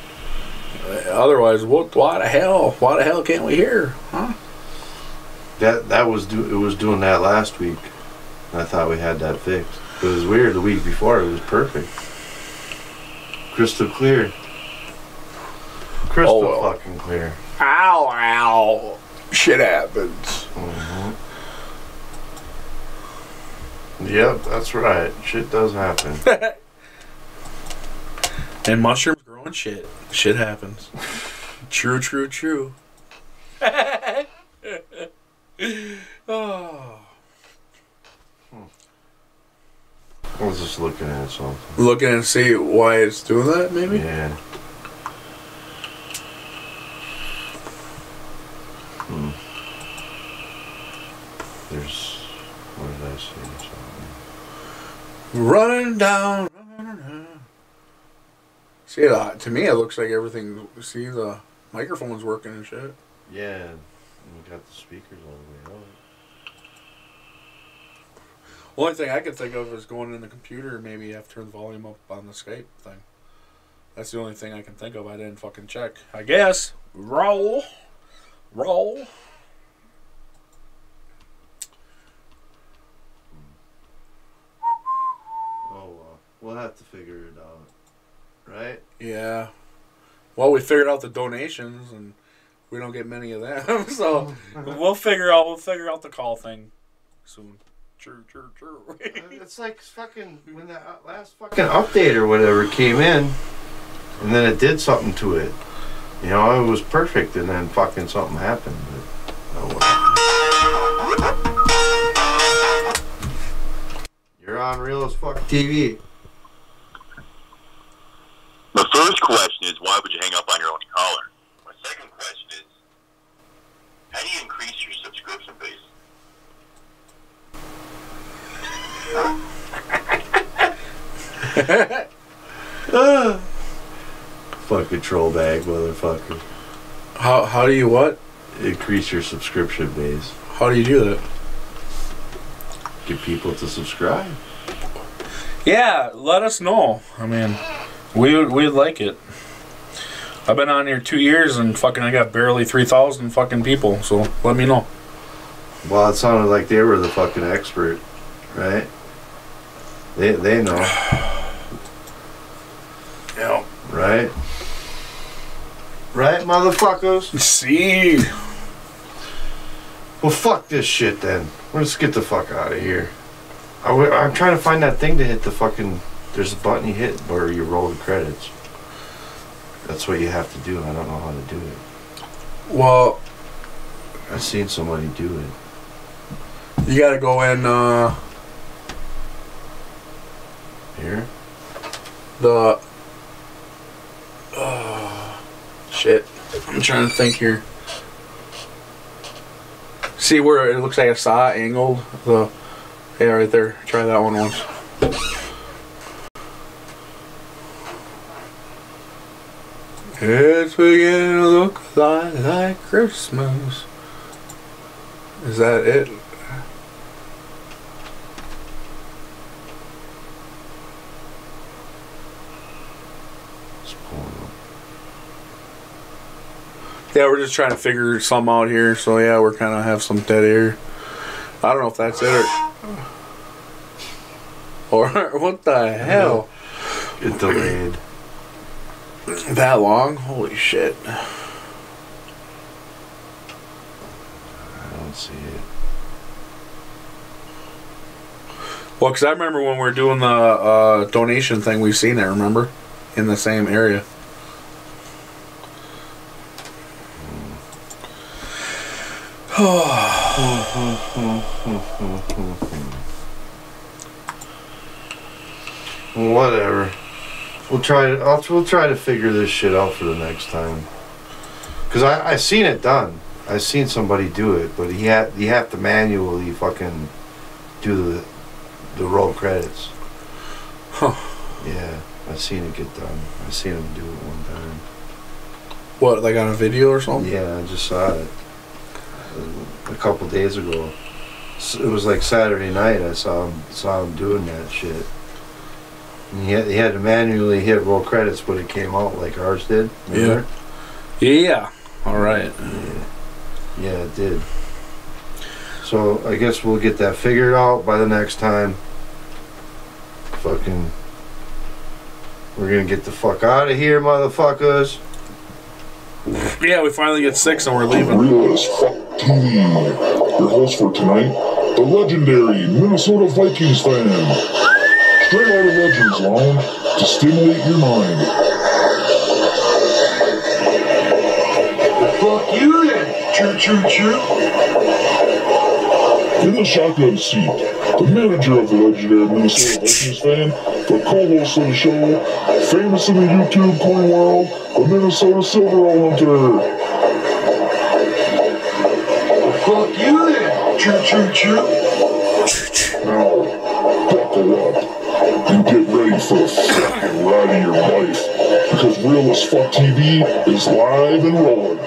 otherwise, why the hell can't we hear? Huh? It was doing that last week. I thought we had that fixed. It was weird the week before. It was perfect. Crystal clear. Crystal fucking clear. Ow. Shit happens. Yep, that's right. Shit does happen. And mushrooms growing shit. Shit happens. True. Oh. I was just looking at something. Looking and see why it's doing that, maybe? Yeah. There's... What did I see? Something. Running down. See, to me, it looks like everything. See, the microphone's working and shit. Yeah, and we got the speakers all the way up. Only thing I could think of is going in the computer. Maybe you have to turn the volume up on the Skype thing. That's the only thing I can think of. I didn't fucking check. I guess. Roll. We'll have to figure it out, right? Yeah. Well, we figured out the donations, and We don't get many of them, so We'll figure out the call thing soon. True. It's like fucking when that last fucking update or whatever came in, and then it did something to it. You know, it was perfect, and then fucking something happened. But, oh well. You're on Real as Fuck TV. My first question is, why would you hang up on your own caller? My second question is, how do you increase your subscription base? Fucking troll bag, motherfucker. how do you what? Increase your subscription base. How do you do that? Get people to subscribe. Yeah, let us know. I mean, we'd like it. I've been on here 2 years and fucking I got barely 3,000 fucking people. So let me know. Well, it sounded like they were the fucking expert, right? They know. Yeah. Right? Right, motherfuckers? See. Well, fuck this shit then. Let's get the fuck out of here. I'm trying to find that thing to hit the fucking... There's a button you hit where you roll the credits. That's what you have to do. I don't know how to do it. Well, I've seen somebody do it. you gotta go in Here? the... shit. I'm trying to think here. See where it looks like a saw angled? Yeah, right there. Try that one once. It's beginning to look like Christmas. Is that it? It's pulling up. Yeah, we're just trying to figure something out here. So yeah, we're kind of have some dead air. I don't know if that's it or what the hell? It delayed. That long? Holy shit. I don't see it. Well, because I remember when we were doing the donation thing, we've seen it, remember? In the same area. Whatever. We'll try to figure this shit out for the next time. Cause I seen it done. I seen somebody do it, but you have to manually fucking do the roll credits. Huh. Yeah, I seen it get done. I seen him do it one time. What, like on a video or something? Yeah, I just saw it a couple days ago. It was like Saturday night. I saw him doing that shit. And he had to manually hit roll credits, but it came out like ours did. Remember? Yeah. All right. Yeah, it did. So I guess we'll get that figured out by the next time. Fucking, we're gonna get the fuck out of here, motherfuckers. Yeah, we finally get 6 and we're leaving. Real as Fuck TV. Your host for tonight, the legendary Minnesota Vikings fan. Straight out of Legends Lounge to stimulate your mind. Fuck you then. Choo. In the shotgun seat, the manager of the legendary Minnesota Vikings fan, the co-host of the show, famous in the YouTube coin world, the Minnesota Silver Hunter. Fuck you then. Choo. Now, buckle up and get ready for the fucking ride of your life, because Real as Fuck TV is live and rolling.